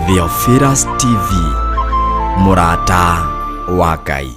Theophilus TV, Murata wa Ngai.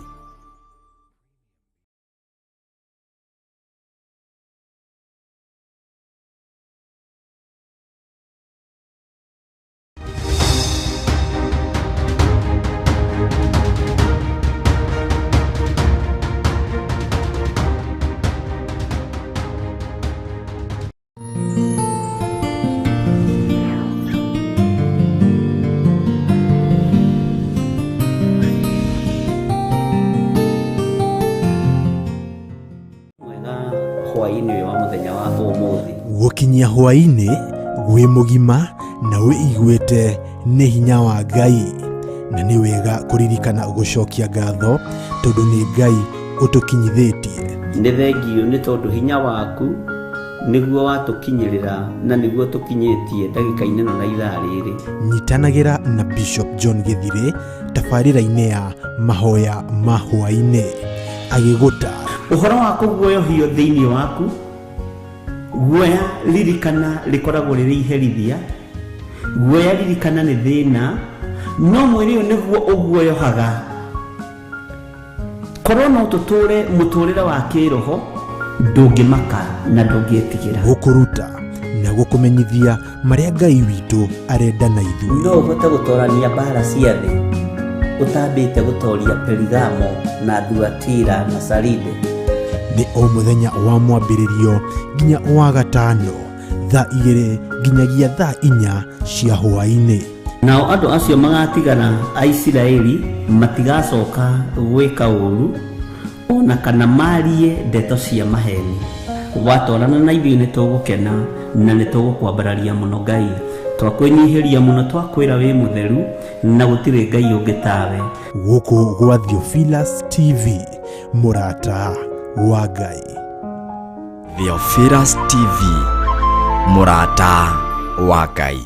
Gukinyia hwaini gwi mugima na wĩiguĩte nĩ hinya wa Ngai, na nĩ wega kuririkana gucokia ngatho tondu nĩ Ngai utukinyithĩtie. Nĩ thengio nĩ tondu hinya waku nĩguo watukinyĩrĩra na nĩguo tukinyĩtie ndagĩka-inĩ na ithaa rĩrĩ. Nyitanagĩra na Bishop John Githire tabarĩra-inĩ ya mahoya ma hwainĩ agĩgũtaara ũhoro wa kũguoyohio thĩinĩ waku. Guoya ririkana rikoragwo rĩrĩ iherithia, guoya ririkana nĩ thĩna, no mwĩrĩ ũyũ nĩguo ũguoyohaga. Korwo no tũtũre mũtũrĩre wa kĩroho, ndũngĩmaka na ndũngĩetigĩra. Gũkũruta na gũkũmenyithia marĩa Ngai witũ arenda na ithuĩ. No ũhote gũtorania mbara cia thĩ, ũtambĩte gũtoria Perigamo na Thuatira na Saride. Ni o muthenya wa mwambĩrĩrio nginya wa gatano thaa 2 nginyagia thaa 4 cia hwainĩ. Nao andũ acio magatigana a Isiraeli matigacoka gwĩka ũru ona kana marie ndeto cia maheni. Watwarana na ithuĩ nĩ tũgũkena na nĩ tũgũkwambararia mũno Ngai. Twakwĩnyihĩria mũno, twakwĩra wĩ mũtheru na gũtirĩ Ngai ũngĩ tawe. Gũkũ gwa Theophilus TV, Murata wa Ngai. Theophilus TV, Murata wa Ngai.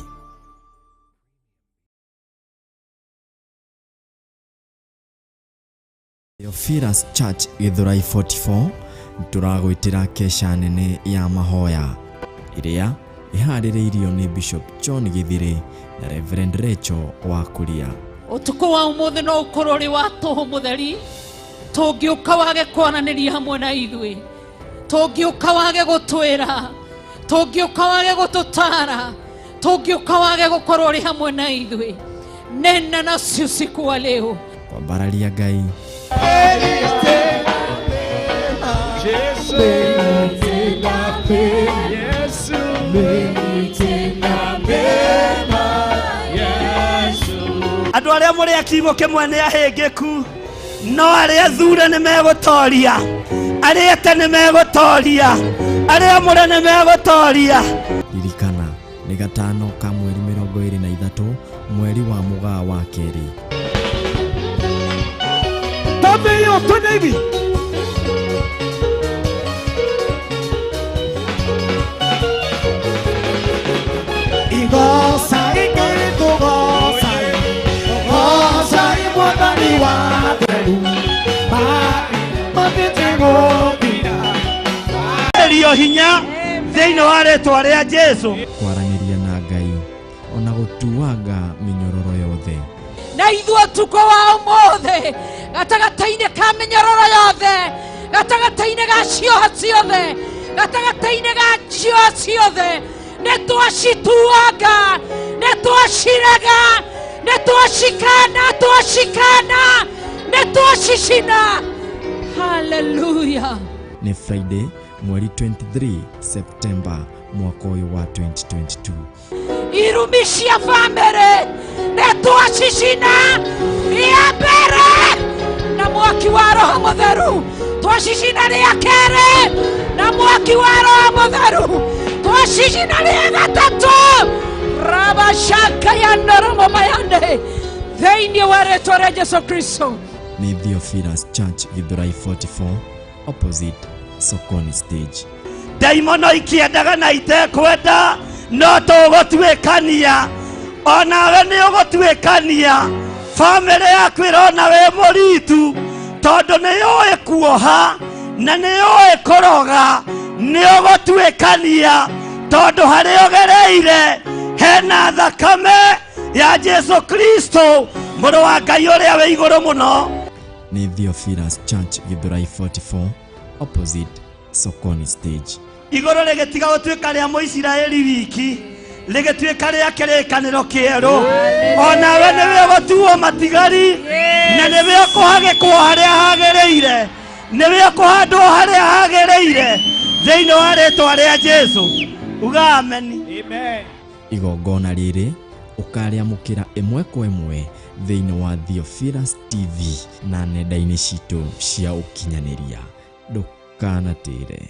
Theophilus Church Githurai 44 turagwĩtĩra kesha nene ya mahoya iria iharĩrĩirio nĩ Bishop John Githire na Reverend Rachel wa Kuria. Ũtukũ wa ũmũthĩ no ũkorwo ũrĩ wa tũhũ mũtheri, tũngĩũka wage kwananĩria hamwe na ithuĩ, tũngĩũka wage gũtwĩra, tũngĩũka wage gũtũtara, tũngĩũka wage gũkorwo ũrĩ hamwe na ithuĩ. Nena nacio usiku wa leo kwambararia Ngai. Andũ arĩa mũrĩ akiugo kĩmwe nĩ ahĩngĩku, no arĩa thure nĩ megũtoria, arĩa ete nĩ megũtoria, arĩa mũre nĩ megũtoria. Ririkana nĩ gatano ka mweri 23 mweri wa Mũgaa wa kerĩ. Tameyo tunegi Igosa ikaritu gosa, gosa imwatani wa teru, matitengo kina. Rio hinya thĩinĩ wa rĩĩtwa rĩa Jesũ. Kwaranĩria na Ngai ona gũtuanga mĩnyororo yothe. na ithuĩ ũtukũ wa ũmũthĩ gatagata-inĩ ka mĩnyororo yothe, gatagata-inĩ ga cioha ciothe, gatagata-inĩ ga cioha ciothe, nĩ twacituanga, nĩ twacirega, nĩ twacikana, nĩ twacicina. Hallelujah. Nĩ Friday mweri 23 September mwaka ũyũ wa 2022. Irumi cia bamĩrĩ nĩ twacicina rĩa mbere na mwaki wa Roho Mũtheru, twacicina rĩa kerĩ na mwaki wa Roho Mũtheru, twacicina rĩa gatatũ rabashaka ya ndoromo mayande thĩinĩ wa rĩĩtwa rĩa Jesũ Kristo. Nĩ Theophilus Church Githurai 44 opposite Sokoni stage. Daimono ikiendaga na itekwenda no tũgũtuĩkania, onawe nĩ ũgũtuĩkania. Bamĩrĩ yaku ĩrona wĩ mũritu tondũ nĩ yũĩ kuoha na nĩ yũĩ kũroga, nĩ ũgũtuĩkania tondũ harĩa ũgereire hena thakame ya Jesu Kristo mũrũ wa Ngai ũrĩa wĩ igũrũ mũno. Nĩ Theophilus Church Githurai 44 opposite Sokoni stage. Igũrũ rĩgĩtiga gũtuĩka rĩa Mũisiraeli wiki, rĩgĩtuĩka rĩa kĩrĩkanĩro kĩerũ. Onawe nĩwe ũgũtuo matigari, na nĩwe ũkũhagĩkwo harĩa hagĩrĩire, nĩwe ũkũhandwo harĩa hagĩrĩire thĩinĩ wa rĩĩtwa rĩa Jesu. Uga ameni. Amen. Igongona rĩrĩ ũkarĩamũkĩra ĩmwe kwa ĩmwe thĩinĩ wa Theophilus TV na nenda-inĩ citũ cia ũkinyanĩria. Ndũkanatĩre.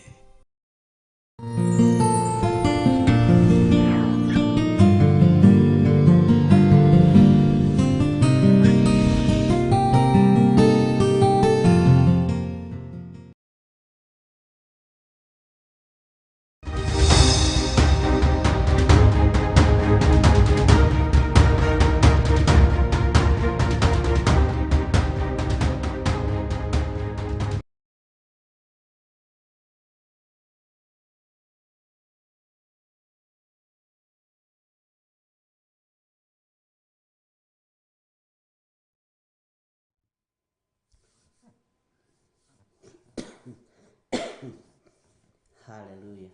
Haleluya.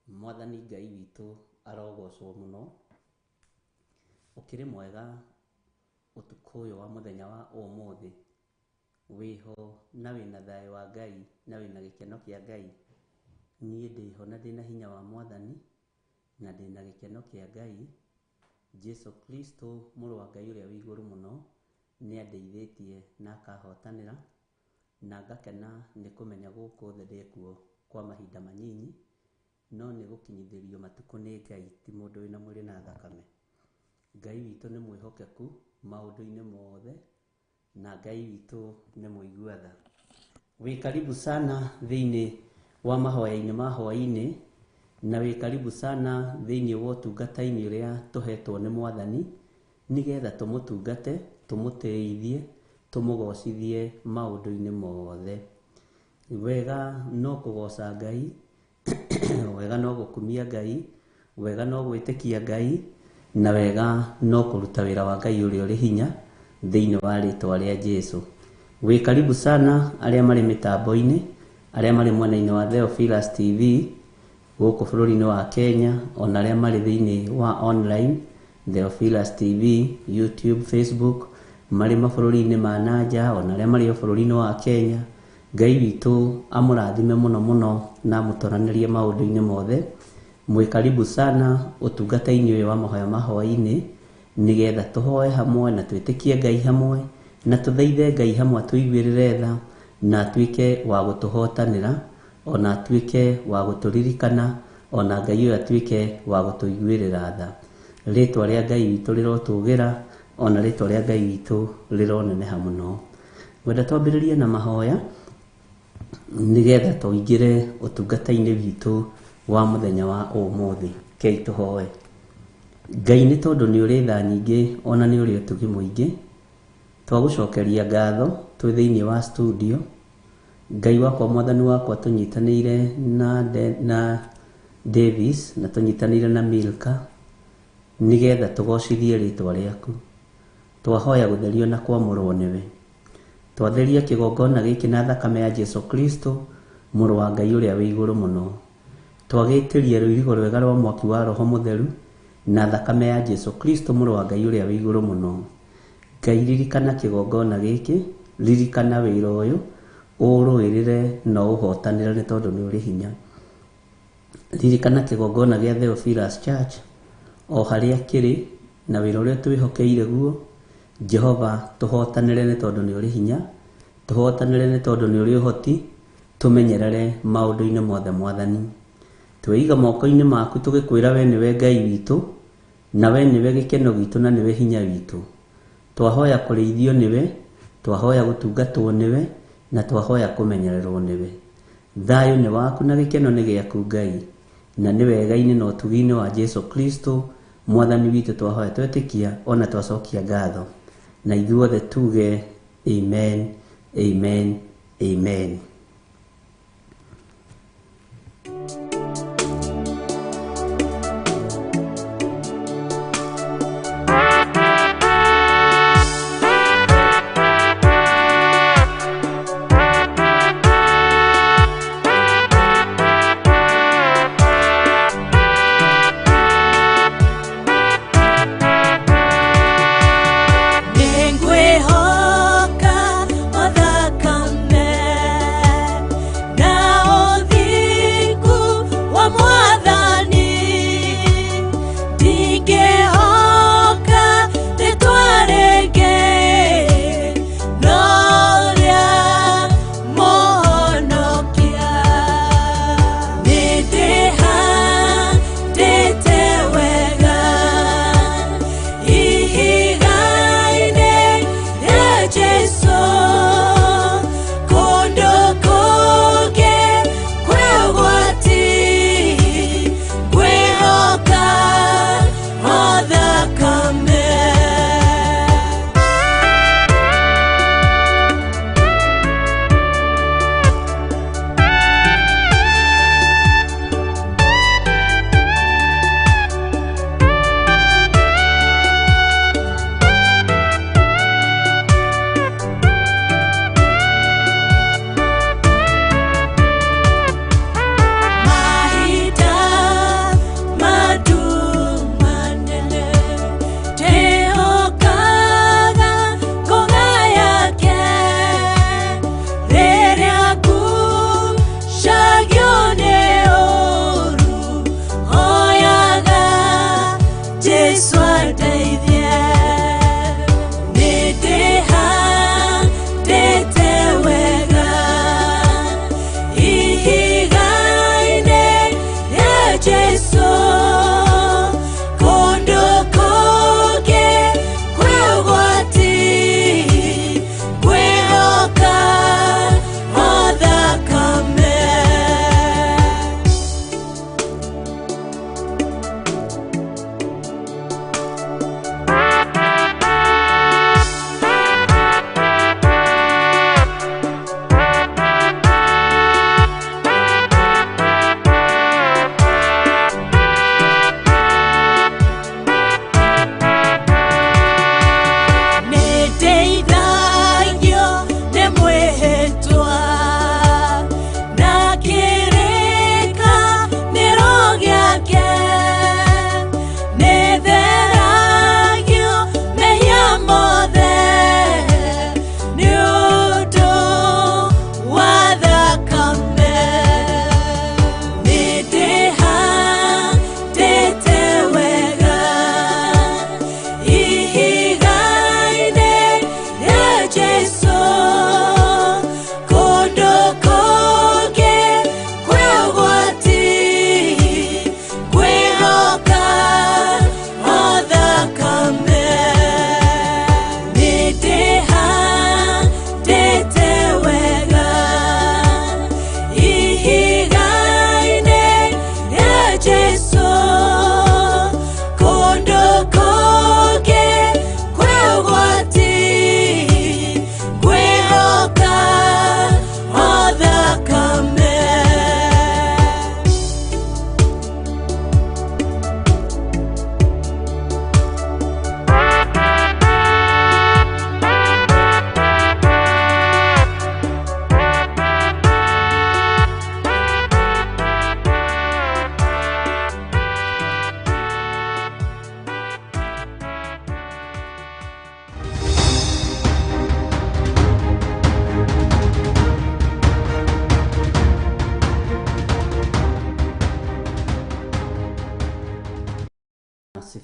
Mwathani Ngai witũ arogocwo mũno. Ũkĩrĩ mwega ũtukũ ũyũ wa mũthenya wa ũmũthĩ. Wĩho na wĩna thayũ wa Ngai na wĩna gĩkeno kĩa Ngai. Niĩ ndĩho na ndĩna hinya wa Mwathani na ndĩna gĩkeno kĩa Ngai. Jesu Kristo mũrũ wa Ngai ũrĩa wĩ igũrũ mũno nĩ andeithĩtie na akahotanĩra, na ngakena nĩ kũmenya gũkũ thĩ ndĩkuo kwa mahinda manyinyi, no nĩ gũkinyithĩrio matukũ nĩ Ngai, ti mũndũ wĩna mwĩrĩ na thakame. Ngai witũ nĩ mwĩhokeku maũndũ-inĩ mothe, na Ngai witũ nĩ mũigua tha. Wĩ karibu sana thĩinĩ wa mahoya-inĩ ma hwaĩ-inĩ, na wĩ karibu sana thĩinĩ wa ũtungata-inĩ ũrĩa tũhetwo nĩ Mwathani, nĩgetha tũmũtungate, tũmũtĩithie, tũmũgocithie maũndũ-inĩ mothe. Wega no kũgoca Ngai, wega no gũkumia Ngai, wega no gwĩtĩkia Ngai, na wega no kũruta wĩra wa Ngai ũrĩa ũrĩ hinya thĩinĩ wa rĩĩtwa rĩa Jesu. Wĩ karibu sana arĩa marĩ mĩtambo-inĩ, arĩa marĩ mwena-inĩ wa Theophilus TV gũkũ bũrũri-inĩ wa Kenya, ona arĩa marĩ thĩinĩ wa online Theophilus TV, YouTube, Facebook, marĩ mabũrũri-inĩ ma nanja, ona arĩa marĩ bũrũri-inĩ wa Kenya. Ngai witũ amũrathime mũno mũno na amũtoranĩrie maũndũ-inĩ mothe. Mwĩ karibu sana ũtungata-inĩ ũyũ wa mahoya ma hwaĩ-inĩ, nĩgetha tũhoe hamwe na twĩtĩkie Ngai hamwe, na tũthaithe Ngai hamwe tũiguĩrĩre tha, na atuĩke wa gũtũhotanĩra, ona atuĩke wa gũtũririkana, ona Ngai ũyũ atuĩke wa gũtũiguĩrĩra tha. Rĩĩtwa rĩa Ngai witũ rĩrotũgĩra, ona rĩĩtwa rĩa Ngai witũ rĩroneneha mũno. Wenda twambĩrĩrie na mahoya nĩgetha tũingĩre ũtungata-inĩ witũ wa mũthenya wa ũmũthĩ. Kei tũhoe. Ngai nĩ tondũ nĩ ũrĩ tha nyingĩ, ona nĩ ũrĩ ũtugi mũingĩ, twagũcokeria ngatho twĩ thĩinĩ wa studio. Ngai wakwa, Mwathani wakwa, tũnyitanĩire na Davis na tũnyitanĩire na Milka, nĩgetha tũgocithie rĩĩtwa rĩaku. Twahoya gũtherio na kwamũrwo nĩwe. Twatheria kĩgongona gĩkĩ na thakame ya Jesu Kristo mũrũ wa Ngai ũrĩa wĩ igũrũ mũno. Twagĩtĩria rũirigo rwega rwa mwaki wa Roho Mũtheru na thakame ya Jesu Kristo mũrũ wa Ngai ũrĩa wĩ igũrũ mũno. Ngai, ririkana kĩgongona gĩkĩ, ririkana wĩra ũyũ, ũrũĩrĩre na ũhotanĩre nĩ tondũ nĩ ũrĩ hinya. Ririkana kĩgongona gĩa Theophilus Church o harĩa kĩrĩ na wĩra ũrĩa twĩhokeire guo. Jehova, tũhotanĩre nĩ tondũ nĩ ũrĩ hinya, tũhotanĩre nĩ tondũ nĩ ũrĩ ũhoti, tũmenyerere maũndũ-inĩ mothe Mwathani. Tweiga moko-inĩ maku tũgĩkwĩra we nĩwe Ngai witũ, na we nĩwe gĩkeno gitũ na nĩwe hinya witũ. Twahoya kũrĩithio nĩwe, twahoya gũtungatwo nĩwe, na twahoya kũmenyererwo nĩwe. Thayũ nĩ waku na gĩkeno nĩ gĩaku Ngai, na nĩ wega-inĩ na ũtugi-inĩ wa Jesu Kristo Mwathani witũ twahoya twetĩkia, ona twacokia ngatho. Na ithuothe tuge amen, amen, amen.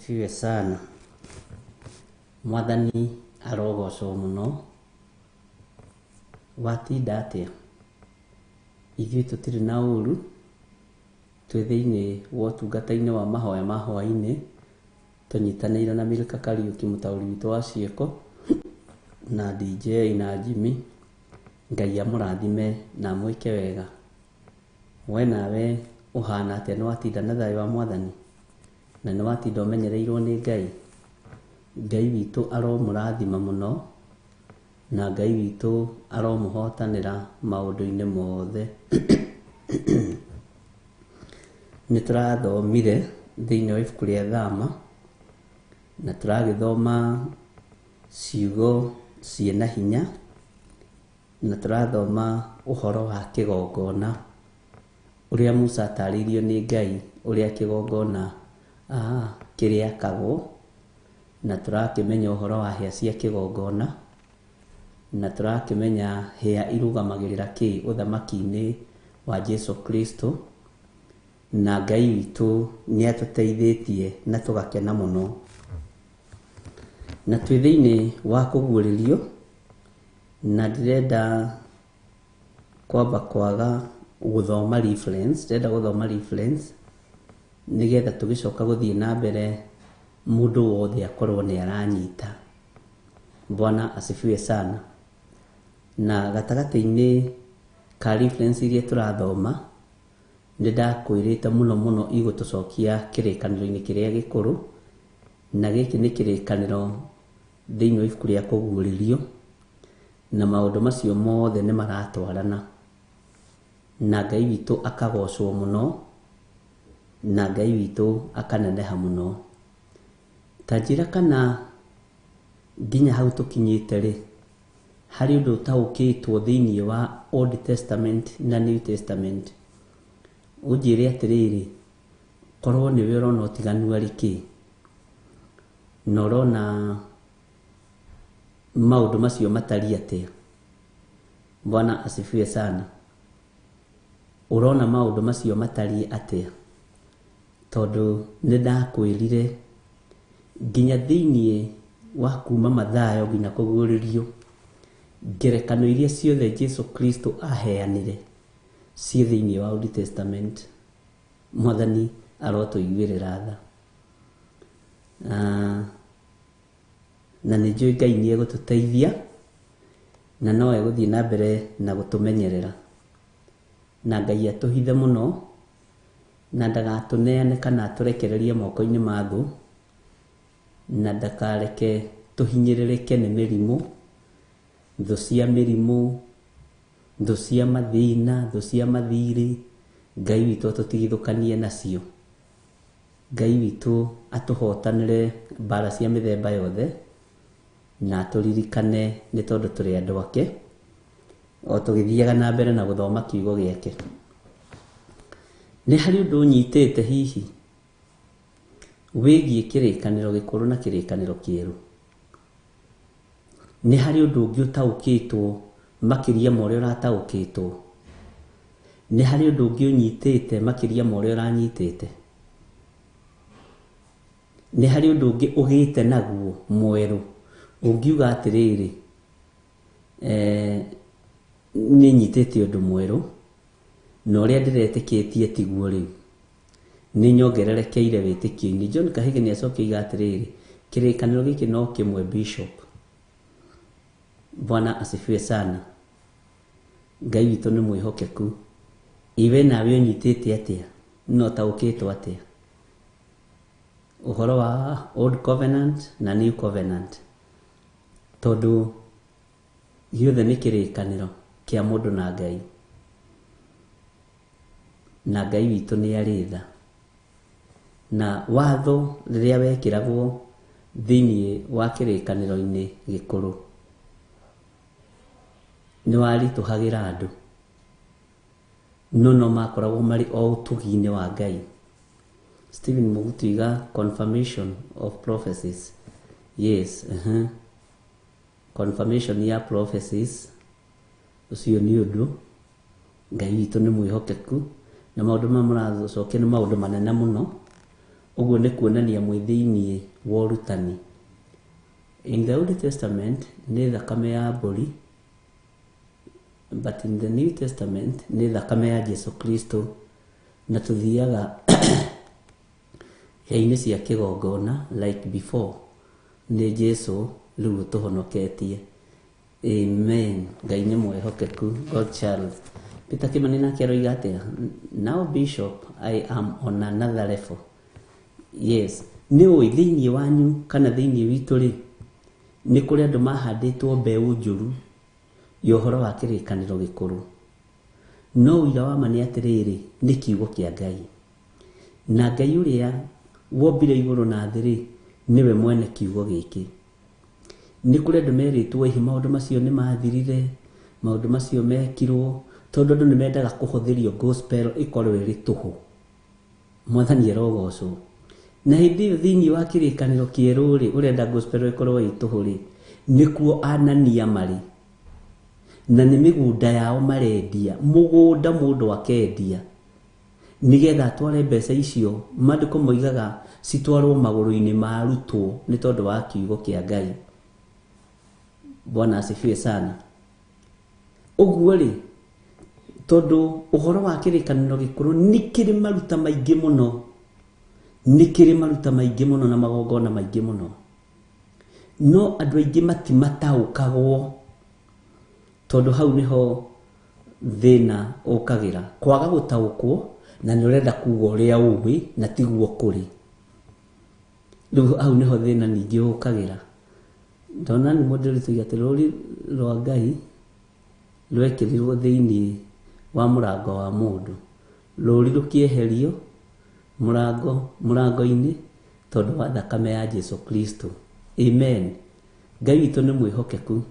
asifiwe sana. Mwathani arogocwo muno. Watinda atia ithuĩ tũtirĩ na ũru, twĩ thĩinĩ wa ũtungata-inĩ wa mahoya ma hwaĩ-inĩ, tũnyitanĩire na Milka Kariuki mũtaũri witũ wa ciĩko na DJ na Jimmy. Ngai amũrathime na mwĩke wega. We nawe ũhana atĩa? Nĩwatinda na thayũ wa Mwathani na nĩwatinda ũmenyereirwo nĩ Ngai? Ngai witũ aromũrathima mũno na Ngai witũ aromũhotanĩra maũndũ-inĩ mothe. Nĩtũrathomire thĩinĩ wa ibuku rĩa Thama na tũragĩthoma ciugo ciĩna hinya na tũrathoma ũhoro wa kĩgongona ũrĩa Musa atarĩirio nĩ Ngai ũrĩa kĩgongona kĩrĩakagwo, na tũrakĩmenya ũhoro wa hĩa cia kĩgongona, na tũrakĩmenya hĩa irũgamagĩrĩra kĩ ũthamaki-inĩ wa Jesu Kristo. Na Ngai witũ nĩatũteithĩtie na tũgakena mũno, na twĩ thĩinĩ wa kũguũrĩrio, na ndĩrenda kwamba kwaga gũthoma reference, nĩgetha tũgĩcoka gũthiĩ na mbere mũndũ wothe akorwo nĩ aranyita. Bwana asifiwe sana. Na gatagatĩ-inĩ ka reference iria tũrathoma, nĩndakwĩrĩte mũno igũtũcokia kĩrĩkanĩro-inĩ kĩrĩa gĩkũrũ, na gĩkĩ nĩ kĩrĩkanĩro thĩinĩ wa ibuku rĩa kũguũrĩrio, na maũndũ macio mothe nĩ maratwarana, na Ngai witũ akagocwo mũno, na Ngai witũ akaneneha mũno. Ta njĩra kana nginya hau tũkinyĩte rĩ, harĩ ũndũ ũtaũkĩtwo thĩinĩ wa Old Testament na New Testament. Ũnjĩre atĩrĩrĩ, korwo nĩwe ũrona ũtiganu arĩ kĩ, na ũrona maũndũ macio matariĩ atĩa? Bwana asifiwe sana. Ũrona maũndũ macio matariĩ atĩa? Tondũ nĩndakwĩrire nginya thĩinĩ wa kuma Mathayo nginya kũguũrĩrio, ngerekano iria ciothe Jesu Kristo aheanire ciĩ thĩinĩ wa Old Testament. Mwathani arotũiguĩrĩra tha, na nĩnjũĩ Ngai nĩegũtũteithia na no egũthiĩ na mbere na gũtũmenyerera, na Ngai atũhithe mũno na ndagatũneane kana atũrekererie moko-inĩ ma thũ, na ndakareke tũhinyĩrĩrĩke nĩ mĩrimũ, thũ cia mĩrimũ, thũ cia mathĩna, thũ cia mathirĩ. Ngai witũ atũtigithũkanie nacio. Ngai witũ atũhotanĩre mbara cia mĩthemba yothe, na tũririkane nĩ tondũ tũrĩ andũ ake, o tũgĩthiaga na mbere na gũthoma kiugo gĩake. Nĩ harĩ ũndũ ũnyitĩte hihi wĩgiĩ kĩrĩkanĩro gĩkũrũ na kĩrĩkanĩro kĩerũ? Nĩ harĩ ũndũ ũngĩ ũtaũkĩtwo makĩria ma ũrĩa ũrataũkĩtwo? Nĩ harĩ ũndũ ũngĩ ũnyitĩte makĩria ma ũrĩa ũranyitĩte? Nĩ harĩ ũndũ ũngĩ ũgĩte naguo mwerũ ũngiuga atĩrĩrĩ, nĩ nyitĩte ũndũ mwerũ na ũrĩa ndĩretĩkĩtie tiguo rĩu, nĩ nyongererekeire wĩtĩkio-inĩ? John Kahĩge nĩacokeiga atĩrĩrĩ, kĩrĩkanĩro gĩkĩ no kĩmwe Bishop. Bwana asifiwe sana. Ngai witũ nĩ mwĩhokeku. Iwe nawe ũnyitĩte atĩa? No taũkĩtwo atĩa? Ũhoro wa Old Covenant na New Covenant, tondũ gĩothe nĩ kĩrĩkanĩro kĩa mũndũ na Ngai, na Ngai witũ nĩ arĩ tha. Na watho rĩrĩa wekĩragwo thĩinĩ wa kĩrĩkanĩro-inĩ gĩkũrũ nĩ waritũhagĩra andũ, no makoragwo marĩ o ũtugi-inĩ wa Ngai. Stephen Mũgutiga, confirmation of prophecies. Yes, confirmation ya prophecies. Ũcio nĩ ũndũ Ngai witũ nĩ mwĩhokeku, na maũndũ marĩa mũracokia nĩ maũndũ manene mũno, Uguo nĩ kuonania mwĩthĩinĩ wa ũrutani. In the Old Testament nĩ thakame ya mbũri, but in the New Testament nĩ thakame ya Jesu Kristo, na tuthiaga hĩa-inĩ cia kĩgongona like before. Nĩ Jesu rĩu ũtũhonoketie. Amen. Ngai nĩ mwĩhokeku. God child. Peter Kimani nake aroiga atĩa? Now Bishop, I am on another level. Yes. Nĩ ũĩ thĩinĩ wanyu kana thĩinĩ witũ rĩ, nĩ kũrĩ andũ mahandĩtwo mbeũ njũru ya ũhoro wa kĩrĩkanĩro gĩkũrũ. No ũira wa ma nĩ atĩrĩrĩ, nĩ kiugo kĩa Ngai. Na Ngai ũrĩa wombire igũrũ na thĩ rĩ, niwe mwene kiugo gĩkĩ. Nĩ kũrĩ andũ merĩtwo hihi maũndũ macio nĩ mathirire, maũndũ macio mekirwo, tondũ andũ nĩ mendaga kũhũthĩrio gospel ĩkorwo ĩrĩ tũhũ. Mwathani arogocwo. Na hĩndĩ ĩyo thĩinĩ wa kĩrĩkanĩro kĩerũ rĩ, ũrenda gospel ĩkorwo ĩrĩ tũhũ rĩ, nĩkuo Anania marĩ. Na nĩ mĩgũnda yao marendia, mũgũnda mũndũ akendia, nĩgetha atware mbeca icio. Maandĩko moigaga citwarwo magũrũ-inĩ ma arutwo nĩ tondũ wa kiugo kĩa Ngai. Bwana asifiwe sana. Ũguo rĩ, tondũ ũhoro wa kĩrĩkanĩro gĩkũrũ nĩ kĩrĩ maruta maingĩ mũno, nĩ kĩrĩ maruta maingĩ mũno na magongona maingĩ mũno, no andũ aingĩ matimataũkagwo, tondũ hau nĩho thĩna ũkagĩra. Kwaga gũtaũkwo na nĩ ũrenda kuga ũrĩa ũĩ na tiguo kũrĩ. Rĩu hau nĩho thĩna ningĩ ũkagĩra. Ndona nĩ mũndũ rĩtuga atĩ rũri rwa Ngai rwekĩrirwo thĩinĩ wa mũrango wa mũndũ, rũri rũkĩeherio mũrango-inĩ tondũ wa thakame ya Jesu Kristo. Amen. Ngai witũ nĩ mwĩhokeku.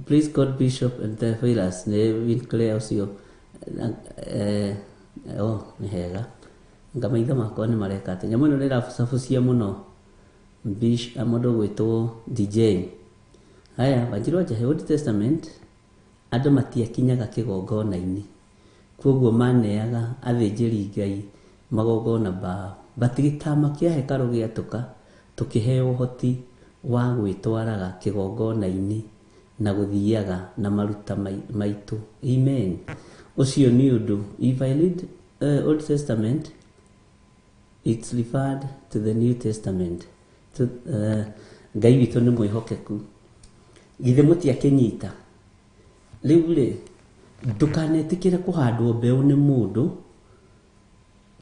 Praise God Bishop and the Veilers nĩ Winclair ũcio. Nĩ hega. Ngamaitho makwa nĩ mareka atĩ nyamũ ĩno nĩ ĩrabucabucia mũno mũndũ gwĩtwo DJ. Haya, Wanjiru wa Njahe, Old Testament andũ matiakinyaga kĩgongona-inĩ, koguo maneaga athĩnjĩri Ngai magongona bao. Batigĩtama kĩa hekarũ gĩatũka, tũkĩheo ũhoti wa gwĩtwaraga kĩgongona-inĩ na gũthiaga na maruta maitũ. Amen. Ũcio nĩ ũndũ. If I read Old Testament, it's referred to the New Testament. Ngai witũ nĩ mwĩhokeku. Githĩ mũtiakĩnyita? Rĩu rĩ, ndũkanetĩkĩre kũhandwo mbeũ nĩ mũndũ,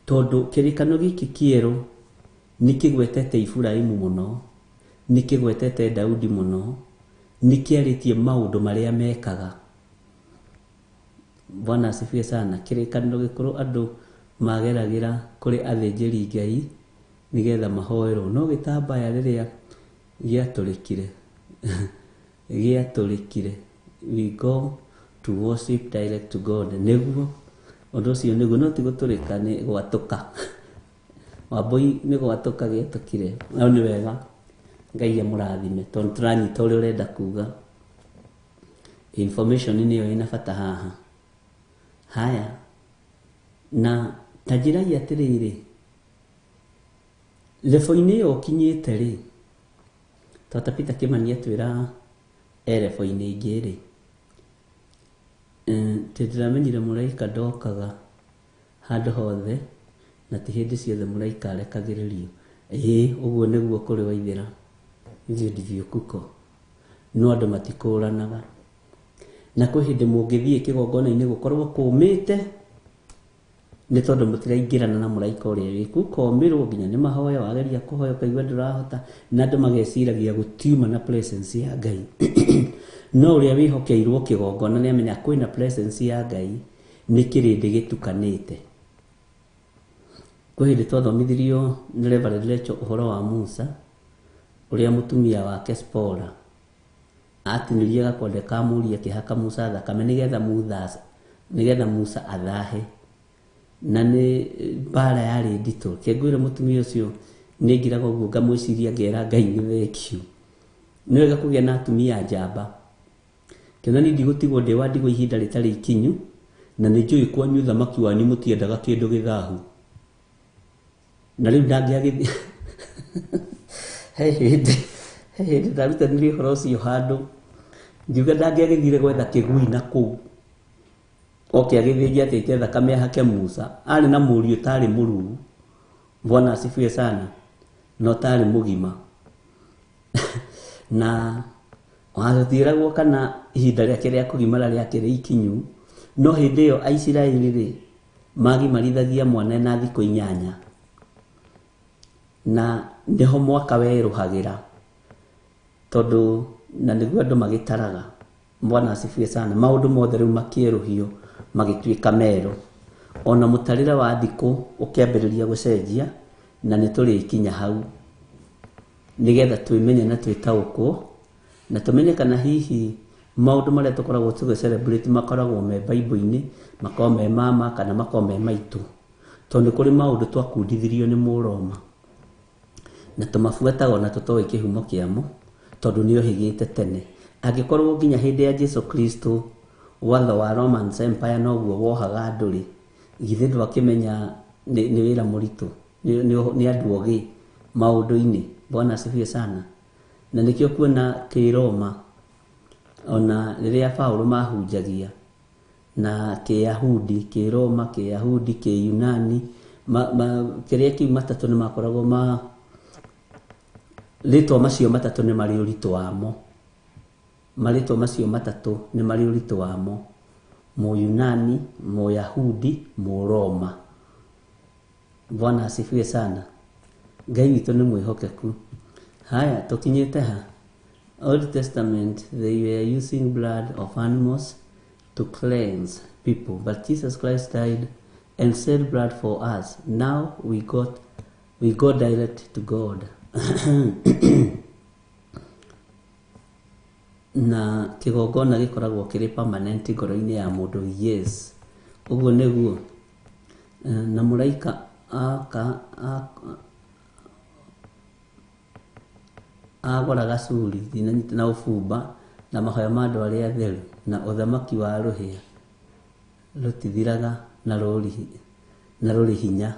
tondũ kĩrĩkanĩro gĩkĩ kĩerũ nĩ kĩgwetete Iburahĩmu mũno, nĩ kĩgwetete Daudi mũno, nĩ kĩarĩtie maũndũ marĩa mekaga. Bwana asifiwe sana. Kĩrĩkanĩro gĩkũrũ andũ mageragĩra kũrĩ athĩnjĩri Ngai nĩgetha mahoerwo, no gĩtambaya rĩrĩa gĩatũrĩkire gĩatũrĩkire, we go to worship direct to God. Nĩguo ũndũ ũcio nĩguo, no ti gũtũrĩka, nĩ gwatũka. Wambũi nĩ gwatũka gĩatũkire. No nĩ wega, Ngai amũrathime, tondũ tũranyita ũrĩa ũrenda kuga. Information nĩyo ĩna bata haha. Haya, na ta njĩrai atĩrĩrĩ, level-inĩ ĩyo ũkinyĩte rĩ, tata Peter Kimani atwĩra level-inĩ ingĩ rĩ, tĩndĩramenyire mũraika ndokaga handũ hothe na ti hĩndĩ ciothe mũraika arekagĩrĩrio. Ũguo nĩguo kũrĩ Waithĩra, ithuĩ ndivyo kuko, no andũ matikũranaga. Na kwĩ hĩndĩ mũngĩthiĩ kĩgongona-inĩ gũkorwo kũmĩte, nĩ tondũ mũtiraingĩrana na mũraika ũrĩa wĩ kũu. Komĩrwo nginya nĩ mahoya, wageria kũhoya ũkaigua ndũrahota, na andũ mageciragia gũtiuma na presence ya Ngai. No ũrĩa wĩhokeirwo kĩgongona nĩ amenya kwĩna presence ya Ngai, nĩ kĩrĩndĩ gĩtukanĩte. Kwĩ hĩndĩ twathomithirio nĩ Reverend Rachel ũhoro wa Musa, ũrĩa mũtumia wake Spora atinirie gakonde ka mũriũ akĩhaka Musa thakame nĩgetha Musa athahe. Na nĩ mbara yarĩ nditũ. Kĩngwĩra mũtumia ũcio nĩ ngiraga ũguo ngamwĩciria ngera Ngai nĩ thengio. Nĩ wega kũgĩa na atumia njamba. Kĩona nĩ ndigũtigwo ndĩ wa ndigũ ihinda rĩtarĩ ikinyu, na nĩ njũĩ kwanyu thamaki wanyu mũtiendaga kĩndũ gĩthahu. na riu ndangiagithi he hindi ndarutanire horo ucio handu ngiuga ndangiagithire gwetha kigui na kuu oke agithingia atete thakame hake Musa ari na mũriũ tari mũruru. Bwana asifiwe sana. No tari mugima na wathiragwo kana ihinda rĩake rĩa kũgimara rĩake rĩ ikinyu. No hĩndĩ ĩyo Aisiraeli rĩ magimarithagia mwana na thikũ 8 na niho mwaka weruhagira tondu na niguo andu magitaraga. Bwana asifiwe sana. Maundu mothe riu makieruhio magituika mero ona mutarira wa thiku ukiambiriria gucenjia na niturikinya hau nigetha twimenye na twitaukwo na tumenye kana hihi maundu maria tukoragwo tuge celebrate makoragwo me Bible-ini makoragwo me mama kana makoragwo me maitu tondu kuri maundu twakundithirio ni Muroma na tumafuataga na tutoe kihumo kiamo tondu nio higite tene. Angikorwo nginya hindi ya Jesu Kristo watho wa Roman Empire noguo wohaga andu ri githe ndwakimenya ni wira muritu ni andu ogi maundu-ini. Bwana asifiwe sana. Na nikio kuona Kiroma ona riria Paulo mahunjagia na Kiyahudi, Kiroma, Kiyahudi, Kiyunani kiria kiu matatu ni makoragwo ma ritwa macio matatu ni mari uritu wamo. Maritwa macio matatu ni mari uritu wamo: Muyunani, Muyahudi, Muroma. Bwana asifiwe sana. Ngai witu ni mwihokeku. Haya tukinyete ha Old Testament, they were using blood of animals to cleanse people, but Jesus Christ died and shed blood for us. Now we go direct to God. Na kigongona gikoragwo kiri permanent ngoro-ini ya mundu. Yes, uguo niguo. Na muraika agora gacuri na ufumba na mahoya ma andu aria atheru na uthamaki wa ruhia rutithiraga na ruri hinya.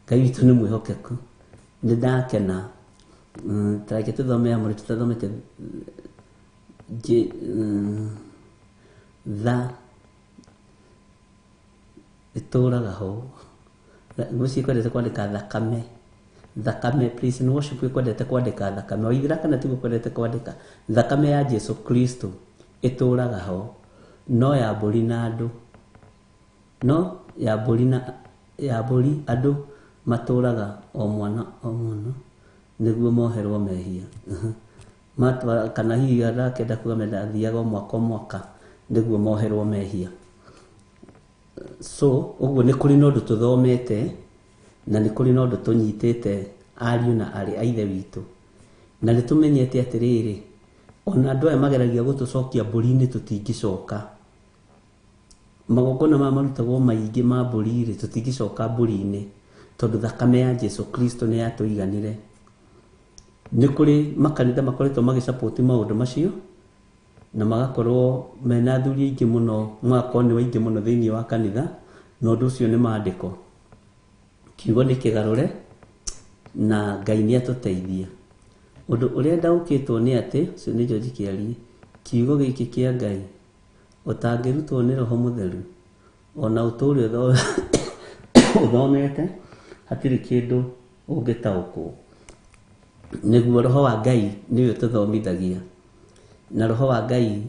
Ngai witu ni mwihokeku. Ni ndakena tareke tuthome amuri tutathomete tha ituraga ho muci kwendete kwandika thakame please in worship kwendete kwandika thakame waithira kana tigo kwendete kwandika thakame ya Jesu Kristo ituraga ho no ya mburi na andu no ya mburi andu maturaga o mwana niguo moherwo mehia matwa kana hihi arakenda kuamenda thiaga mwaka niguo moherwo mehia. So uguo ni kuri nondu tuthomete na ni kuri nondu tunyitete ariu na ari aithe witu na ni tumenyete atiriri ona andu aya mageragia gutucokia mburi-ini tutingicoka. Magongona ma marutagwo maingi ma mburi-ri tutingicoka mburi-ini tondu thakame ya Jesu Kristo ni yatuiganire. Ni kuri makanitha makoretwo magisupport maundu macio na magakorwo mena thuri ingi muno mwako ni waingi muno thiini wa kanitha na undu ucio ni maandiko. Kiugo ni kigarure na Ngai ni atuteithia. Undu uria ndaukitwo ni ati cio ni George Kiari kiugo giki kia Ngai utangirutwo ni Roho Mutheru ona uturi uthomete hatiri kindu ungitaukwo. Niguo Roho wa Ngai niwe tuthomithagia na Roho wa Ngai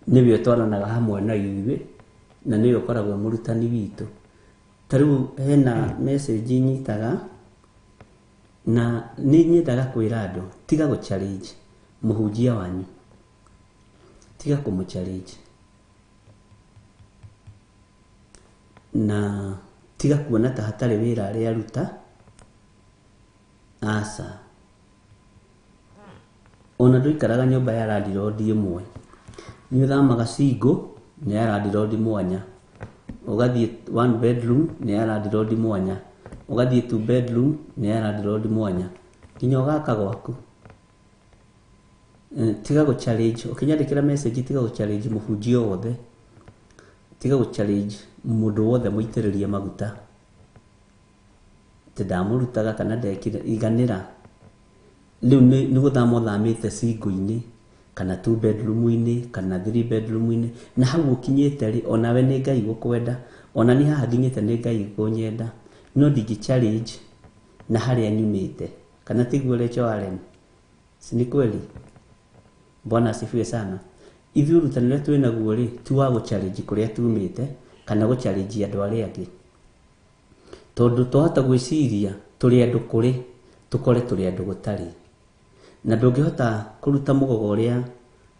niwe twaranaga hamwe na ithuĩ na niwe ukoragwo murutani witu. Tariu hena message nyitaga na ni nyendaga kwira andu tiga go challenge muhunjia wanyu, tiga kumu challenge na tiga kuona ta hatari wira aria aruta. Asa ona nduikaraga nyumba ya landirodi imwe ni uthamaga singo ni ya landirodi mwanya, ugathie 1 bedroom ni ya landirodi mwanya, ugathie 2 bedroom ni ya landirodi mwanya nginya ugaka gwaku. Tiga go challenge ukinyandikira message, tiga go challenge muhunjia wothe, tiga go challenge mundu wothe muitiririe maguta ndamurutaga kana ndekire iganira riu ni guthamo thamite single-ini kana 2 bedroom-ini kana 3 bedroom-ini na hau ukinyite ri onawe ni Ngai gukwenda ona ni haha nginyite ni Ngai gunyenda no digi challenge na haria nyumite kana tiguo Rachel Allen si ni kweli? Bwana asifiwe sana. Ithi urutanire twina guo ri tu wa challenge kuria tumite kana challenge andu aria angi tondu twahota gwiciria turi andu kuri tukore turi andu gutari na ndungihota kuruta mugogo uria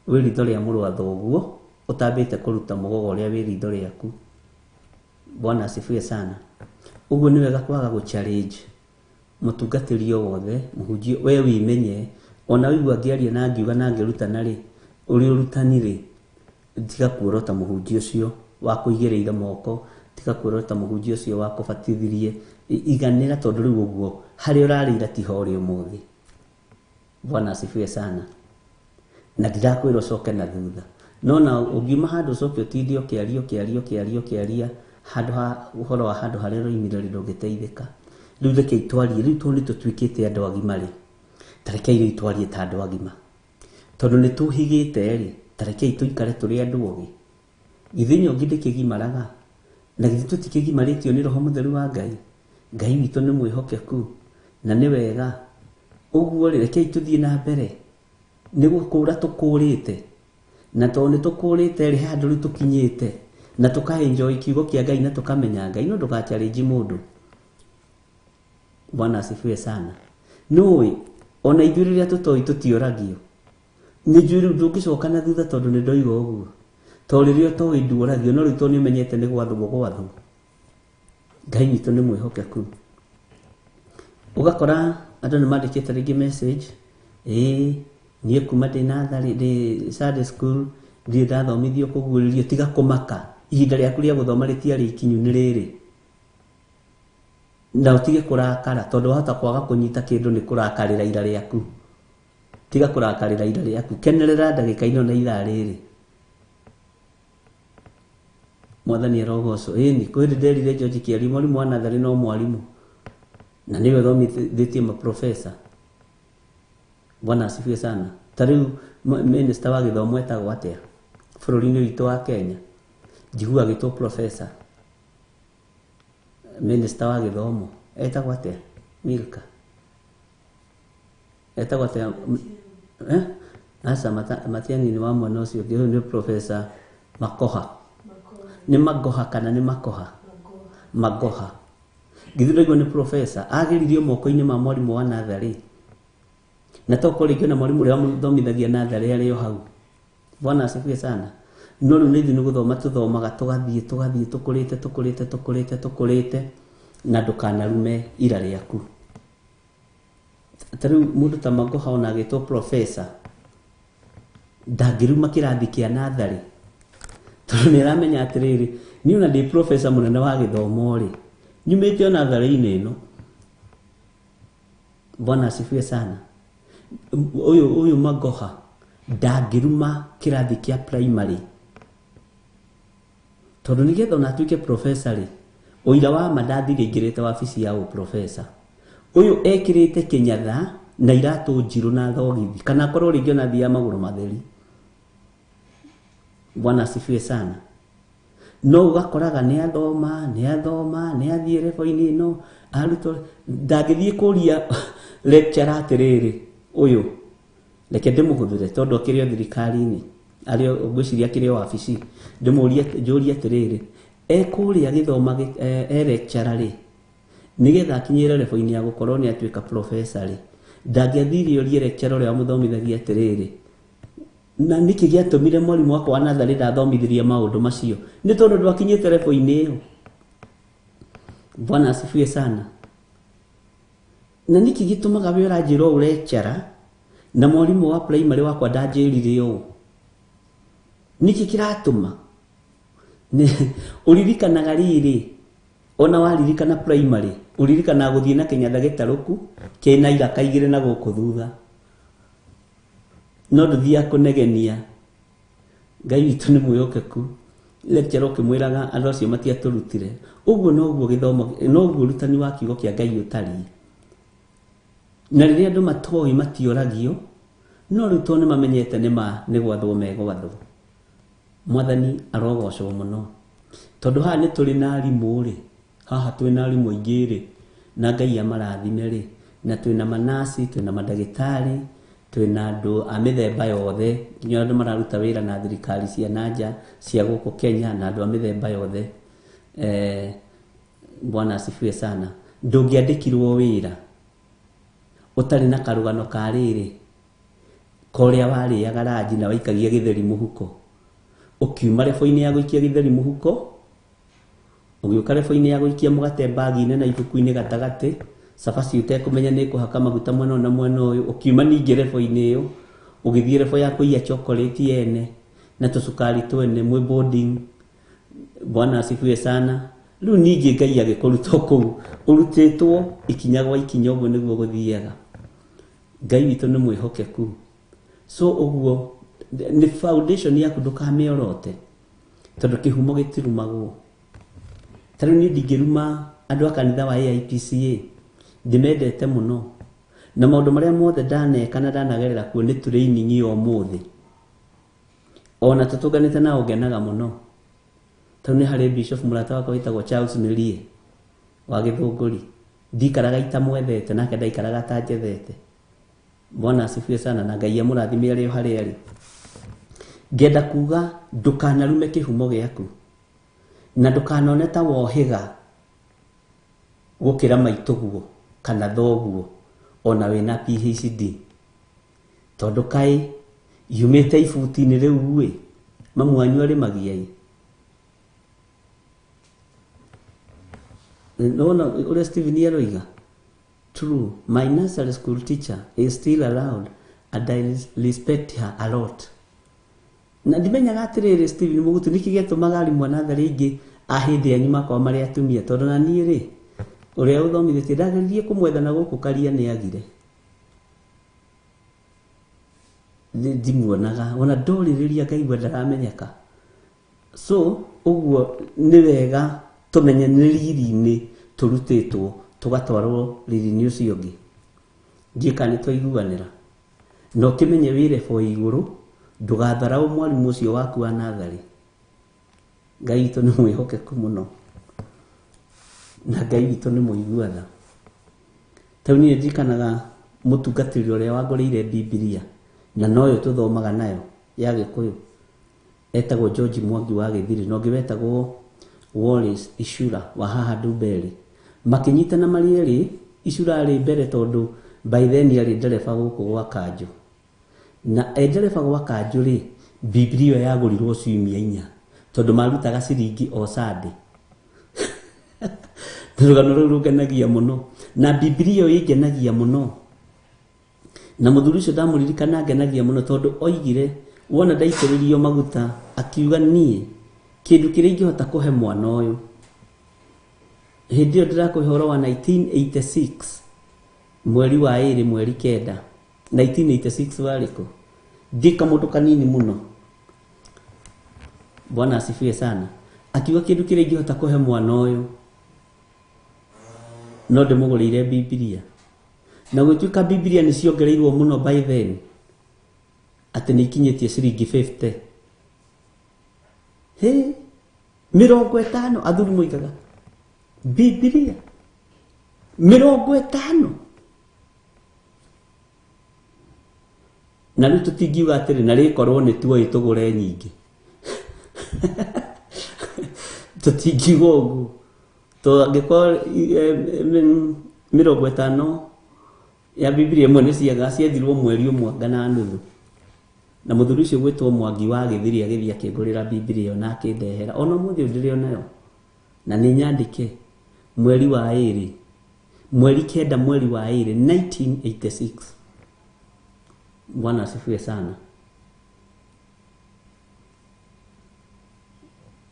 wi ritho ria murwatho uguo utambite kuruta mugogo uria wi ritho riaku. Bwana asifiwe sana. Uguo ni wega kwaga go challenge mutungatiri o wothe muhunjio we wimenye ona wigua ngiaria na ngiuga na ngirutana ri uri urutani ri tiga kuorota muhunjio ucio wa kuigireira moko tiga kuorota muhunjio ucio wa kubatithirie iganira tondu riu uguo hari urarira tiho ri umuthi. Bwana asifiwe sana. Na ndirakwira ucoke na thutha no na ungiuma handu ucoke utindio kiaria handu ha uhoro wa handu haria roimire ri ndungiteithika. Riu reke itwarie riu tu ni tutwikite andu agima ri tareke itwarie ta andu agima tondu ni tuhigite ri tareke tuikare turi andu ogi ithinyo ngindikigimaraga na githu tutikigimaritio ni Roho Mutheru wa Ngai witu ni mwihokeku na ni wega uguo ri reke tuthie na mbere ni gukura tukurite na to ni tukurite ri handu ri tukinyite na tuka enjoy kiugo kia Ngai na tukamenya Ngai no nduga challenge mundu. Bwana asifiwe sana. Noi ona ithuĩ rĩrĩa tũtoi tũtioragio nĩ njũĩ ndũngĩcoka na thutha tondũ nĩ ndoiga ũguo to rĩrĩa ũtoĩ nduoragio no rĩu to nĩ ũmenyete nĩ gwathwo Ngai witũ nĩ mwĩhokeku. Ũgakora andũ nĩ mandĩkĩte rĩngĩ message niĩ kuma ndĩ natharĩ ndĩ Sunday school ndirĩ ndathomithio kũguũrĩrio tiga kũmaka ihinda rĩaku rĩa gũthoma rĩtiarĩ ikinyu nĩ rĩrĩ na utige kurakara tondu wahota kwaga kunyita kindu ni kurakarira ira riaku tiga kurakarira ira riaku kenerera ndagika ino na ira riri. Mwathani arogoco ni kwiri nderire George Kiari mwalimu wa nathari no mwalimu na niwe thomithitie maprofesa. Bwana asifiwe sana. Tariu minister wa githomo etagwo atia bururi-ini witu wa Kenya njigua gitwo profesa minister wa githomo etagwo atia Milka etagwo atia asa Matiang'i ni wa mwana ucio ni profesa Makoha ni Magoha kana ni Makoha Magoha githuragwo ni profesa agiririo moko-ini ma mwalimu wa nathari na to kũrĩngio na mwalimu ũrĩa mũthomithagia nathari arĩ o hau. Bwana asifiwe sana. No rĩu nĩ ithuĩ nĩ gũthoma tũthomaga tũgathiĩ tũkũrĩte na ndũkanarume ira rĩaku. Tarĩu mũndũ ta Magoha ona agĩtwo profesa ndangĩruma kĩrathi kĩa nathari tondũ nĩ aramenya atĩrĩrĩ niĩ ona ndĩ profesa mũnene wa gĩthomo rĩ nyumĩte o nathari-inĩ ĩno. Bwana asifiwe sana. Uyu Magoha ndangĩruma kĩrathi kĩa primary tondu nigetha ona atuike profesa ri uira wa mandathi rĩingĩrĩte wabici ya profesa uyu ekirite kinyatha na iratu njiru na thogithi kana korwo rĩngĩ ona thia magũrũ matheri. Bwana asifiwe sana. No ugakoraga nĩ athoma nĩ athiĩ revo-inĩ ĩno arutwo ndangĩthiĩ kũria lecture atĩrĩrĩ uyu reke ndĩmũhũthĩre tondu akĩrĩ o thirikari-inĩ arĩ ngwĩciria akĩrĩ o wabici njũrie atĩrĩrĩ ekũrĩa gĩthoma lecture rĩ nigetha akinyĩre level-inĩ ya gũkorwo nĩ atuĩka profesa rĩ ndangĩathirie ũrie lecture ũrĩa mũthomithagia atĩrĩrĩ na niki gĩatũmire mwalimu wakwa wa nathari ndathomithirie maũndũ macio nĩ tondũ ndwakinyĩte level-inĩ ĩyo. Bwana asifiwe sana. Na niki gĩtũmaga we ũranjĩra ũũ lecture na mwalimu wa primary wakwa ndanjĩrire ũũ niki kĩratũma uririkanaga rĩrĩ ona waririkana primary uririkana gũthiĩ na kĩnyatha gĩtarũku kĩna iraka igĩrĩ na gũkũ thutha no ndũthiaga kũnegenia. Ngai witũ nĩ mwĩhokeku lecturer ukimwiraga andu acio matiaturutire uguo noguo githomo noguo rutani wa kiugo kia Ngai utari na riria andu matoi matioragio no rutwo ni mamenyete ni gwathwo megwathwo mwathani arogocwo muno tondu haha ni turi na arimu ri haha twi na arimu aingi ri na Ngai amarathime ri na twi na manasi twi na madagitari twi na andu a mithemba yothe nginya andu mararuta wira na thirikari cia nanja cia guku Kenya na andu a mithemba yothe Bwana asifiwe sana ndungiandikirwo wira utari na karugano ka riri koria wariaga ranji na waikagia githeri muhuko ukiuma rebo-ini ya guikia githeri muhuko ugiuka rebo-ini ya guikia mugate bagi-ini na ibuku-ini gatagati cabaci utekumenya ni kuhaka maguta mwena na mwena uyu ukiuma ningi rebo-ini iyo ugithie rebo ya kuiya chocolate yene na tusukari twene mwe boarding Bwana asifiwe sana riu ningi Ngai agikuruta kuu urutitwo ikinya gwa ikinya uguo niguo guthiaga Ngai witu ni mwihokeku so uguo ni foundation yaku ndukamiorote tondu kihumo gitirumagwo tari ni ndingiruma andu a kanitha wa AIPCA ndimendete muno na maundu maria mothe ndaneka na ndanagerera kuo ni training yo muthi ona tutuganite na ugenaga muno tondu ni hari bishop murata wakwa witagwo Charles Milie wa Githunguri ndikaraga itamwethete nake ndaikaraga tanjethete Bwana asifiwe sana na Ngai amurathime ari hari ari ngenda kuga ndukanarume kihumo giaku na ndukanone ta wohiga gukira maituguo kana thoguo ona wina PhD tondu kai yumite ibuti-ini riu we mamwanyu ari magiai no ule Stephen Yeroiga true my nursery school teacher is still around and I respect her a lot na ndimenyaga atiriri Stephen Mugutu niki gitumaga ari mwana thari ingi ahindi anyu makwa mari atumia tondu na nie ri uria uthomithitie ndageririe kumwetha na guku karia ni agire ndimuonaga ona ndoririria ngaigua ndaramenyeka so uguo ni wega tumenye ni riri-ini turutitwo tugatwarwo riri-ini ucio ungi njika ni twaiguanira no kimenye wire fo iguru ndugatharau mwalimu ucio waku wa nathari Ngai witu ni mwihokeku muno na Ngai witu ni muiguatha tau ni njikanaga mutungatiri uria waguriire Biblia na noyo tuthomaga nayo ya Gikuyu etagwo George Mwangi wa Githiri no giwetagwo Wallace Ishura wa haha Dumberi makinyitana marieri Ishura ari mbere tondu by then ari ndereba guku gwa Kanju na ndereba gwa Kanju ri Biblia yagurirwo ciumia 4 tondu marutaga ciringi o Sunday rugano rũu rũngenagia muno na Biblia ĩyo ĩngenagia muno na muthuri ucio ndamuririkana ngenagia muno tondu oigire wona ndaitĩrĩrio maguta akiuga nie kindu kiria ingihota kuhe mwana uyu hindi ndirakuhe horo wa 1986 mweri wa 2 mweri 9 1986 wariko ndika mundu kanini muno Bwana asifiwe sana akiuga kindu kiria ingihota kuhe mwana uyu no ndimugurire Biblia na gũtuĩka Biblia nĩ ciongereirwo muno by then atĩ nĩ ikinyĩtie ciringi 50 50 athuri moigaga Biblia 50 na rĩu tũtingiuga atĩrĩ na rĩkorwo nĩ tuoĩ tũgũre nyingĩ tũtingiuga ũguo to angĩkorwo 50 ya Biblia ĩmwe nĩ ciaga ciethirwo mweri ũmwe ngana nuthu na muthuri ucio gwitwo Mwangi wa Githiri agithia kĩngũrĩra Biblia na akĩndehera ona mũthĩ ndĩrĩ onayo na nĩ nyandĩke mweri wa 2 mweri 9 mweri wa 2 1986 Bwana asifiwe sana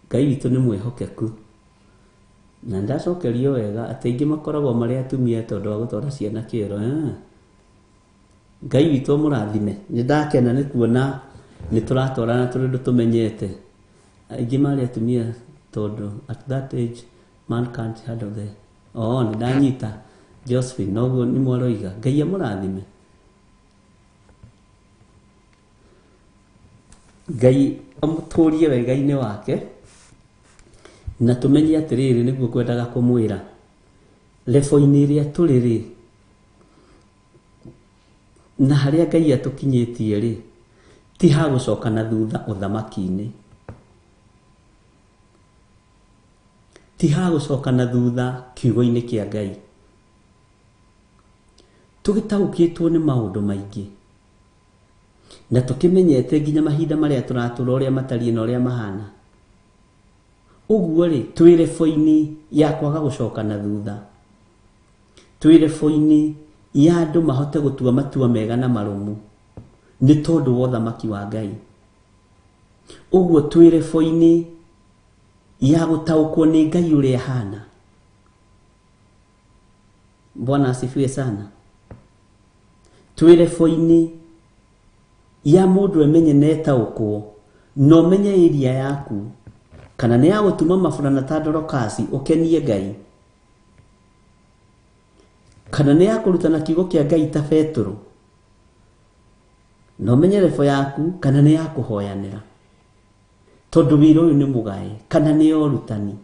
Ngai witũ nĩ mwĩhokeku na ndacokerio wega atĩ ingĩ makoragwo marĩ atumia tondu wa gũtwara ciana kĩero Ngai witũ mũrathime nĩ ndakena nĩ kuona nĩ tũratwarana tũrĩ ndũ tũmenyete aingĩ marĩ atumia tondũ at that age man can't handle the nĩ ndanyita Josephine noguo nĩ mwaroiga Ngai amũrathime. Ngai amũtũrie wega-inĩ wake na tũmenye atĩrĩrĩ nĩguo kwendaga kũmwĩra lebo-inĩ ĩrĩa tũrĩ rĩ na harĩa Ngai atũkinyĩtie rĩ ti ha gũcoka na thutha ũthamaki-inĩ, ti ha gũcoka na thutha kiugo-inĩ kĩa Ngai. Tũgĩtaũkĩtwo nĩ maũndũ maingĩ na tũkĩmenyete nginya mahinda marĩa tũratũra ũrĩa matariĩ na ũrĩa mahana. Ũguo rĩ twĩ lebo-inĩ ya kwaga gũcoka na thutha, twĩ lebo-inĩ ya andũ mahote gũtua matua mega na marũmu nĩ tondũ wa ũthamaki wa Ngai. Ũguo twĩ lebo-inĩ ya gũtaũkwo nĩ Ngai ũrĩa ahana. Bwana asifiwe sana. Twĩ lebo-inĩ ya mũndũ emenye netaũkwo no menye area yaku kana nĩ ya gũtuma maburana ta Dorokasi ũkenie Ngai, kana nĩ ya kũrutana kiugo kĩa Ngai ta Petro no menye lebo yaku kana nĩ ya kũhoyanĩra tondũ wĩra ũyũ nĩ mũgae kana nĩ ũrutani.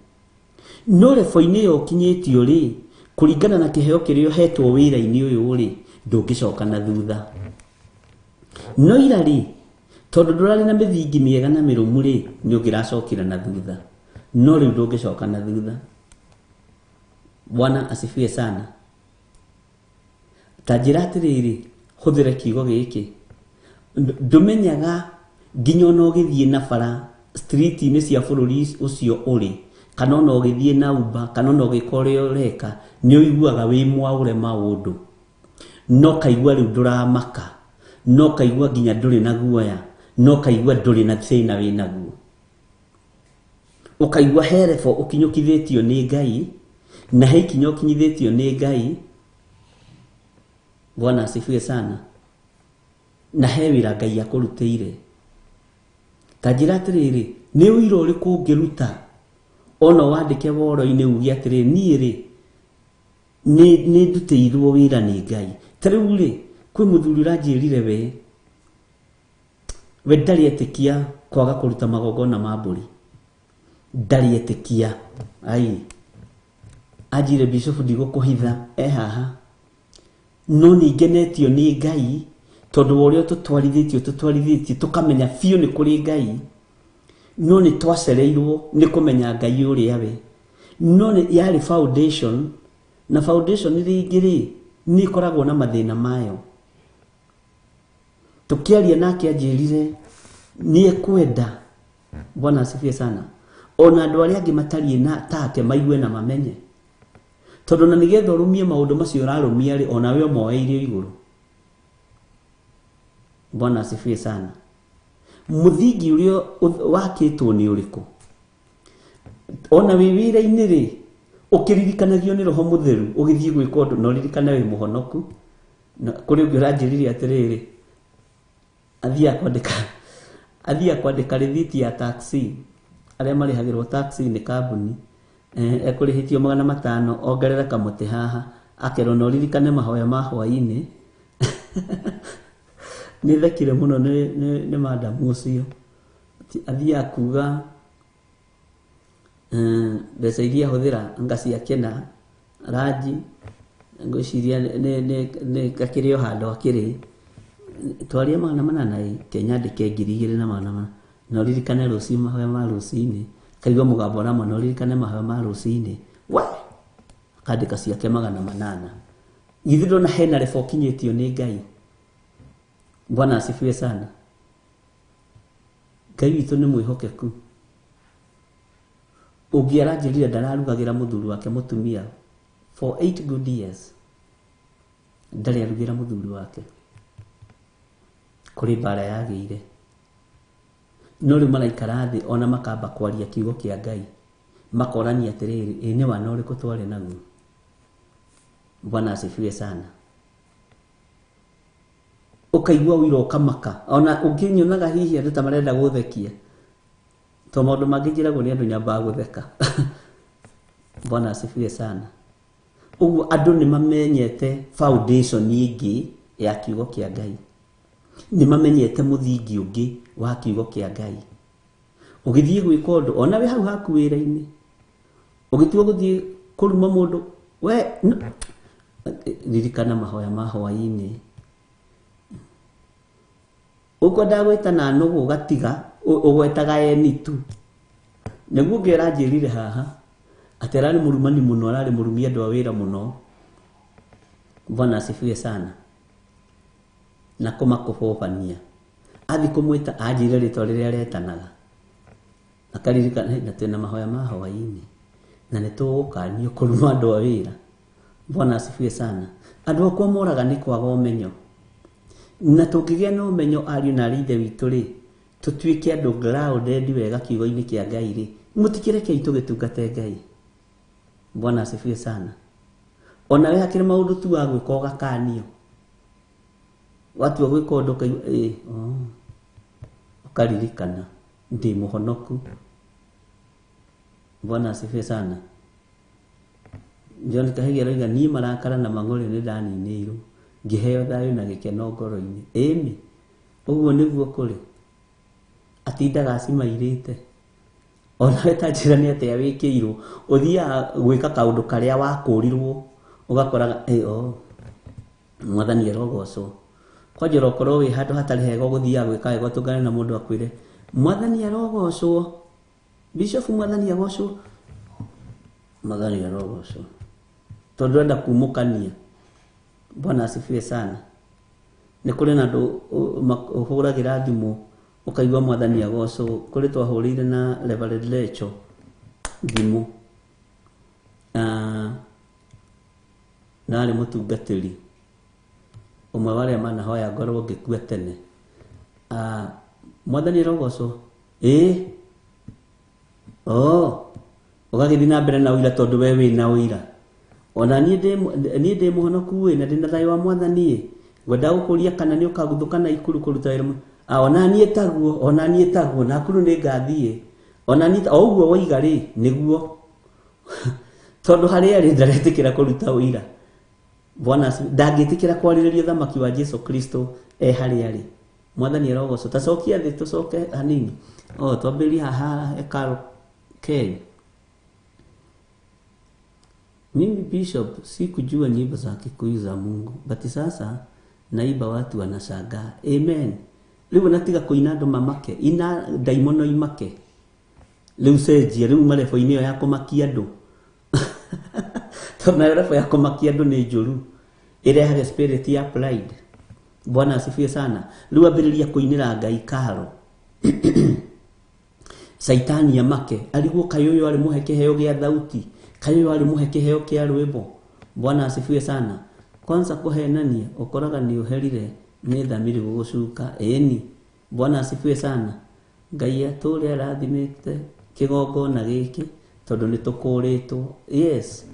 No lebo-inĩ yo kinyĩtio rĩ kũringana na kĩheo kĩrĩa ũhetwo wĩra-inĩ ũyũ rĩ ndũngĩcoka na thutha. No ira rĩ tondũ ndũrarĩ na mĩthingi mĩega na mĩrũmu rĩ nĩ ũngĩracokire na thutha, no rĩu ndũngĩcoka na thutha. Bwana asifiwe sana. Ta njĩra atĩrĩrĩ hũthĩre kiugo gĩkĩ ndũmenyaga nginya ona ũgĩthiĩ na bara street-inĩ cia bũrũri ũcio ũrĩ kana ona ũgĩthiĩ na Uber kana ona ũgĩka ũrĩa ũreka nĩ ũiguaga wĩ mwaũre maũndũ, no kaigua rĩu ndũramaka, no kaigua nginya ndũrĩ na guoya, no kaigua ndũrĩ na thĩna wĩ naguo. Ũkaigua he lebo ũkinyũkithĩtio nĩ Ngai na he ikinya ũkinyithĩtio nĩ Ngai. Bwana asifiwe sana. Na he wĩra Ngai akũrutĩire. Ta njĩra atĩrĩrĩ nĩ ũira ũrĩkũ ũngĩruta ona wandĩke woro-inĩ uge atĩrĩrĩ niĩ rĩ nĩ ndutĩirwo wĩra nĩ Ngai. Ta rĩu rĩ kwĩ mũthuri ũranjĩrire we ndarĩ etĩkia kwaga kũruta magongona ma mbũri, ndarĩ etĩkia. Anjĩre Bishop ndigũkũhitha haha no nĩngenetio nĩ Ngai tondũ wa ũrĩa tũtwarithĩtio tũkamenya biũ nĩ kũrĩ Ngai, no nĩ twacereirwo nĩ kũmenya Ngai ũrĩa we, no yarĩ foundation na foundation rĩngĩ rĩ nĩ ikoragwo na mathĩna mayo. Tukiaria nake anjĩrire nĩ ekwenda, Bwana asifiwe sana, ona andũ arĩa angĩ matariĩ na take maigue na mamenye tondũ na nĩgetha ũrũmie maũndũ macio ũrarũmia rĩ ona we ũmoeirio igũrũ. Bwana asifiwe sana. Mũthingi ũrĩa wakĩtwo nĩ ũrĩkũ? Ona wĩ wĩra-inĩ rĩ ũkĩririkanagio nĩ Roho Mũtheru ũgĩthiĩ gwĩka ũndũ na ũririkane wĩ mũhonoku. Kũrĩ ũngĩ ũranjĩrire atĩrĩrĩ athiĩ kwandĩka rĩthiti ya taxi, arĩa marĩhagĩrwo taxi nĩ kambuni ekũrĩhĩtio 500 ongerera kamũtĩ haha akerwo no ririkane mahoya ma hwaĩ-inĩ. Nĩ thekire mũno nĩ madam ũcio athiĩ akuga mbeca iria hũthĩra anga ciakena ranji ngwĩciria nĩ gakĩrĩ o handũ akĩrĩ twaria 800 Kenya ndĩke 2,800 no ririkane rũciũ mahoya ma rũciinĩ, kaigua mũgambo na no ririkane mahoya ma rũciinĩ akandĩka ciake 800. Githĩ ndona hena lebo kinyĩtio nĩ Ngai? Bwana asifiwe sana. Ngai witũ nĩ mwĩhokeku. Ũngĩ aranjĩrire ndararugagĩra mũthuri wake mũtumia for 8 good years, ndarĩ arugĩra mũthuri wake kũrĩ mbara yagĩire, no rĩu maraikara thĩ ona makamba kwaria kiugo kĩa Ngai makorania atĩrĩrĩ nĩ wana ũrĩkũ twarĩ naguo. Bwana asifiwe sana. Ukaigua wĩra ũkamaka ona ũngĩnyonaga hihi andũ ta marenda gũthekia to maundu mangijiragwo ni andu nyambaga gutheka. Bwana asifiwe sana. Uguo andu ni mamenyete foundation ingi ya kiugo kia Ngai, ni mamenyete muthingi ungi wa kiugo kia Ngai. Ugithie gwika undu ona we hau haku wira-ini, ugitua guthie kuruma mundu we ririkana mahoya ma hwaini uko ndagwita na nugu gatiga ugwetaga eni tu niguo ngeranjirire haha aterani murumani muno arari murumia andu a wira muno. Bwana asifiwe sana. Na kumakubobania athi kumwita anjire ritwa riria aretanaga akaririkana na twina mahoya ma hwaini na nitugukanio kuruma andu a wira. Bwana asifiwe sana. Andu akwa moraga ni kwaga umenyo, na tungigia na umenyo ariu na rithe witu ri tutuike andu grounded wega kiugo-ini kia Ngai ri mutikireke itugitungate Ngai. Bwana asifiwe sana. Ona we hakire maundu tu wa gwika ugakanio, watu wa gwika undu ukaririkana ndi muhonoku. Bwana asifiwe sana. John Kahigi arauga ni marakara na mang'ori ni ndaninirwo ngiheo thayu na gikeno ngoro-ini. Ĩmi uguo niguo kuri atindaga acimairite ona wetanjira ni atia wikirwo uthia gwika kaundu karia wakurirwo ugakoraga mwathani arogocwo kwajira ukorwo wi handu hatari hega guthia gwika wega tungane na mundu akwire mwathani arogocwo, bishop mwathani agocwo, mwathani arogocwo tondu enda kumukania. Bwana asifiwe sana. Ni kuri na ndu uhuragira thimu ukaigwa mwathani agocwo. Kuri twahurire na Reverend Rachel thimu nari mutungatiri umwe waria manahoya ngorwo ngikua tene. Mwathani arogocwo ugagithi na mbere na uira tondu we wina uira. Ona ni ndi muhonoku we na ndina thayo wa mwathani ngwenda gukuria kana ni ukaguthuka na ikuru kuruta wira. Ona ni etaguo na kuru ni ngathie ona ni uguo waiga ri niguo tondu haria ri ndaretikira kuruta uira. Bwana ndangitikira kwaririria thamaki wa Jesu Kristo haria ri. Mwathani arogocwo. Tacokia thi tucoke hanini twambiri haha ekaro K. Mimi bishop sikujua nyimbo za Kikuyu za Mungu, but sasa naiba watu wanashangaa. Amen. Riu natiga kuina andu mamake ina daimono imake riu cenjia riu marebo-ini yo ya kumakia andu tondu marebo ya kumakia andu ni njuru irehaga spirit ya pride. Bwana asifiwe sana. Riu ambiriria kuinira Ngai karo Saitani amake aliguo kayuyo ali muhe kiheo gia thauti, kayuyo ali muhe kiheo kia rwimbo. Bwana asifiwe sana. Kwanza kuhenania ukoraga ni uherire ni thamiri gugucuka eni. Bwana asifiwe sana. Ngai aturi arathimite kigongona giki tondu ni tukuritwo. Yes.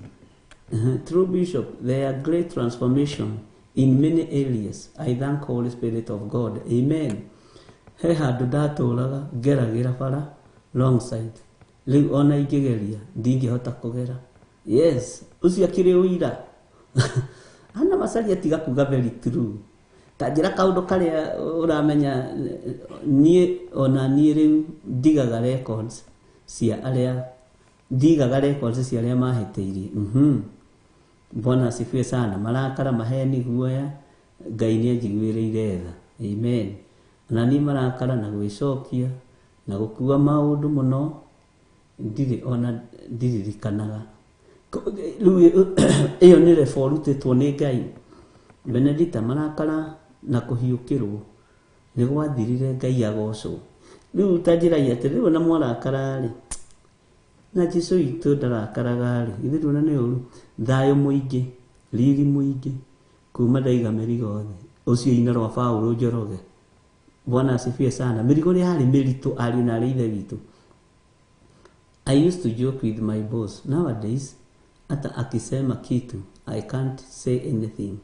True bishop, there are great transformation in many areas. I thank Holy Spirit of God. Amen. He handu ndaturaga ngeragira bara long side. Riu ona ingigeria ndingihota kugera. Yes, ucio akiri uira. Ana masali atiga kuga very true. Tajira kaundu karia uramenya nie ona nie riu ndigaga records cia aria mahetirie. Bwana asifiwe sana. Marakara maheni guoya Ngai ni njiguiriire tha. Amen. Na ni marakara na gwicokia na gukua maundu muno ndiri ona ndiririkanaga. Iyo ni reforutitwo ni Ngai. Benedicta marakara na kuhiukirwo ni gwathirire Ngai agocwo. Riu tanjiragia ati riu na mwarakara ri na Jesu itu ndarakaraga ri ithe ndona ni uru thayo muingi riri muingi kuma ndaiga mirigo thi ucio ina rwa Paulo Njoroge. Bwana asifiwe sana. Mirigo ri hari miritu ari na ri ithe witu. I used to joke with my boss. Nowadays ata akisema kitu I can't say anything.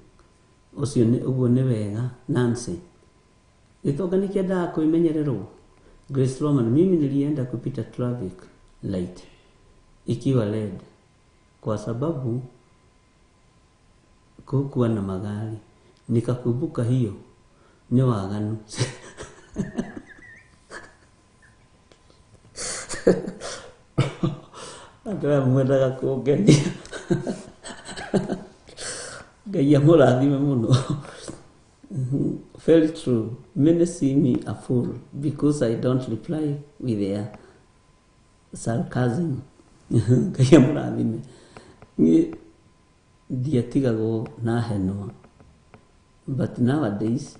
Ucio ni uguo ni wega Nancy. Itoganikia nda kuimenyererwo Grace Roman, mimi nilienda kupita traffic light ikiwa red kwa sababu kukuwa na magari. Nikakumbuka hiyo ni waganu. Ndio mwendaga kuongea. Gaya mũrathime mũno. Very true. Many see me a fool because I don't reply with their sarcasm. Gaya mũrathime. Ni ndiatigagwo na henwa. But nowadays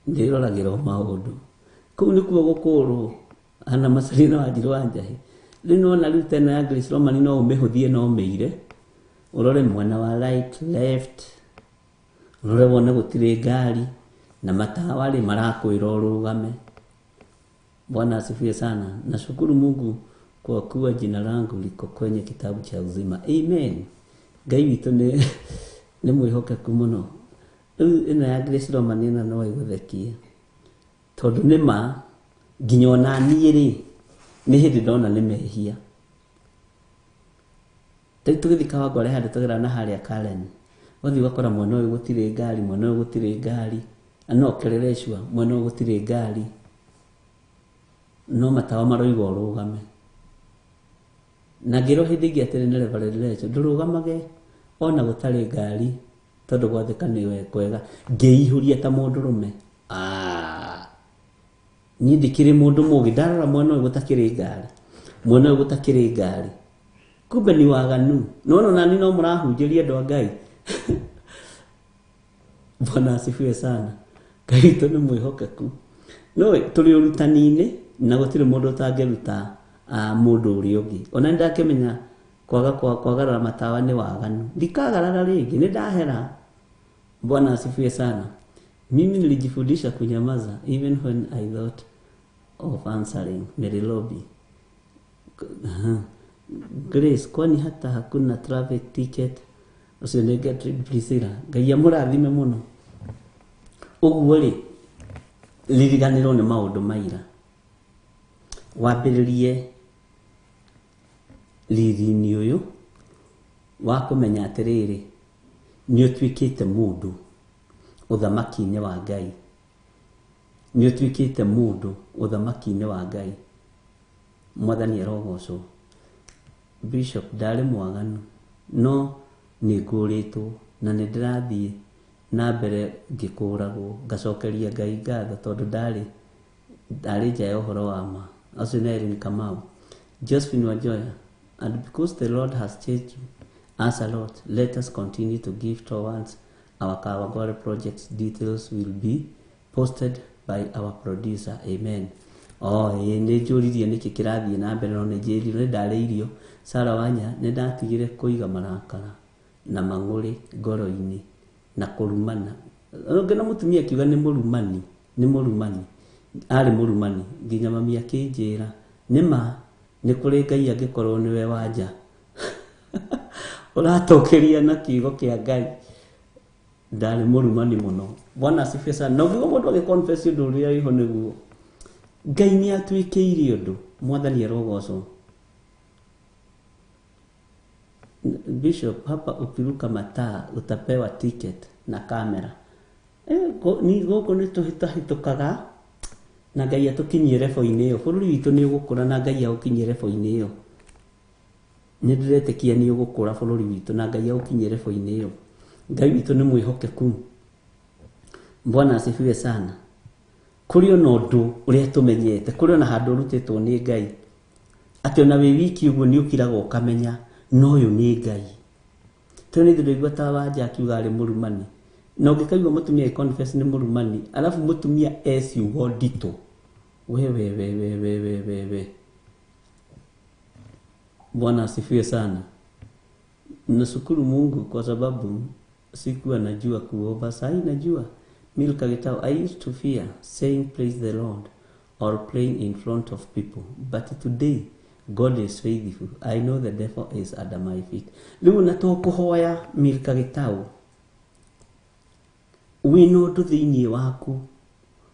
ndiroragĩrwo maũndũ. Kũu nĩkuo gũkũrwo ana macarina wa Njirũ wa Njahi. Rĩu na rĩu tena ya Grace Roman no ũmĩhũthie no ũmĩire. Urore mwena wa right left. Urore wone gũtirĩ ngari na matawa rĩ marakwĩra ũrũgame. Bwana asifiwe sana. Nashukuru Mungu kwa kuwa jina langu liko kwenye kitabu cha uzima. Amen. Ngai witũ nĩ mwĩhokeku mũno. Ĩno ya Grace Roman ĩno no ĩgũthekie. Tondũ nĩma nginya ona niĩ rĩ nĩ hĩndĩ ndona nĩ mehia. Tũgĩthiĩ Kawangware handũ tũgera na harĩa Karen. Wathiĩ ũgakora mwena ũyũ gũtirĩ ngari, mwena ũyũ gũtirĩ ngari. No Kerereshwa mwena ũyũ gũtirĩ ngari. No matawa maroiga ũrũgame. Na ngĩrwo hĩndĩ ĩngĩ atĩrĩ nĩ Reverend Lecho ndũrũgamage ona gũtarĩ ngari tondũ gwathĩka nĩ kwega. Ngĩihũria ta mũndũrũme. Niĩ ndikĩrĩ mũndũ mũgĩ ndarora mwena ũyũ gũtakĩrĩ ngari. Mwena ũyũ gũtakĩrĩ ngari. Kumbe ni waganu. No nani no mũrahunjĩria andũ a Ngai. Bwana asifiwe sana. Ngai witũ nĩ mwĩhokeku. No tũrĩ ũrutani-inĩ na gũtirĩ mũndũ ũtangĩruta mũndũ ũrĩa ũngĩ. Ona ndakĩmenya kwagarara matawa nĩ waganu. Ndikagarara rĩngĩ nĩ ndahera. Bwana asifiwe sana. Mimi nilijifundisha kunyamaza even when I thought of answering. Mary Lobby. Grace, kwani hata hakuna traffic ticket? Usinege Priscilla. Ngai amũrathime mũno. Ũguo rĩ liriganĩrwo nĩ maũndũ maira. Wambĩrĩrie riri-inĩ ũyũ wa kũmenya atĩrĩrĩ nĩ ũtuĩkĩte mũndũ ũthamaki-inĩ wa Ngai. Nĩ ũtuĩkĩte mũndũ ũthamaki-inĩ wa Ngai. Mwathani arogocwo. Bishop ndarĩ mwaganu no nĩ ngũrĩtwo na nĩ ndĩrathiĩ na mbere ngĩkũragwo ngacokeria Ngai ngatho tondũ ndarĩ nja ya ũhoro wa ma. Acio nĩ Irene Kamau. Josephine Wanjoya, and because the Lord has changed us a lot, let us continue to give towards our Kawangware projects. Details will be posted by our producer. Amen. Nĩ njũririe nĩkĩ kĩrathiĩ na mbere no nĩ njĩrire nĩ ndarĩirio. Sarah Wanya nĩ ndatigire kũiga marakara na mang'ũrĩ ngoro-inĩ na kũrumana. Ngena mũtumia akiuga nĩ mũrumani. Arĩ mũrumani nginya mami akĩnjĩra nĩma nĩ kũrĩ Ngai angĩkorwo nĩwe wanja. Ũratokeria na kiugo kĩa Ngai. Ndarĩ mũrumani mũno. Bwana asifiwe sana. Na ũguo mũndũ agĩconfess ũndũ ũrĩa wĩho nĩguo. Ngai nĩ atuĩkĩire ũndũ. Mwathani arogocwo. Bishop, hapa ukiruka mataa utapewa ticket na kamera. Ni gũkũ nĩ tũhĩtũkaga na Ngai atũkinyie level-inĩ ĩyo. Bũrũri witũ nĩ ũgũkũra na Ngai agũkinyie level-inĩ ĩyo. Nĩ ndĩretĩkia nĩ ũgũkũra bũrũri witũ na Ngai agũkinyie level-inĩ ĩyo. Ngai witũ nĩ mwĩhokeku. Bwana asifiwe sana. Kũrĩ ona ũndũ ũrĩa tũmenyete, kũrĩ ona handũ ũrutĩtwo nĩ Ngai. Atĩ ona wĩ wiki ũguo nĩ ũkiraga ũkamenya no ũyũ nĩ Ngai. Tondũ nĩ ndĩraigua ta Wanja akiuga arĩ mũrumani. Na ũngĩkaigua mũtumia confess nĩ mũrumani, alafu mũtumia ciugo nditũ. We. Bwana asifiwe sana. Nashukuru Mungu kwa sababu sikuwa najua kuomba. Sasa najua. Milka Gitau, I used to fear saying praise the Lord or praying in front of people. But today, God is faithful. I know the devil is under my feet. Rĩu na tũkũhoya Milka Gitau. Wĩna ũndũ thĩinĩ waku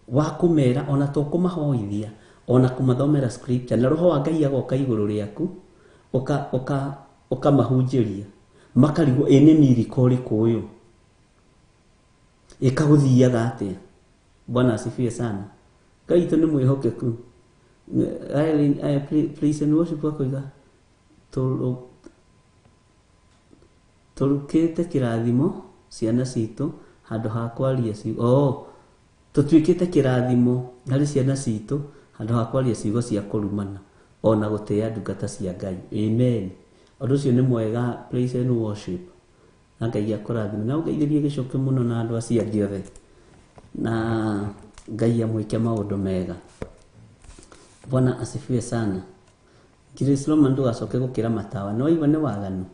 wa kũmera ona tũkũmahoithia ona kumathomera scripture na roho wa Ngai agoka iguru riaku oka mahunjiria makarigo ene miriko riko uyu ikaguthiaga atia. Bwana asifiwe sana. Ngai tu ni mwihokeku. Praise and worship wakoiga turukite kirathimo ciana citu handu ha kwaria ciugo tutwikite kirathimo hari ciana citu handu ha kwaria ciugo cia kurumana ona gutia ndungata cia Ngai. Amen. Undu ucio ni mwega. Praise and worship. Na Ngai akurathime na ungeithirie gicoke muno na andu acia ndiothe na Ngai amwike maundu mega. Bwana asifiwe sana. Jerusalem ndu gacoke gukira matawa no iwe ni waganu.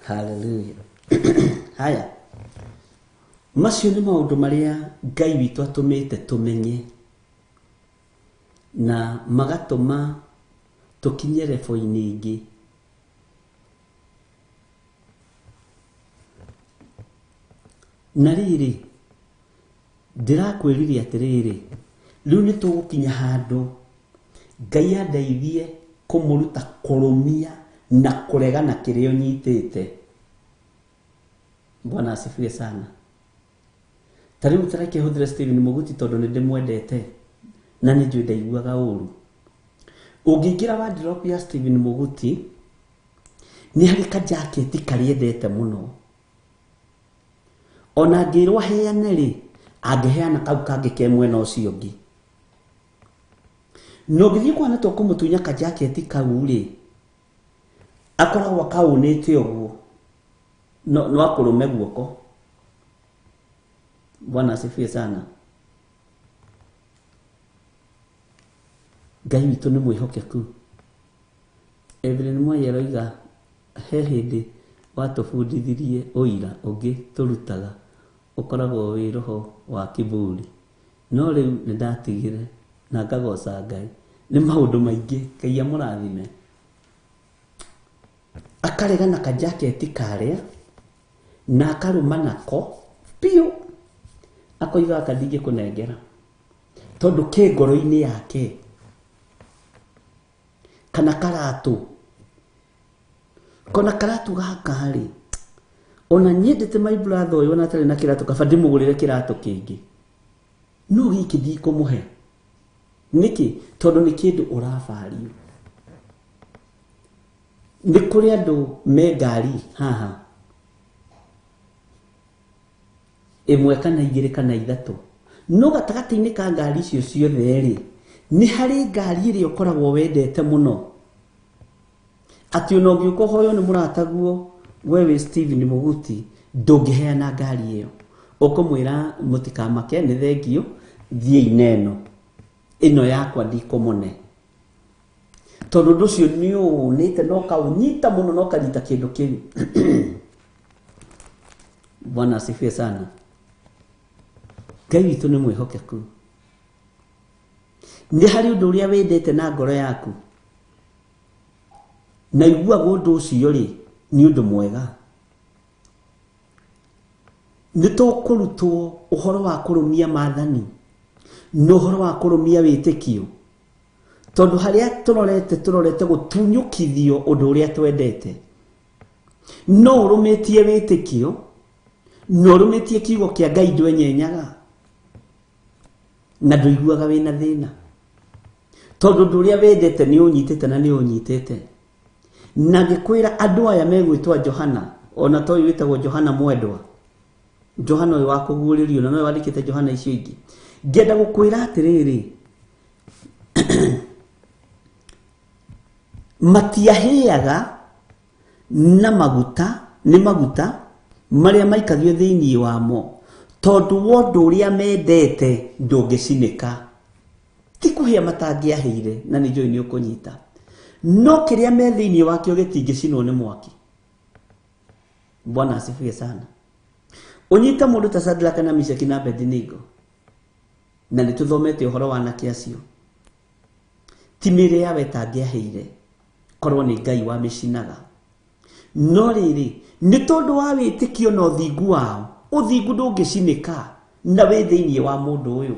Hallelujah. Haya. Macio ni maundu maria Ngai witu atumite tumenye na magatuma tukinye level-ini ingi. Na riri ndirakwiriria atiriri riu ni tugukinya handu Ngai andeithie kumuruta kurumia na kuregana kirio nyitite. Bwana asifiwe sana. Tariu tarake huthira Stephen Muguti tondu ni ndimwendete na ni njui ndaiguaga uru. Ungingira wardrobe ya Stephen Muguti ni hari ka jacket kariendete muno. Ona ngirwa heane ri angeheana kau kangi ke mwena ucio ungi. No githii kwana to kumutunya ka jacket kau ri akoragwo kaunite uguo no akurume guoko. Bwana asifiwe sana. Ngai witu ni mwihokeku. Evelyn Mwayeroiga he hindi watubundithirie uira ungi turutaga ukoragwo wi roho wa kiburi no riu ni ndatigire na ngagoca Ngai ni maundu maingi. Ngai amurathime. Akaregana ka jacket karia na akaruma nako piu akoiga akadinge kunengera tondu ke ngoro-ini yake kana karatu kona karatu gaka ri ona nyendete my brother uyu ona tari na kiratu kaba ndimugurire kiratu kingi no giki ndikumuhe niki tondu ni kindu urafario. Ni kuri andu me ngari haha imwe kana igiri kana ithatu no gatagati-ini ka ngari icio ciothe ri ni hari ngari iri ukoragwo wendete muno ati ono ngiuko hoyo ni murataguo wewe Stephen Muguti ndungiheana ngari iyo ukumwira mutikamake ni thengio thie ineno ino yakwa ndikumune tondu nducio ni unite no kaunyita muno no karita kindu kiu. Bwana asifiwe sana. Ngai witu ni mwihokeku. Ni hari undu uria wendete na ngoro yaku na igua undu ucio ri ni undu mwega. Ni tukurutwo uhoro wa kurumia maathani no uhoro wa kurumia witikio tondu haria turorete gutunyukithio undu uria twendete no urumitie witikio no urumitie kiugo kia Ngai ndwenyenyaga na nduiguaga wina thina tondu undu uria wendete ni unyitete na ni unyitete na gikwira andu aya megwitwa Johana ona toyi witagwo Johana mwendwa Johana uyu wakuguririo na no wandikite Johana icio ingi ngenda gukwira atiriri matiaheaga na maguta ni maguta maria maikagio thiini wamo tondu wondu uria mendete ndungicinika ti kuhia matangiaheire na ni njui ni ukunyita no kiria me thiini wakio gitingicinwo ni mwaki. Bwana asifiwe sana. Unyita mundu ta Shadraka na Meshaki na Abednego na ni tuthomete uhoro wa anake acio timire yawe tangiaheire korwo ni Ngai wa micinaga no riri ni tondu wa witikio no thingu wao uthingu ndungicinika na we thiini wa mundu uyu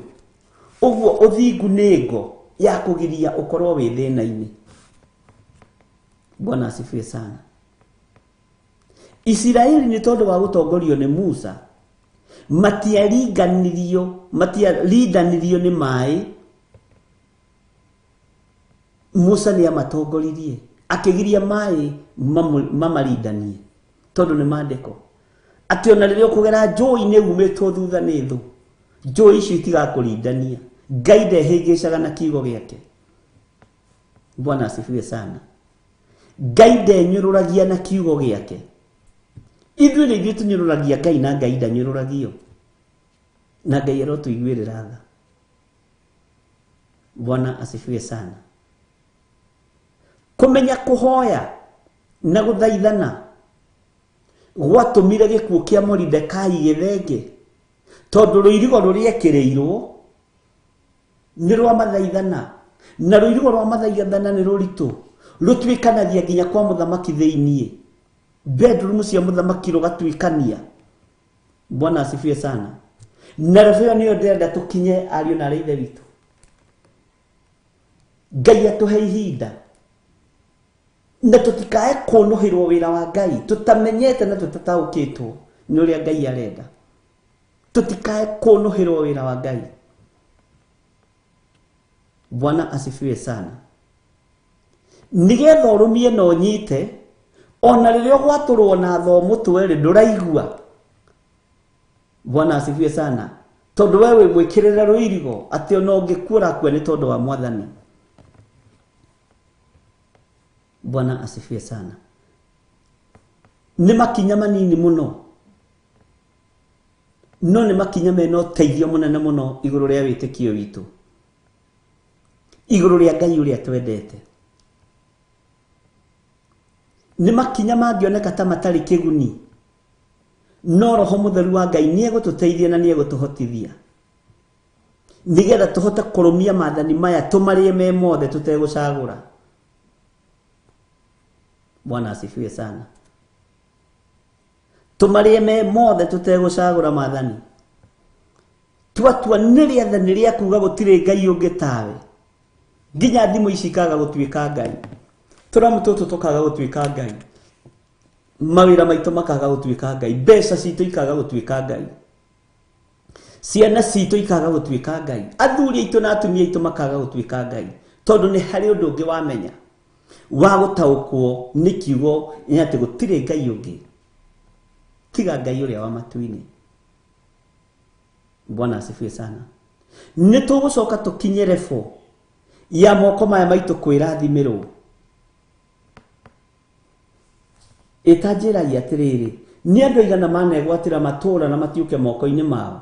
Uguo uthingu nego ya kugiria ukorwo wi thina-ini. Bwana asifiwe sana. Israeli ni tondu wa gutongorio ni Musa matiaringanirio ni mai. Musa ni amatongoririe akigiria mai mamarindanie tondu ni mandiko ati ona riria ukugera njui ni umetwo thutha ni thu njui icio itigakurindania. Ngai ndehingicaga na kiugo giake. Bwana asifiwe sana. Ngai ndenyururagia na kiugo giake. Ithuĩ nĩ ithuĩ tunyururagia Ngai na Ngai ndanyururagio. Na Ngai arotuiguĩrĩra tha. Bwana asifiwe sana. Kumenya kuhoya na guthaithana gwatumire gikuo kia Mordekai githenge tondu ruirigo ruria ekireirwo ni rwa mathaithana na ruirigo rwa mathaithana ni ruritu rutwikanagia nginya kwa muthamaki theinie bedroom cia muthamaki rugatwikania. Bwana asifiwe sana. Na rafia niyo ndenda tukinye ariyo na reithe witu. Ngai atuhe ihinda na tutikae kunuhirwo wira wa Ngai tutamenyete na tutataukitwo ni uria Ngai arenda. Tutikae kunuhirwo wira wa Ngai. Bwana asifiwe sana. Nigetha urumie no nyite ona riria gwaturwo na thomo twere nduraigua. Bwana asifiwe sana. Tondu wewe mwikirira ruirigo ati ona ungikura kwe ni tondu wa Mwathani. Bwana asifiwe sana. Ni makinya manini muno. No ni makinya meno teithio munene muno iguru ria witikio witu. Iguru ria Ngai uria twendete. Ni makinya mangioneka ta matari kiguni. No Roho Mutheru wa Ngai ni egututeithia na ni egutuhotithia. Nigetha tuhote kurumia maathani maya tumarie me mothe tutegucagura. Bwana asifiwe sana. Tumarie me mothe tutegucagura maathani. Twatua niria tha niria kuga gutire Ngai ungi tawe. Nginya thimu ici ikaga gutwika Ngai. Turamu tutu tukaga gutwika Ngai. Mawira maitu makaga gutwika Ngai. Mbeca citu ikaga gutwika Ngai. Ciana citu ikaga gutwika Ngai. Athuri aitu na atumia aitu makaga gutwika Ngai. Tondu ni hari undu ungi wamenya wa gutaukwo ni kiugo ni ati gutire Ngai ungi tiga Ngai uria wa matuini. Bwana asifiwe sana. Ni tugucoka tukinye refo ya moko maya maitu kwirathimirwo. Itajira ya atiriri ni andu igana manegwatira matura na matiuke moko-ini mao.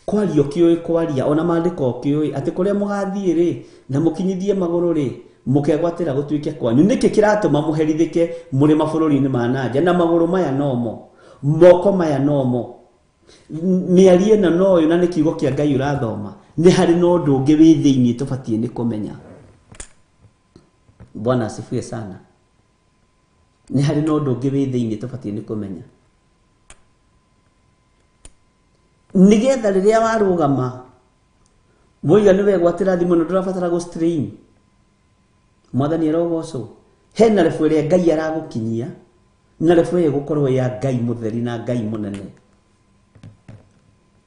Kwario kioi kwaria ona mandiko kioi ati kuria mugathie ri na mukinyithie maguru ri mukegwatira gutwike kwanyu. Niki kiratuma muherithike muri mabũrũri-inĩ ma nanja na maguru maya nomo moko maya nomo miarie na noyo na nikiugo kia Ngai urathoma ni hari no ndu ungi wi thiini tubatie ni kumenya. Bwana asifiwe sana. Ni hari no ndu ungi wi thiini tubatie ni kumenya. Nigetha riria warugama muiga niwe gwatira thimu no ndurabatara go stream. Mwathani arogocwo hena refu iria Ngai aragukinyia na refu iyo gukorwo ya Ngai mutheri na Ngai munene.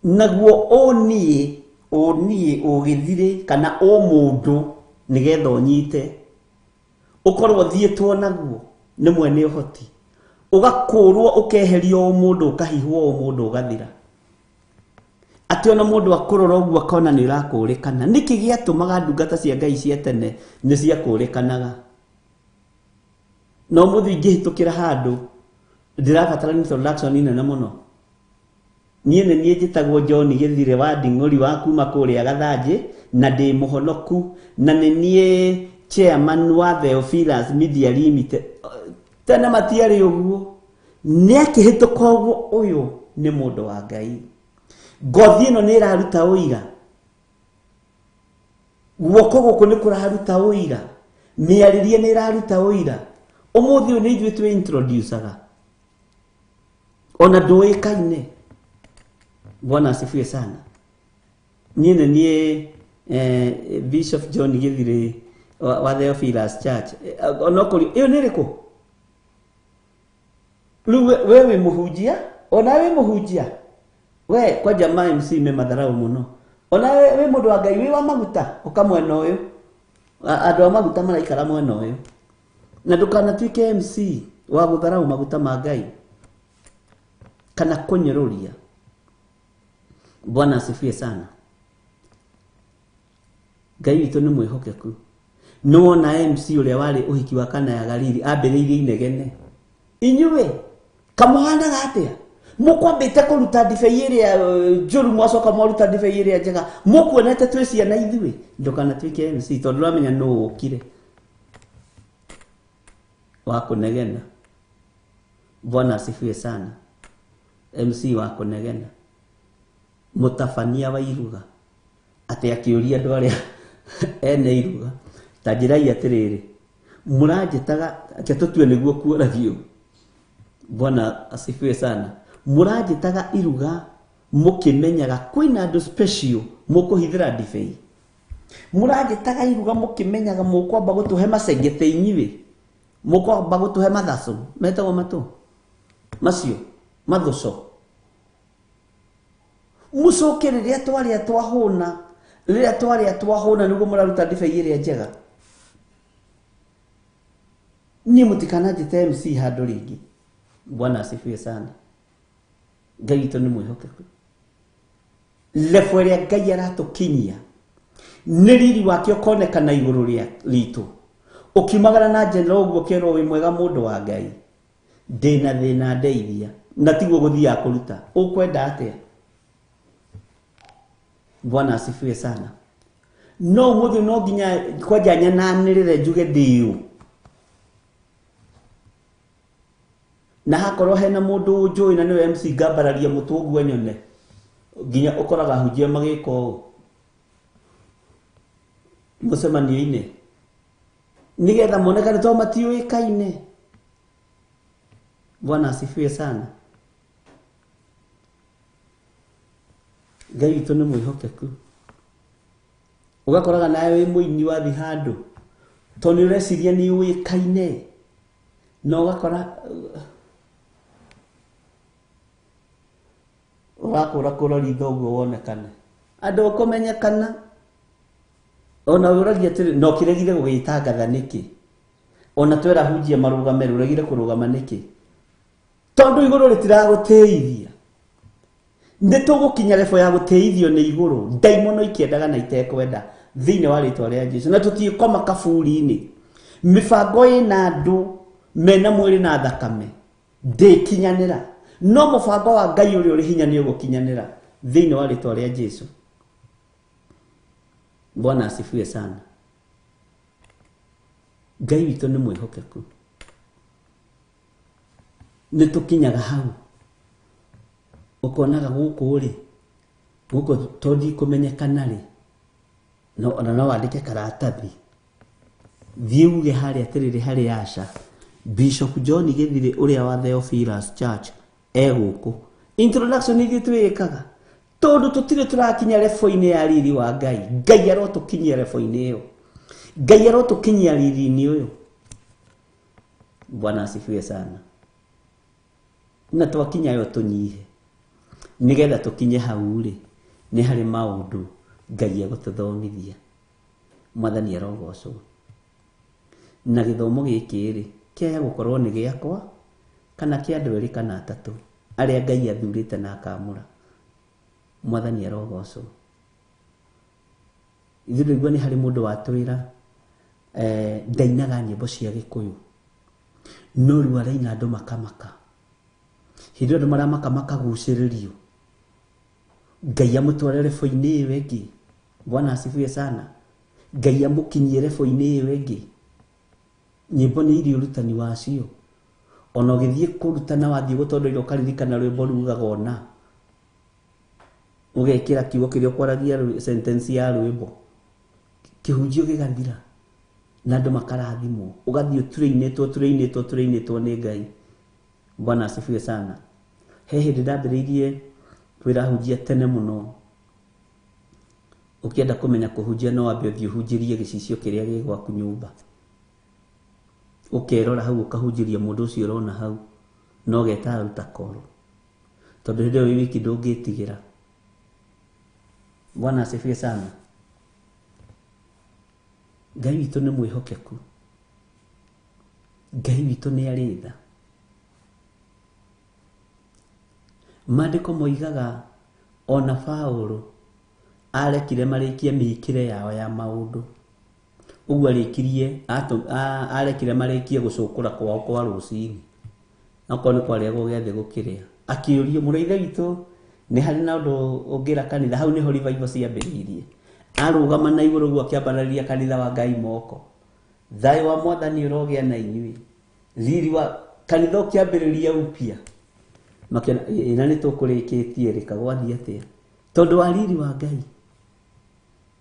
Naguo oni ugithire kana o mundu nigetha unyite ukorwo thietwo naguo ni mwene uhoti ugakurwo ukeherio mundu ukahihwo mundu ugathira. Ati ona mundu akurora uguo akona ni urakurikana. Niki giatumaga ndungata cia Ngai cia tene ni cia kurikanaga. No muthu ingihitukira handu ndirabatara introduction ina na muno. Nie njitagwo John Githire wa Nding'ori wa kuma kuria Gathaje na ndi muhonoku na nie chairman wa Theophilus Media Limited. Tena matiari uguo ni akihituka uguo uyu ni mundu wa Ngai. Ngothi ino ni iraruta uira. Guoko guku ni kuraruta uira. Miaririe ni iraruta uira. Umuthi uyu ni ithuĩ twi introducaga. Ona nduikaine. Bwana asifiwe sana. niĩ nĩ Bishop John Githiri wa Theophilus Church onokuri iyo nĩ rĩkũ rĩu we wĩ mũhunjia ona wĩ mũhunjia we kwa jamaa MC me madharau mũno ona wĩ mũndũ wa Ngai wĩ wa maguta ũkamwena ũyũ andũ a maguta maraikara mwena ũyũ na ndũkanatuĩke MC wa gũtharau maguta ma Ngai kana kũnyũrũria. Bwana asifiwe sana. Ngai witũ nĩ mwĩhokeku. Nĩwona MC ũrĩa warĩ ũhiki wa Kana ya Galili ambĩrĩirie inegene. Inyuĩ kamuhanaga atĩa? Mũkwambĩte kũruta ndibei ĩrĩa njũru mwacoka mwaruta ndibei ĩrĩa njega. Mũkuonete twĩ ciana ithuĩ. Ndũkanatuĩke MC tondũ ũramenya nũũ ũkire wa kũnegena. Bwana asifiwe sana. MC wa kũnegena. Mũtabania wa iruga atĩ akĩũria andũ arĩa ene iruga ta njĩrai atĩrĩrĩ mũranjĩtaga ake tũtue nĩguo kuoragio. Bwana asifiwe sana. Mũranjĩtaga iruga mũkĩmenyaga kwĩna andũ special mũkũhithĩra ndibei. Mũranjĩtaga iruga mũkĩmenyaga mũkwamba gũtũhe macengete inyuĩ mũkwamba gũtũhe mathaco metagwo matũ macio mathũco mucoke rĩrĩa twahũna nĩguo mũraruta ndibei ĩrĩa njega. Niĩ mũtikananjĩte MC handũ rĩngĩ. Bwana asifiwe sana. Ngai witũ nĩ mwĩhokeku. Level ĩrĩa Ngai aratũkinyia nĩ riri wake ũkonekana igũrũ ritũ. Ũkiumagara na njĩra ũguo kĩrwo wĩ mwega mũndũ wa Ngai ndĩna thĩna ndeithia na tiguo gũthiaga kũruta ũkwenda atĩa. Bwana asifiwe sana. No mũthĩ no nginya kwanja nyananĩrĩre njuge ndĩũ na hakorwo hena mũndũ njũĩ na nĩwe MC ngambararia mũtũ ũguo nyone nginya ũkoraga hunjia magĩka ũũ mũcemanio-inĩ nĩgetha monekane to matiũĩkaine. Bwana asifiwe sana. Ngai witũ nĩ mwĩhokeku. Ũgakoraga nawe wĩ mũini wathi handũ to nĩ ũreciria nĩ ũĩkaine na ũgakora ũrakũra ritho ũguo wonekane andũ ũkũmenyekana ona ũragia atĩrĩ no kĩregire gũgĩtangatha nĩkĩ ona twera hunjia marũgame rũregire kũrũgama nĩkĩ tondũ igũrũ rĩtiragũteithia. Nĩ tũgũkinya level ya gũteithio nĩ igũrũ ndaimono ikĩendaga na itekwenda thĩinĩ wa rĩtwa rĩa Jesũ na tũtiĩkoma kaburi-inĩ. Mĩbango ĩna andũ mena mwĩrĩ na thakame ndĩkinyanĩra no mũbango wa Ngai ũrĩa ũrĩ hinya nĩ ũgũkinyanĩra thĩinĩ wa rĩtwa rĩa Jesũ. Bwana asifiwe sana. Ngai witũ nĩ mwĩhokeku. Nĩ tũkinyaga hau ũkonaga gũkũ rĩ gũkũ tondĩ kũmenyekana rĩ no ona no wandĩke karatathi thiĩ uge harĩa atĩrĩrĩ harĩ Asha Bishop John Githiri ũrĩa wa Theophilus Church gũkũ. Introduction ithuĩ twĩkaga tondũ tũtirĩ tũrakinya level-inĩ ya riri wa Ngai. Ngai arotũkinyia level-inĩ ĩyo. Ngai arotũkinyia riri-inĩ ũyũ. Bwana asifiwe sana. Na twakinya yo tũnyihe nigetha tũkinye hau rĩ nĩ harĩ maũndũ Ngai agũtũthomithia. Mwathani arogocwo. Na gĩthomo gĩkĩ rĩ kĩaya gũkorwo nĩ gĩakwa kana kĩa andũ erĩ kana atatũ arĩa Ngai athurĩte na akamũra. Mwathani arogocwo. Ithuĩ nĩguo nĩ harĩ mũndũ watwĩra ndainaga nyĩmbo cia Gĩkũyũ no rĩu araina andũ makamaka. Hĩndĩ andũ maramaka makagucĩrĩrio Ngai amũtware level-inĩ ĩyo ĩngĩ. Bwana asifiwe sana. Ngai amũkinyie level-inĩ ĩyo ĩngĩ. Nyĩmbo nĩ irĩ ũrutani wacio ona ũgĩthiĩ kũrutana wathiĩ gũtondoira ũkaririkana rwĩmbo rugaga ona ũgekĩra kiugo kĩrĩa ũkwaragia sentence ya rwĩmbo kĩhunjio gĩgathira na andũ makarathimwo ũgathiĩ ũturĩinĩtwo nĩ Ngai. Bwana asifiwe sana. He hĩndĩ ndambĩrĩirie kwĩra hunjia tene mũno ukienda kumenya kuhunjia no ambe uthii hunjirie gicicio kiria gi gwaku nyumba ukerora hau ukahunjiria mundu ucio urona hau no geta ruta koro tondu hindi wi wiki ndungitigira. Bwana asifiwe sana. Ngai witũ nĩ mwĩhokeku. Ngai witũ nĩ arĩ tha. Maandĩko moigaga ona Paulo arekire marĩkie mĩĩkĩre yao ya maũndũ. Ũguo arekire marĩkie gũcũkũra kwao kwa rũcinĩ. Nakorwo nĩ kwarĩa gũgĩathĩ gũkĩrĩa. Akĩũrio mũraithe witũ nĩ harĩ na ũndũ ũngĩra kanitha, hau nĩho revival ciambĩrĩirie. Arũgama na igũrũ guo akĩambararia kanitha wa Ngai moko. Thayũ wa Mwathani ũrogĩa na inyuĩ. Riri wa kanitha ũkĩambĩrĩria upya. Makĩona na nĩ tũkũrĩkĩtie rĩ kagwathiĩ atĩa. Tondũ wa riri wa Ngai.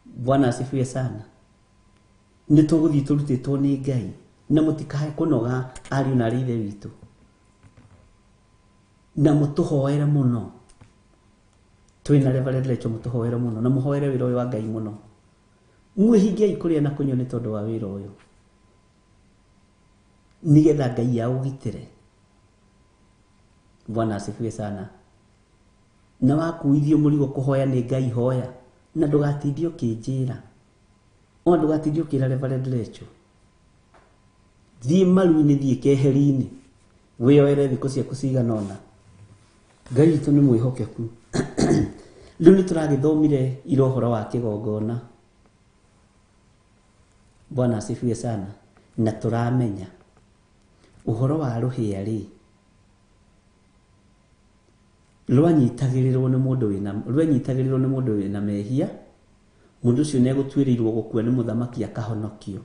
Bwana asifiwe sana. Nĩ tũgũthiĩ tũrutĩtwo nĩ Ngai na mũtikae kũnoga ariũ na ithe witũ. Na mũtũhoere mũno. Twina Reverend Lecho mũtũhoere mũno na mũhoere wĩra ũyũ wa Ngai mũno. Mwĩhingiai kũrĩa na kũnyua nĩ tondũ wa wĩra ũyũ. Nigetha Ngai aũgitĩre. Bwana asifiwe sana. Na wakuithio mũrigo kũhoya nĩ Ngai hoya na ndũgatindie ũkĩnjĩra. Ona ndũgatindie ũkĩra Reverend Lecho. Thiĩ maru-inĩ thiĩ keheri-inĩ. Wĩyoere thikũ ciaku cigana ũna. Ngai witũ nĩ mwĩhokeku. Rĩu nĩ tũragĩthomire ira ũhoro wa kĩgongona. Bwana asifiwe sana. Na tũramenya ũhoro wa rũhĩa rĩ rwanyitagĩrĩrwo nĩ mũndũ wĩna mehia. Mũndũ ũcio nĩ egũtuĩrĩirwo gũkua nĩ mũthamaki akahonokio.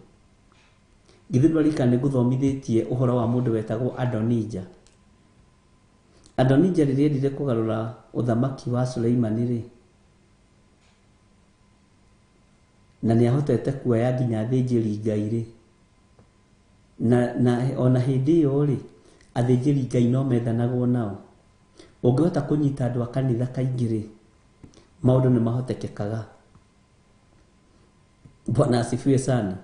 Githĩ ndwarikana nĩ ngũthomithĩtie ũhoro wa mũndũ wetagwo Adonija. Adonija rĩrĩa endire kũgarũra ũthamaki wa Suleimani rĩ, na nĩ ahotete kuoya nginya athĩnjĩri Ngai rĩ, na ona hĩndĩ ĩyo rĩ athĩnjĩri Ngai no methanagwo nao. Ũngĩhota kũnyita andũ a kanitha kaingĩ rĩ maũndũ nĩ mahotekekaga. Bwana asifiwe sana.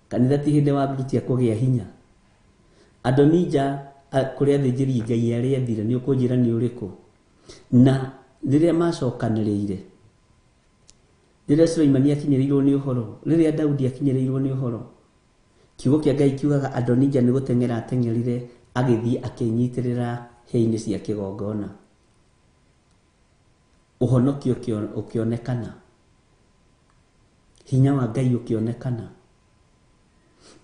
Kanitha ti hĩndĩ wambĩrĩria kũgĩa hinya. Adonija kũrĩa athĩnjĩri Ngai arĩa ethire nĩ ũkũnjĩra nĩ ũrĩkũ. Na rĩrĩa macokanĩrĩire, rĩrĩa Suleimani akinyĩrĩirwo nĩ ũhoro, rĩrĩa Daudi akinyĩrĩirwo nĩ ũhoro, kiugo kĩa Ngai kiugaga Adonija nĩ gũteng'era ateng'erire agĩthiĩ akĩnyitĩrĩra hĩa-inĩ cia kĩgongona. Ũhonokio ũkĩonekana. Hinya wa Ngai ũkĩonekana.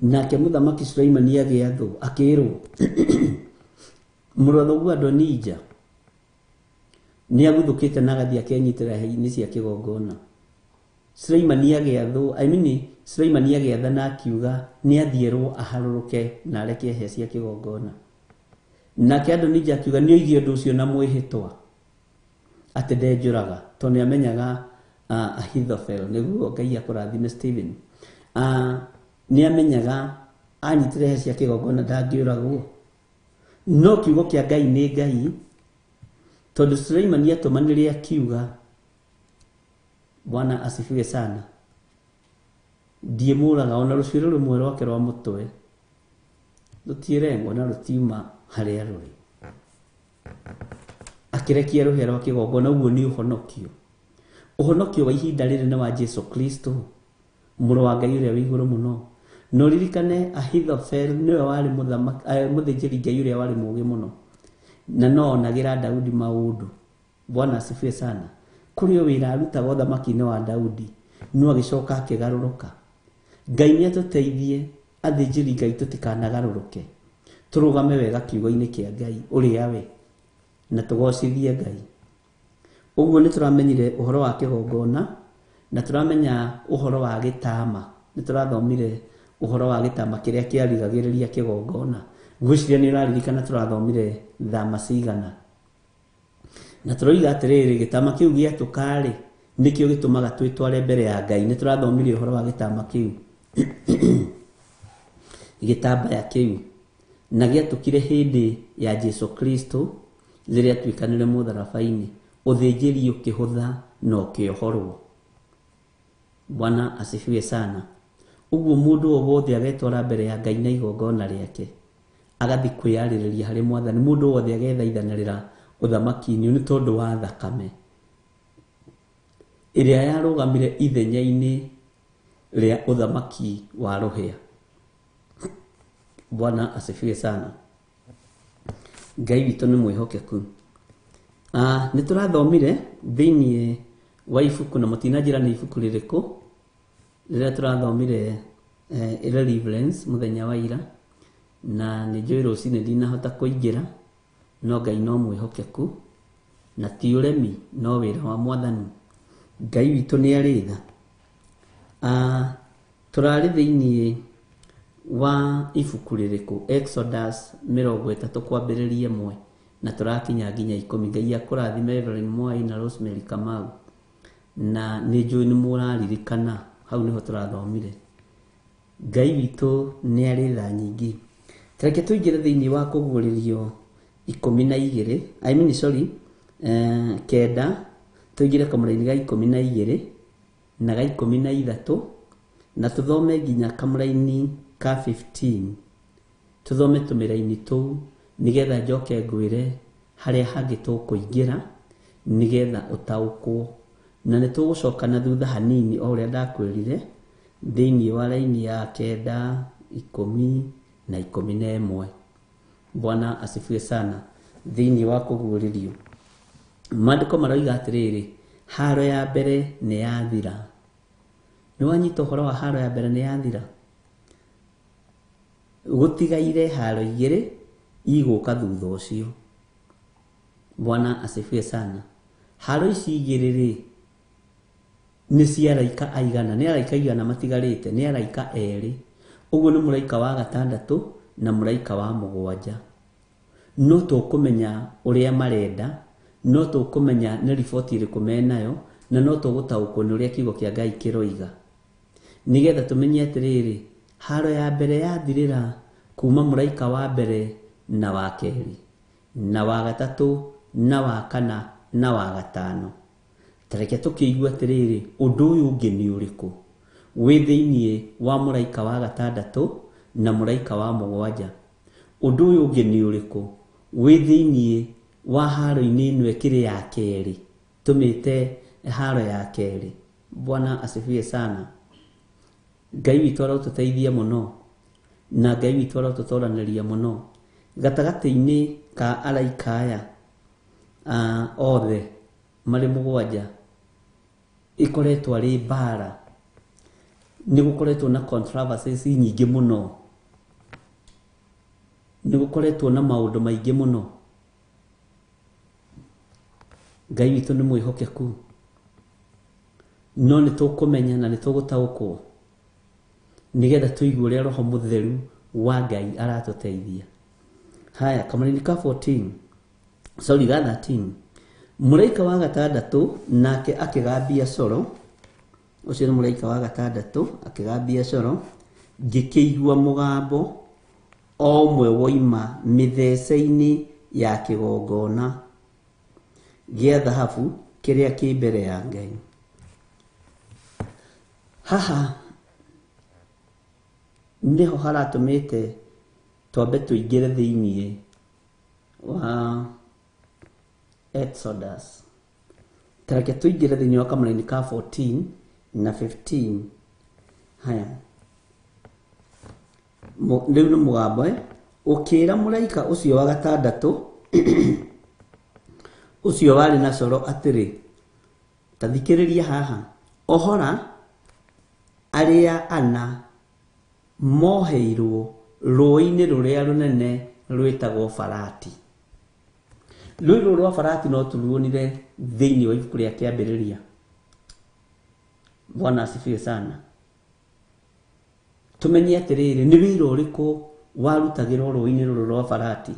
Nake mũthamaki Suleimani agĩathwo akĩrwo mũrothoguo Adonija nĩ aguthũkĩte na agathiĩ akenyitĩrĩra hĩa-inĩ cia kĩgongona. Suleimani agĩathwo, Suleimani agĩatha na akiuga nĩ athierwo aharũrũke na areke hĩa cia kĩgongona. Nake Adonija akiuga nĩ oigire ũndũ ũcio na mwĩhĩtwa atĩ ndenjũraga tondũ nĩ amenyaga Ahithophel nĩguo Ngai akũrathime Stephen. Nĩ amenyaga anyitĩrĩra hĩa cia kĩgongona ndangĩũragwo. No kiugo kĩa Ngai nĩ Ngai tondũ Suleimani atũmanĩre akiuga. Bwana asifiwe sana. Ndiemũraga ona rũcuĩrĩ rũmwe rwake rwa mũtwe rũtiĩrengwo na rũtiuma harĩa rũrĩ. Akĩrekia rũhĩa rwa kĩgongona, ũguo nĩ ũhonokio. Ũhonokio wa ihinda rĩrĩ nĩ wa Jesu Kristo, mũrũ wa Ngai ũrĩa wĩ igũrũ mũno. No ririkane Ahithophel nĩwe warĩ mũthĩnjĩri Ngai ũrĩa warĩ mũũgĩ mũno na no onagĩra Daudi maũndũ. Bwana asifiwe sana. Kũrĩ o wĩra arutaga ũthamaki-inĩ wa Daudi no agĩcoka akĩgarũrũka. Ngai nĩ atũteithie athĩnjĩri Ngai tũtikanagarũrũke, tũrũgame wega kiugo-inĩ kĩa Ngai ũrĩa we na tũgocithie Ngai. Ũguo nĩ tũramenyire ũhoro wa kĩgongona na tũramenya ũhoro wa gĩtama. Nĩ tũrathomire ũhoro wa gĩtama kĩrĩa kĩarigagĩrĩria kĩgongona. Ngwĩciria nĩ ũraririkana tũrathomire thama cigana. Na tũroiga atĩrĩrĩ, gĩtama kĩu gĩatũkarĩ nĩkĩo gĩtũmaga twĩtware mbere ya Ngai. Nĩ tũrathomire ũhoro wa gĩtama kĩu gĩtambaya kĩu na gĩatũkire hĩndĩ ya Jesu Kristo rĩrĩa tuĩkanire mũtharaba-inĩ. Ũthĩnjĩri ũkĩhũtha na ũkĩohorwo. Bwana asifiwe sana. Uguo mundu o wothe agetwara mbere ya Ngai na igongona riake agathi kwiyaririria hari Mwathani, mundu wothe agethaithanirira uthamaki-ini ni tondu wa thakame iria yarugamire ithenya-ini ria uthamaki wa Ruhia. Bwana asifiwe sana. Ngai witu ni mwihokeku. Ni turathomire thiini wa ibuku, na mutinajira ni ibuku ririku riria turathomire Deliverance muthenya wa ira, na ni njui rucini ndinahota kuingira, no Ngai no mwihokeku na ti uremi no wira wa Mwathani. Ngai witu ni aritha. Turari thiini wa ibuku ririku Exodus 30 kwambiriria 1 na turakinya nginya 10. Ngai akurathime Evelyn Mwai na Rosemary Kamau, na ni njui ni muraririkana hau niho turathomire. Ngai witu ni aritha nyingi. Tareke tuingire thiini wa kuguririo 12 kenda, tuingire kamuraini ga 12 na ga 13 na tuthome nginya kamuraini ka 15. Tuthome tumiraini tu nigetha njoke ngwire haria hangi tukuingira nigetha utaukwo, na nitugucoka na thutha hanini o uria ndakwirire thiini wa raini ya 9, 10 na 11. Bwana asifiwe sana. Thiini wa kuguririo maandiko maroiga atiriri, haro ya mbere ni yathira. Ni wanyita uhoro wa haro ya mbere ni yathira? Gutigaire haro igiri iguka thutha ucio. Bwana asifiwe sana. Haro ici igiri ni cia araika aigana? Ni araika aigana matigarite? Ni araika eri. Uguo ni muraika wa 6 na muraika wa 7. No tukumenya uria marenda, no tukumenya ni riboti iriku menayo, na no tugutaukwo ni uria kiugo kia Ngai kiroiga, nigetha tumenye atiriri, haro ya mbere yathirira kuma muraika wa mbere na wa keri na wa 3 na wa 4 na wa 5. Tareke tukiigua atiriri, undu uyu ungi ni uriku wi thiini wa muraika wa 6 na muraika wa 7? Undu uyu ungi ni uriku wi thiini wa haro-ini ino ekiri ya keri, tumite haro ya keri? Bwana asifiwe sana. Ngai witu arotuteithia muno, na Ngai witu arotutoraniria muno gatagati-ini ka araika aya othe mari 7. Ikoretwo ari mbara, ni gukoretwo na controversies nyingi muno, ni gukoretwo na maundu maingi muno. Ngai witu ni mwihokeku, no ni tukumenya na ni tugutaukwo nigetha tuigue uria Roho Mutheru wa Ngai aratuteithia. Haya, kamaraini ka 13 ga 13, muraika wa 6 nake akigambia coro. Ucio ni muraika wa 6 akigambia coro, ngikigua mugambo o mwe woima mithece-ini ya kigongona gia thahabu kiria ki mbere ya Ngai. Haha niho haratumite twambe tuingire thiini wa Exodus. Tareke tuingire thiini wa kamaraini ka 14 na 15. Haya, riu ni mugambo ukira muraika ucio wa 6 ucio wari na coro atiri, tathikiriria haha, ohora aria 4 moheirwo rũĩ-inĩ rũrĩa rũnene rwĩtagwo Farati. Rũĩ rũrũ rwa Farati no turuonire thĩinĩ wa ibuku rĩa kĩambĩrĩria. Bwana asifiwe sana. Tumenye atiriri, ni wĩra ũrĩkũ warutagĩrwo rũĩ-inĩ rũrũ rwa Farati,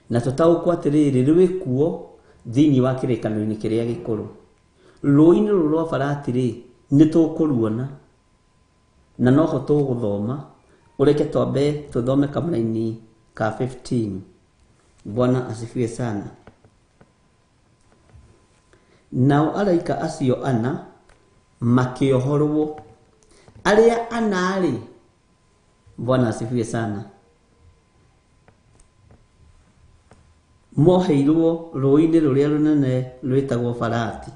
na tũtaũkwo atiriri rwĩ kuo thĩinĩ wa kĩrĩkanĩro-inĩ kĩrĩa gĩkũrũ. Rũĩ-inĩ rũrũ rwa Farati rĩ, nĩ tũkũruona na noho tuguthoma. Ureke twambe tuthome kamaraini ka 15. Bwana asifiwe sana. Nao araika acio 4 makiohorwo. Aria anari, Bwana asifiwe sana, moheirwo rũĩ-inĩ rũrĩa rũnene rwĩtagwo Farati.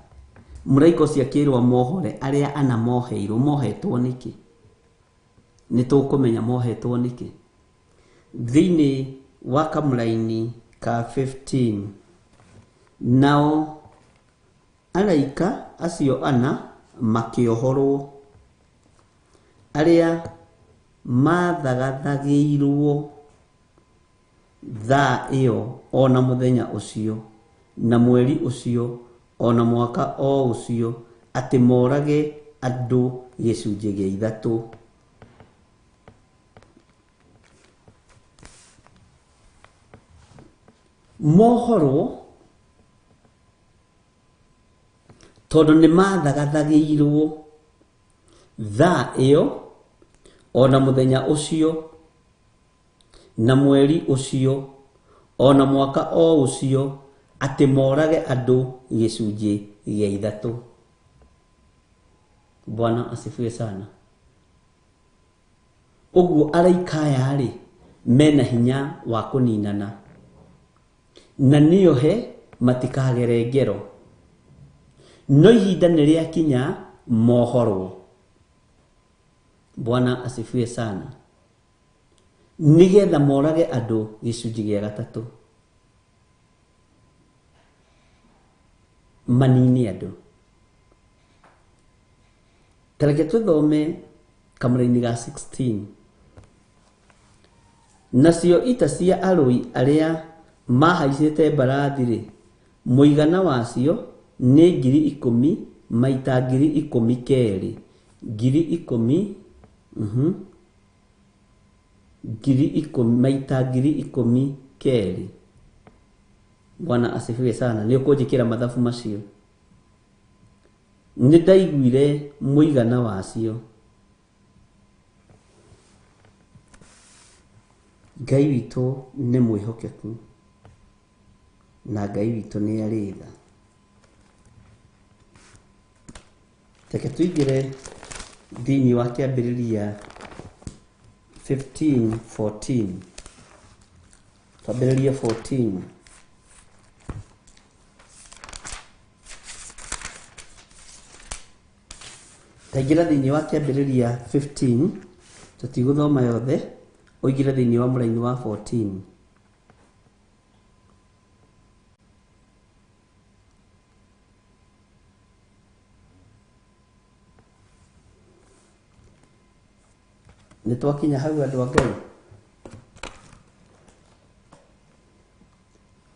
Mũraika ũcio akĩrwo mohore. Aria ana moheirwo, mohetwo nĩkĩ? Nĩtũkũmenya mohetwo nĩkĩ thĩinĩ wa kamũraini ka 15. Nao araika acio ana makĩohorwo, aria mathagathagĩirwo thaa ĩyo ona mũthenya ũcio na mweri ũcio ona mwaka o ũcio, atĩ morage andũ gĩcunjĩ gĩa ithatũ. Mohorwo tondũ nĩ mathagathagĩirwo thaa ĩyo ona mũthenya ũcio na mweri ũcio ona mwaka o ũcio, atĩ morage andũ gĩcunjĩ gĩa ithatũ. Bwana asifiwe sana. Ũguo araika aya rĩ, mena hinya wa kũninana, na nĩohe matikagere ngero. No ihinda nĩrĩakinya mohorwo. Bwana asifiwe sana. Nigetha morage andũ gĩcunjĩ gĩa gatatũ, manini andũ. Tareke tũthome kamũraini ga 16. Nacio ita cia arũi arĩa mahaicĩte mbarathi rĩ, mũigana wacio nĩ 10,000 maita 12,000. 10,000 10,000 maita 12,000. Bwana asifiwe sana. Nĩ ũkũnjĩkĩra mathabu macio. Nĩ ndaiguire mũigana wacio. Ngai witũ nĩ mwĩhokeku na Ngai witũ nĩ arĩ tha. Reke tũingĩre thĩinĩ wa kĩambĩrĩria 15:14. Kĩambĩrĩria 14. Taingĩra thĩinĩ wa kĩambĩrĩria 15, tũtigũthoma yothe, ũingĩre thĩinĩ wa mũraini wa 14. Nĩtwakinya hau andũ a Ngai.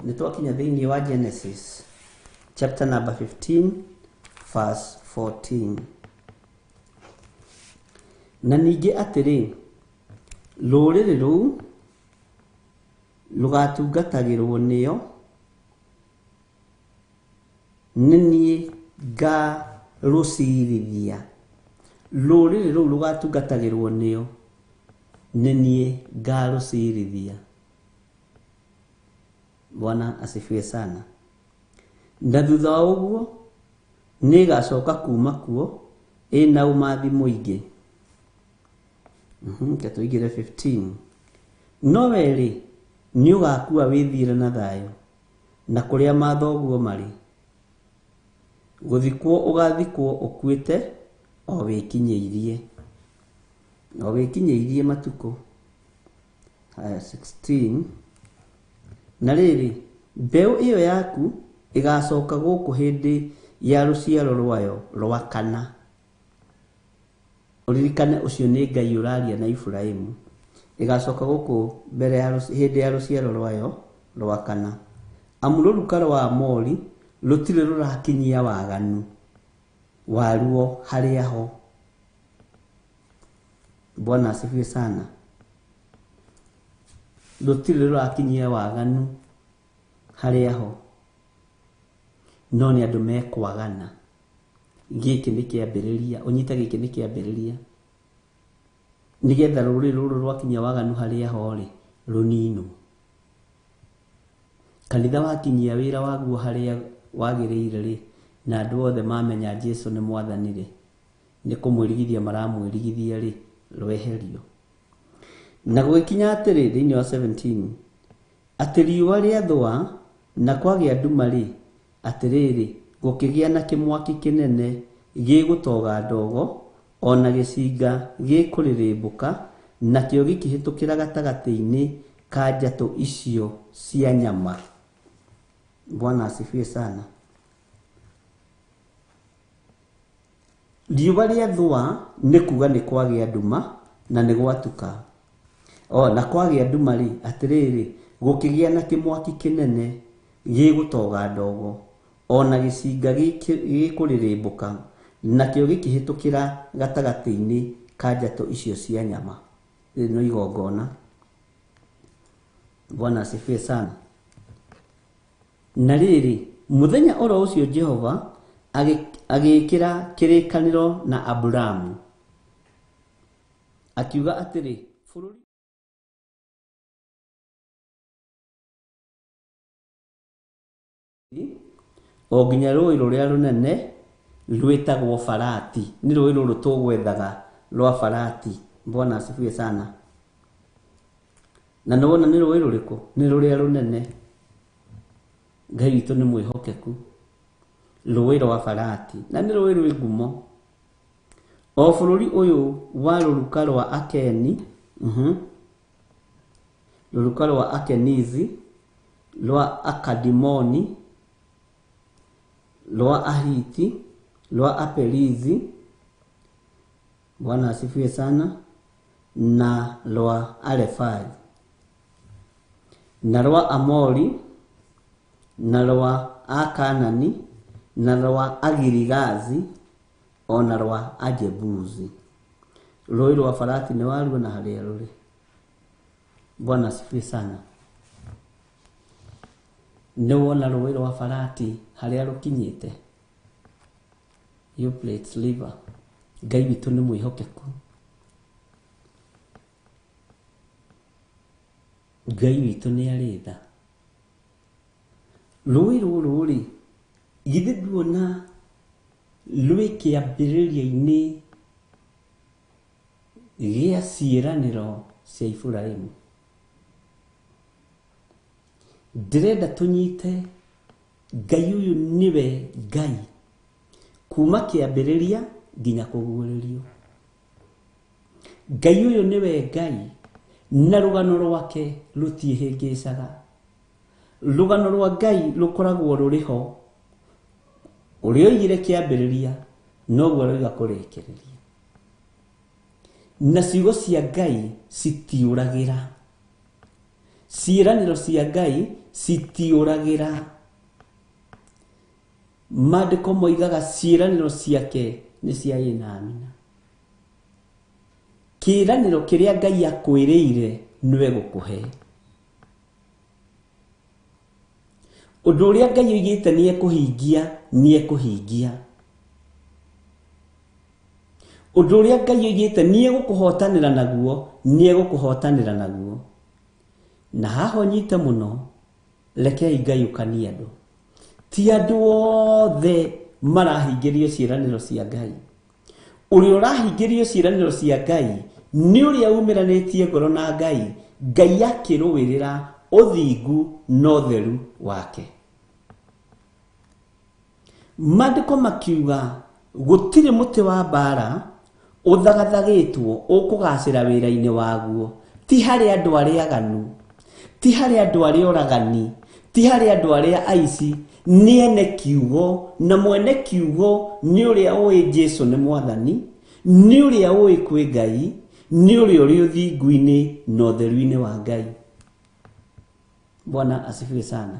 Nĩtwakinya thĩinĩ wa Genesis chapter number 15 verse 14. Na ningĩ atĩrĩ, rũrĩrĩ rũu rũgatungatagĩrwo nĩo, nĩ niĩ ngarũciirithia. Rũrĩrĩ rũu rũgatungatagĩrwo nĩo, nĩ niĩ ngarũciirithia. Bwana asifiwe sana. Na thutha wa ũguo nĩ ĩgacoka kuma kuo ĩna ũmathi mũingĩ. Tũingĩre 15. No wee nĩ ũgakua wĩthiĩre na thayũ, na kũrĩa mathoguo marĩ. Gũthikwo ũgathikwo ũkuĩte o wĩkinyĩirie. O wĩkinyĩirie matukũ. 16. Na rĩrĩ, mbeũ ĩyo yaku ĩgacoka gũkũ hĩndĩ ya rũciaro rwayo rwa kana. Ũririkane ũcio nĩ Ngai ũraria na Iburahĩmu. Ĩgacoka gũkũ mbere ya hĩndĩ ya rũciaro rwayo rwa kana. Amu rũruka rwa Amori rũtirĩ rũrakinyia waganu waruo harĩa ho. Bwana asifiwe sana. Rũtirĩ rũrakinyia waganu harĩa ho. No nĩ andũ mekwagana. Gĩkĩ nĩ kĩambĩrĩria, ũnyita gĩkĩ nĩ kĩambĩrĩria. Nĩgetha rũrĩrĩ rũrũ rwakinyia waganu harĩa ho rĩ, rũninwo. Kanitha wakinyia wĩra waguo harĩa wagĩrĩire rĩ, na andũ othe mamenya Jesũ nĩ mwathani rĩ, nĩ kũmwĩrigithia maramwĩrigithia rĩ rweherio. Na gũgĩkinya atĩrĩ thĩinĩ wa 17 atĩ riũa rĩathũa na kwagĩa nduma rĩ atĩrĩrĩ gũkĩgĩa na kĩmwaki kĩnene gĩgũtoga ndogo ona gĩcinga gĩkũrĩrĩmbũka nakĩo gĩkĩhĩtũkĩra gatagatĩ-inĩ ka njatũ icio cia nyama. Bwana asifiwe sana. Riũa rĩathũa nĩ kuga nĩ kwagĩa nduma na nĩ gwatuka. Na kwagĩa nduma rĩ atĩrĩrĩ gũkĩgĩa na kĩmwaki kĩnene gĩgũtoga ndogo ona gĩcinga gĩkũrĩrĩmbũka nakĩo gĩkĩhĩtũkĩra gatagatĩ-inĩ ka njatũ icio cia nyama. Rĩrĩ nĩ igongona. Bwana asifiwe sana. Na rĩrĩ mũthenya oro ũcio Jehova agĩkĩra kĩrĩkanĩro na Aburamu akiuga atĩrĩ bũrũri o nginya rũĩ rũrĩa rũnene rwĩtagwo Farati. Nĩ rũĩ rũrũ tũgwethaga rwa Farati. Bwana asifiwe sana. Na nĩwona nĩ rũĩ rũrĩkũ? Nĩ rũrĩa rũnene. Ngai witũ nĩ mwĩhokeku. Rũĩ rwa Farati na nĩ rũĩ rwĩ ngumo. O bũrũri ũyũ wa rũruka rwa Akeni rũruka rwa Akenizi rwa Akadimoni rwa Ahiti rwa Aperizi. Bwana asifiwe sana. Na rwa Arefai na rwa Amori na rwa Akanani na rwa Agirigazi ona rwa Ajebuzi. Rũĩ rwa Farati nĩ waruona harĩa rũrĩ. Bwana asifiwe sana. Nĩ wona rũĩ rwa Farati harĩa rũkinyĩte. Euphrates River. Ngai witũ nĩ mwĩhokeku. Ngai witũ nĩ arĩ tha. Rũĩ rũrũ rĩ githĩ nduona rwĩ kĩambĩrĩria-inĩ gĩa ciĩranĩro cia Iburahĩmu. Ndĩrenda tũnyite Ngai ũyũ nĩwe Ngai kuma kĩambĩrĩria nginya kũguũrĩrio. Ngai ũyũ nĩwe Ngai na rũgano rwake rũtiĩhĩngĩcaga. Rũgano rwa Ngai rũkoragwo rũrĩho. Ũrĩa oigire kĩambĩrĩria noguo aroiga kũrĩkĩrĩria. Na ciugo cia Ngai citiũragĩra. Ciĩranĩro cia Ngai citiũragĩra. Maandĩko moigaga ciĩranĩro ciake nĩ cia ĩĩ na amina. Kĩĩranĩro kĩrĩa Ngai akwĩrĩire nĩwe gũkũhe. Ũndũ ũrĩa Ngai oigĩte nĩ ekũhingia nĩ ekũhingia. Ũndũ ũrĩa Ngai oigĩte nĩ egũkũhotanĩra naguo nĩ egũkũhotanĩra naguo. Na haha nyite mũno rekei Ngai ũkanie andũ. Ti andũ othe marahingĩrio ciĩranĩro cia Ngai. Ũrĩa ũrahingĩrio ciĩranĩro cia Ngai nĩ ũrĩa umĩranĩtie ngoro na Ngai. Ngai akĩrũĩrĩra ũthingu na ũtheru wake. Maandĩko makiuga gũtirĩ mũtĩ wa mbara ũthagathagĩtwo ũkũgacĩra wĩra-inĩ waguo. Ti harĩ andũ arĩa aganu, ti harĩ andũ arĩa oragani, ti harĩ andũ arĩa aici. Nĩ ene kiugo na mwene kiugo nĩ ũrĩa ũĩ Jesũ nĩ mwathani, nĩ ũrĩa ũĩ kwĩ Ngai, nĩ ũrĩa ũrĩ ũthingu-inĩ na ũtheru-inĩ wa Ngai. Bwana asifiwe sana.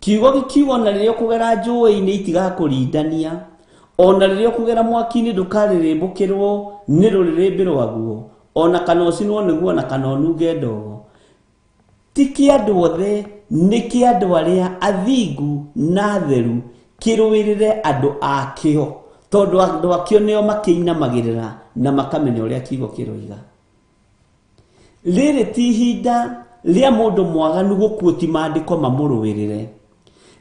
Kiugo gĩkiuga ona rĩrĩa ũkũgera njũĩ-inĩ itigakũrindania, ona rĩrĩa ũkũgera mwaki-inĩ ndũkarĩrĩmbũkĩrwo nĩ rũrĩrĩmbĩ rwaguo, ona kana ũcinwo nĩguo na kana ũnunge ndogo. Ti kĩa andũ othe, nĩ kĩa andũ arĩa athingu na atheru, kĩrũĩrĩre andũ akĩo, tondũ andũ akĩo nĩo makĩinamagĩrĩra na makamenya ũrĩa kiugo kĩroiga. Rĩrĩ ti ihinda rĩa mũndũ mwaganu gũkuoti maandĩko mamũrũĩrĩre.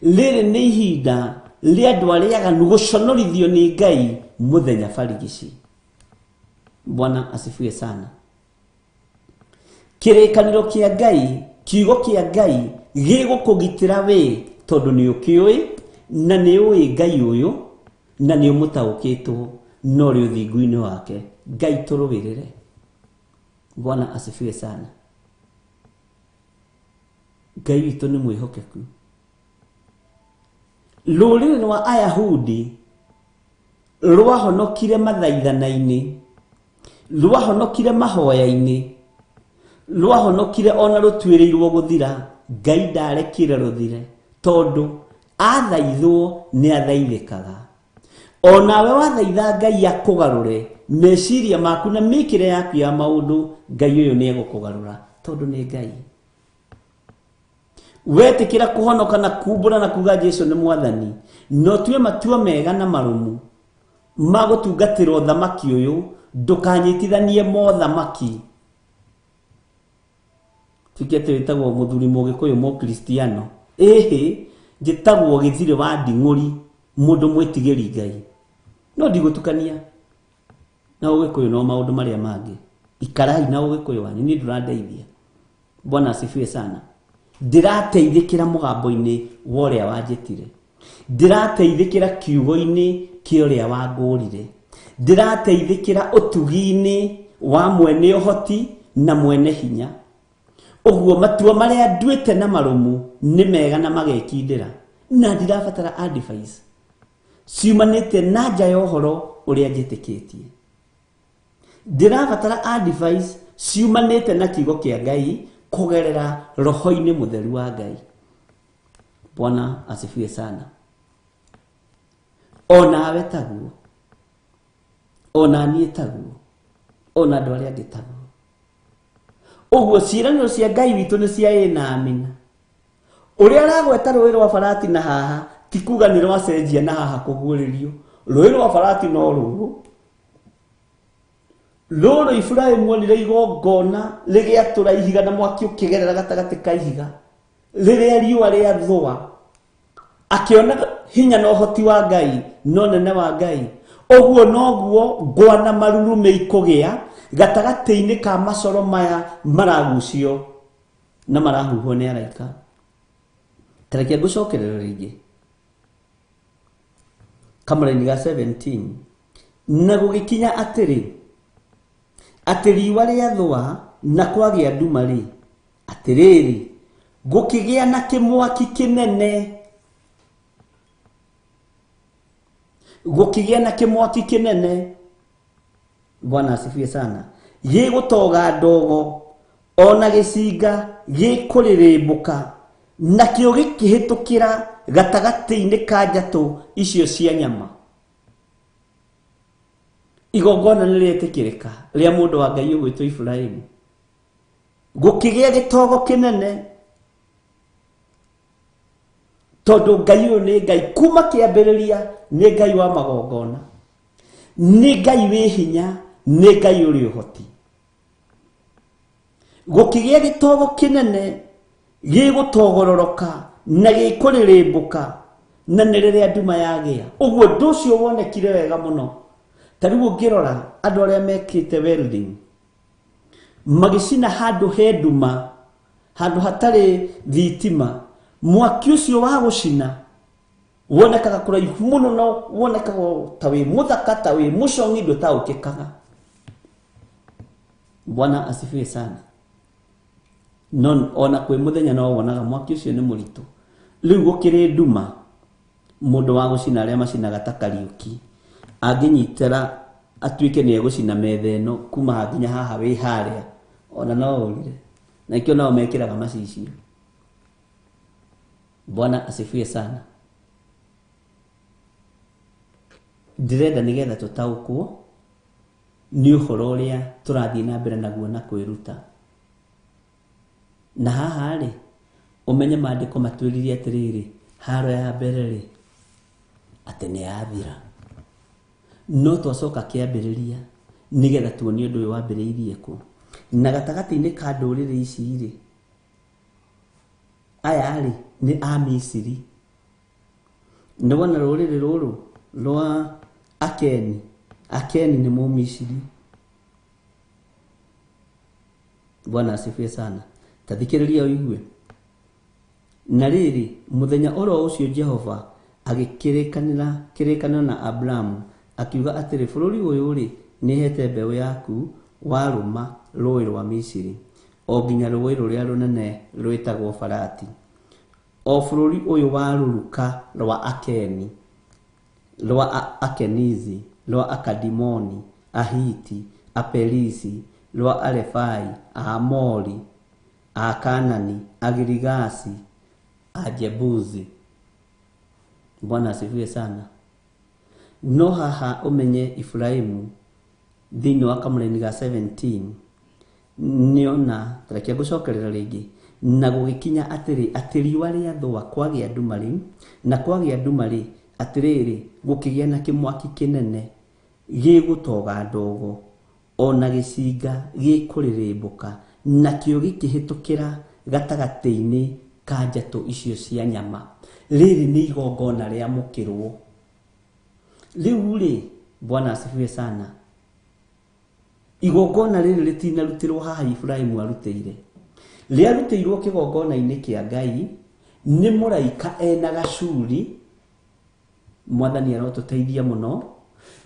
Rĩrĩ nĩ ihinda ria ndwariaga nuguconorithio ni Ngai muthenya barigici. Bwana asifiwe sana. Kirikaniro kia Ngai, kiugo kia Ngai gigukugitira we tondu ni ukiui na ni ui Ngai uyu na ni umutaukitwo no ri uthingu-ini wake. Ngai turuwirire. Bwana asifiwe sana. Ngai witu ni mwihokeku. Rũrĩrĩ rwa Ayahudi rwahonokire mathaithana-inĩ, rwahonokire mahoya-inĩ, rwahonokire ona rũtuĩrĩirwo gũthira. Ngai ndarekire rũthire tondu athaithwo nĩ athaithĩkaga. Onawe wathaitha Ngai akũgarũre meciria maku na mĩkĩre yaku ya maũndũ, Ngai ũyũ nĩ egũkũgarũra tondu nĩ Ngai. Wetikira kuhonoka na kumbura na kuga Jesu ni mwathani, no tue matua mega na marumu magutungatira thamaki uyu, ndukanyitithanie mothamaki. Tikete witagwo muthuri mugikuyu mo Kristiano, njitagwo githire wa nding'uri, mundu mwitigiri Ngai. No ndigutukania na ugikuyu no maundu maria mangi. Ikarai na ugikuyu wanyu, ni ndurandeithia. Bwana asifiwe sana. Ndirateithikira mugambo-ini wa uria wanjitire, ndirateithikira kiugo-ini kia uria wangurire, ndirateithikira utugi-ini wa mwene uhoti na mwene hinya. Uguo matua maria nduite na marumu ni mega na magekindira, na ndirabatara advice ciumanite na nja ya uhoro uria njitikitie. Ndirabatara advice ciumanite na kiugo kia Ngai kugerera roho-ini mutheru wa Ngai. Bwana asifiwe sana. Onawe taguo, ona niĩ taguo, ona andũ arĩa angĩ taguo. Ũguo ciĩranĩro cia Ngai witũ nĩ cia ĩ na amina. Ũrĩa aragweta rũĩ rwa Farati na haha ti kuga nĩ rwacenjia na haha kũguũrĩrio. Rũĩ rwa Farati no rũrũ. Loro Ibrahimu onire igongona rĩgĩatũra ihiga na mwaki ũkĩgerera gatagatĩ ka ihiga rĩrĩa riũa rĩathũa, akĩona hinya na ũhoti wa Ngai no nene wa Ngai. Ũguo noguo ngwa na marurumĩ ikũgĩa gatagatĩ-inĩ ka macoro maya maragucio na marahuhwo nĩ araika. Tareke ngũcokerera rĩngĩ kamũra-inĩ ga 17, na gũgĩkinya atĩ riũa rĩathũa na kwagĩa nduma-rĩ, atĩrĩrĩ, gũkĩgĩa na kĩmwaki kĩnene, gũkĩgĩa na kĩmwaki kĩnene. Bwana asifiwe sana. Gĩgũtoga ndogo ona gĩcinga gĩkũrĩrĩmbũka, nakĩo gĩkĩhĩtũkĩra gatagatĩ-inĩ ka njatũ icio cia nyama. Igongona nĩ rĩetĩkĩrĩka rĩa mũndũ wa Ngai ũgwĩtwo Ibrahimu. Gũkĩgĩa gĩtogo kĩnene tondu Ngai ũyũ nĩ Ngai kuma kĩambĩrĩria, nĩ Ngai wa magongona, nĩ Ngai wĩ hinya, nĩ Ngai ũrĩ ũhoti. Gũkĩgĩa gĩtogo kĩnene gĩgũtogororoka na gĩkũrĩrĩmbũka, na nĩ rĩrĩa nduma yagĩa. Ũguo ũndũ ũcio wonekire wega mũno. Tarĩu ũngĩrora andũ arĩa mekĩte welding magĩcina handũ he nduma, handũ hatarĩ thitima, mwaki ũcio wa gũcina wonekaga kũraihu mũno, no wonekaga ta wĩ mũthaka, ta wĩ mũcong'i, ndũtaũkĩkaga. Bwana asifiwe sana. No ona kwĩ mũthenya no wonaga mwaki ũcio nĩ mũritũ. Rĩu gũkĩrĩ nduma, mũndũ wa gũcina arĩa macinaga ta Kariuki angĩnyitĩra atuĩke nĩ egũcina metha ĩno kuma nginya haha wĩ harĩa, ona no ũrire, na ikĩo nao mekĩraga macicio. Bwana asifiwe sana. Ndĩrenda nĩgetha tũtaũkwo nĩ ũhoro ũrĩa tũrathiĩ na mbere naguo na kwĩruta. Na haha-rĩ, ũmenye maandĩko matwĩrire atĩrĩrĩ, haro ya mbere-rĩ, atĩ nĩ yathira. No twacoka kĩambĩrĩria nĩgetha tuonie ũndũ ũyũ wambĩrĩirie kũ. Na gatagatĩ-inĩ ka ndũrĩrĩ ici-rĩ, aya-rĩ nĩ a Misiri. nĩ wona rũrĩrĩ rũrũ rwa Akeni. Akeni nĩ Mũmisiri. Bwana asifiwe sana. Tathikĩrĩria ũigue. Na rĩrĩ mũthenya oro ũcio Jehova agĩkĩrĩkanĩra na Abrahamu akiuga atĩrĩ, bũrũri ũyũ rĩ nĩhete mbeũ yaku warũma rũĩ rwa Misiri o nginya rũĩ rũrĩa rũnene rwĩtagwo Farati, o bũrũri ũyũ warũruka rwa Akeni, rwa Akenizi, rwa Akadimoni, Ahiti, Apelisi, rwa Arefai, Aamori, Akanani, Agirigasi, Ajebuzi. Bwana asifiwe sana. No haha umenye Efraimu thĩinĩ wa kamũreni ga 17 niona tarakia gucokerera rĩngĩ na gũgĩkinya atĩ riũa rĩathũa kwagĩa nduma na kwagĩa nduma atĩrĩrĩ gũkĩgĩa na kĩmwaki kĩnene gĩgũtoga ndogo ona gĩcinga gĩkũrĩrĩmbũka nakĩo gĩkĩhĩtũkĩra gatagatĩ-inĩ ka njatũ icio cia nyama. Rĩrĩ nĩ igongona rĩa mũkĩrwo. Rĩu rĩ Bwana asifiwe sana. Igongona rĩrĩ rĩtinarutirwo haha Efraimu arutĩire. Rĩarutĩirwo kĩgongona-inĩ kĩa Ngai nĩ mũraika ena gacuri. Mwathani arotũteithia mũno.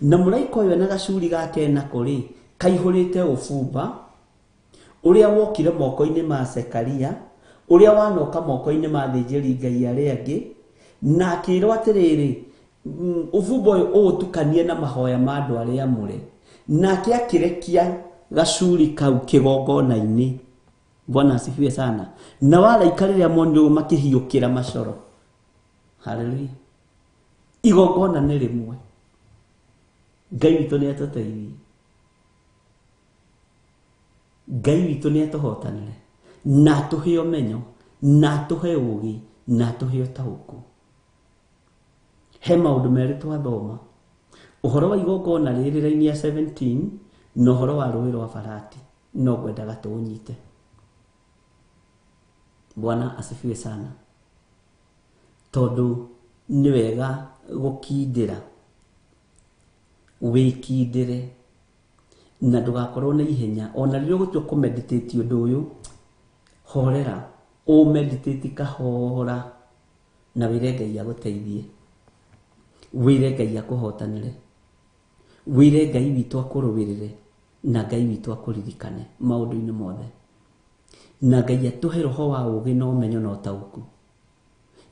Na mũraika ũyũ ena gacuri gake nako rĩ kaihũrĩte ũbumba ũrĩa wokire moko-inĩ ma Zekaria, ũrĩa wanoka moko-inĩ ma athĩnjĩri Ngai arĩa angĩ, na akĩrwo atĩrĩrĩ ũbumba ũyũ ũtukanie na mahoya ma andũ arĩa amũre, nake akĩrekia gacuri kau kĩgongona-inĩ. Bwana asifiwe sana. Na waraika rĩrĩa monire makĩhiũkĩra macoro. Haleluya. Igongona nĩ rĩmwe. Ngai witũ nĩ atũteithie. Ngai witũ nĩ atũhotanĩre na atũhe ũmenyo na atũhe ũũgĩ na atũhe ũtaũku. He maũndũ merĩ twathoma. Ũhoro wa igongona rĩrĩ raini ya 17 na ũhoro wa rũĩ rwa Farati. No ngwendaga tũũnyite. Bwana asifiwe sana. Tondũ nĩ wega gũkindĩra. Wĩkindĩre na ndũgakorwo na ihenya. Ona rĩrĩa ũgũtua kũmeditate ũndũ ũyũ, horera, ũmeditate kahora na wĩre Ngai agũteithie. Wĩre Ngai akũhotanĩre. Wĩre Ngai witũ akũrũĩrĩre na Ngai witũ akũririkane maũndũ-inĩ mothe. Na Ngai atũhe roho wa ũũgĩ na ũmenyo na ũtaũku.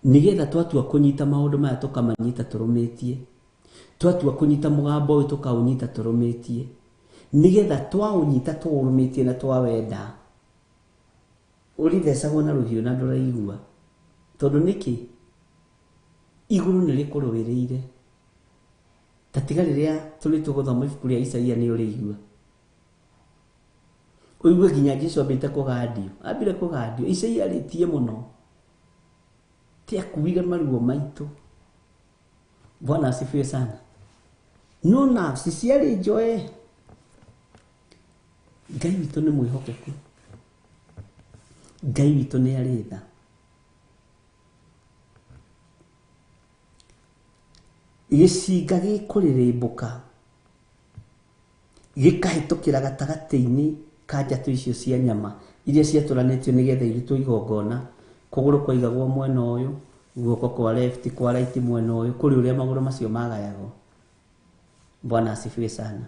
Nĩgetha twatua kũnyita maũndũ maya tũkamanyita tũrũmĩtie. Twatua kũnyita mũgambo ũyũ tũkaũnyita tũrũmĩtie. Nĩgetha twaũnyita tũũrũmĩtie na twawenda. Ũrĩthecagwo na rũhiũ na ndũraigua. Tondũ nĩkĩ? Igũrũ nĩ rĩkũrũĩrĩire. Tatiga rĩrĩa tũrĩ tũgũthoma ibuku rĩa Isaia nĩ ũrĩigua. Ũigue nginya Jesũ ambĩte kũgadio. Ambire kũgadio. Isaia arĩtie mũno. Ti akuire maruo maitũ. Bwana asifiwe sana. No nafsi ciarĩ njoe. Ngai witũ nĩ mwĩhokeku. Ngai witũ nĩ arĩ tha. Gĩcinga gĩkũrĩrĩmbũka gĩkahĩtũkĩra gatagatĩ-inĩ ka njatũ icio cia nyama iria ciatũranĩtio nĩgetha irutwo igongona. Kũgũrũ kwaigagwo mwena ũyũ, guoko kwa left kwa right mwena ũyũ, kũrĩ ũrĩa magũrũ macio magayagwo. Bwana asifiwe sana.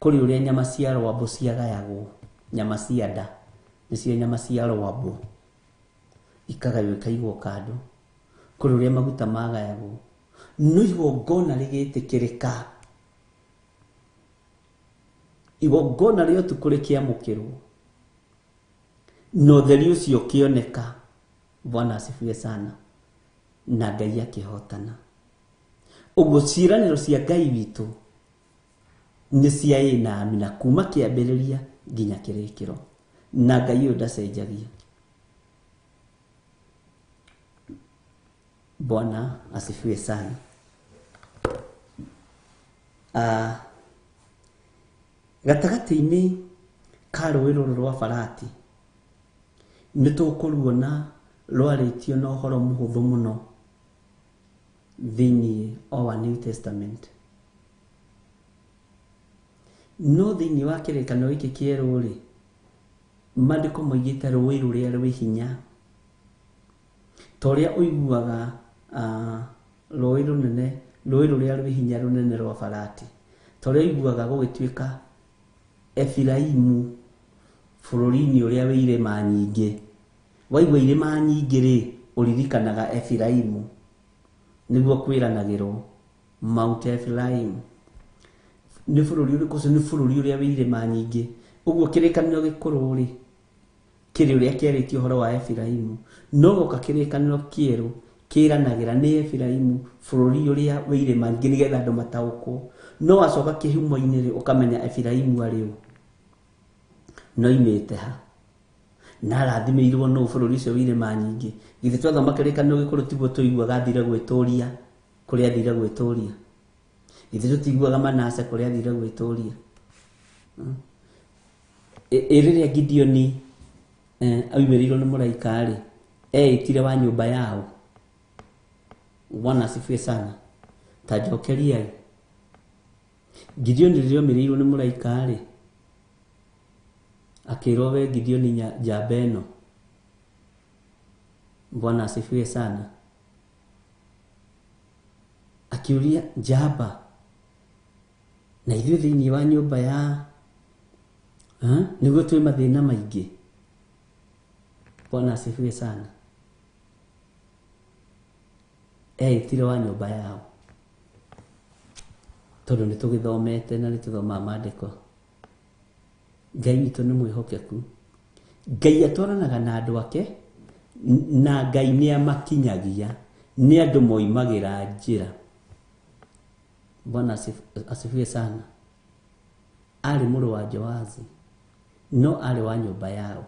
Kũrĩ ũrĩa nyama cia rwambo ciagayagwo, nyama cia nda nĩcio nyama cia rwambo ikagaywo ikaigwo kando. Kũrĩ ũrĩa maguta magayagwo. No igongona rĩgĩtĩkĩrĩka, igongona rĩa ũtukũ rĩkĩamũkĩrwo, na ũtheri ũcio ũkĩoneka. Bwana asifiwe sana. Na Ngai akĩhotana. Ũguo ciĩranĩro cia Ngai witũ nĩ cia ĩĩ na amina kuma kĩambĩrĩria nginya kĩrĩkĩro. Na Ngai ũyũ ndacenjagia. Bwana asifiwe sana. Gatagatĩ-inĩ ka rũĩ rũrũ rwa Farati nĩ tũkũruona rwarĩtio na ũhoro mũhũthũ mũno. thĩinĩ wa New Testament. No thĩinĩ wa kĩrĩkanĩro gĩkĩ kĩerũ rĩ, maandĩko moigĩte rũĩ rũrĩa rwĩ hinya, ta ũrĩa ũiguaga rũĩ rũrĩa rwĩ hinya rũnene rwa Farati, ta ũrĩa ũiguaga gũgĩtuĩka Efiraimu bũrũri-inĩ ũrĩa wĩ irĩma nyingĩ. Waigua irĩma nyingĩ rĩ, ũririkanaga Efiraimu, nĩguo kwĩranagĩrwo Mount Ephraim. Nĩ bũrũri ũrĩkũ ũcio? Nĩ bũrũri ũrĩa wĩ irĩma nyingĩ. Ũguo kĩrĩkanĩro gĩkũrũ rĩ, kĩrĩ ũrĩa kĩarĩtie ũhoro wa Efiraimu, no goka kĩrĩkanĩro kĩerũ kĩranagĩra nĩ Efiraimu bũrũri ũrĩa wĩ irĩma nyingĩ, nĩgetha andũ mataũkwo. No wacoka kĩhumo-inĩ rĩ, ũkamenya Efiraimu arĩ ũ, no imĩte ha, na arathimĩirwo nũ bũrũri ũcio wĩ irĩma nyingĩ. Githĩ twathoma kĩrĩkanĩro gĩkũrũ tiguo tũiguaga athire gwĩtũũria kũrĩa athire gwĩtũũria? Githĩ tũtiguaga Manase kũrĩa athire gwĩtũũria? Rĩrĩa Gideoni aumĩrĩirwo nĩ mũraika rĩ, eĩtire wa nyũmba yao. Bwana asifiwe sana. Ta njokeriai. Gideoni rĩrĩa aumĩrĩirwo nĩ mũraika rĩ, akĩrwo we Gideoni njamba ĩno. Bwana asifiwe sana. Akiuria njamba, na ithuĩ thĩinĩ wa nyũmba ya nĩguo twĩ mathĩna maingĩ. Bwana asifiwe sana. Eĩtire wa nyũmba yao, tondũ nĩ tũgĩthomete na nĩ tũthomaga maandĩko. Ngai witũ nĩ mwĩhokeku. Ngai atwaranaga na andũ ake, na Ngai nĩ amakinyagia, nĩ andũ moimagĩra njĩra. Bwana asifiwe sana. Arĩ mũrũ wa Joazi, no arĩ wa nyũmba yao.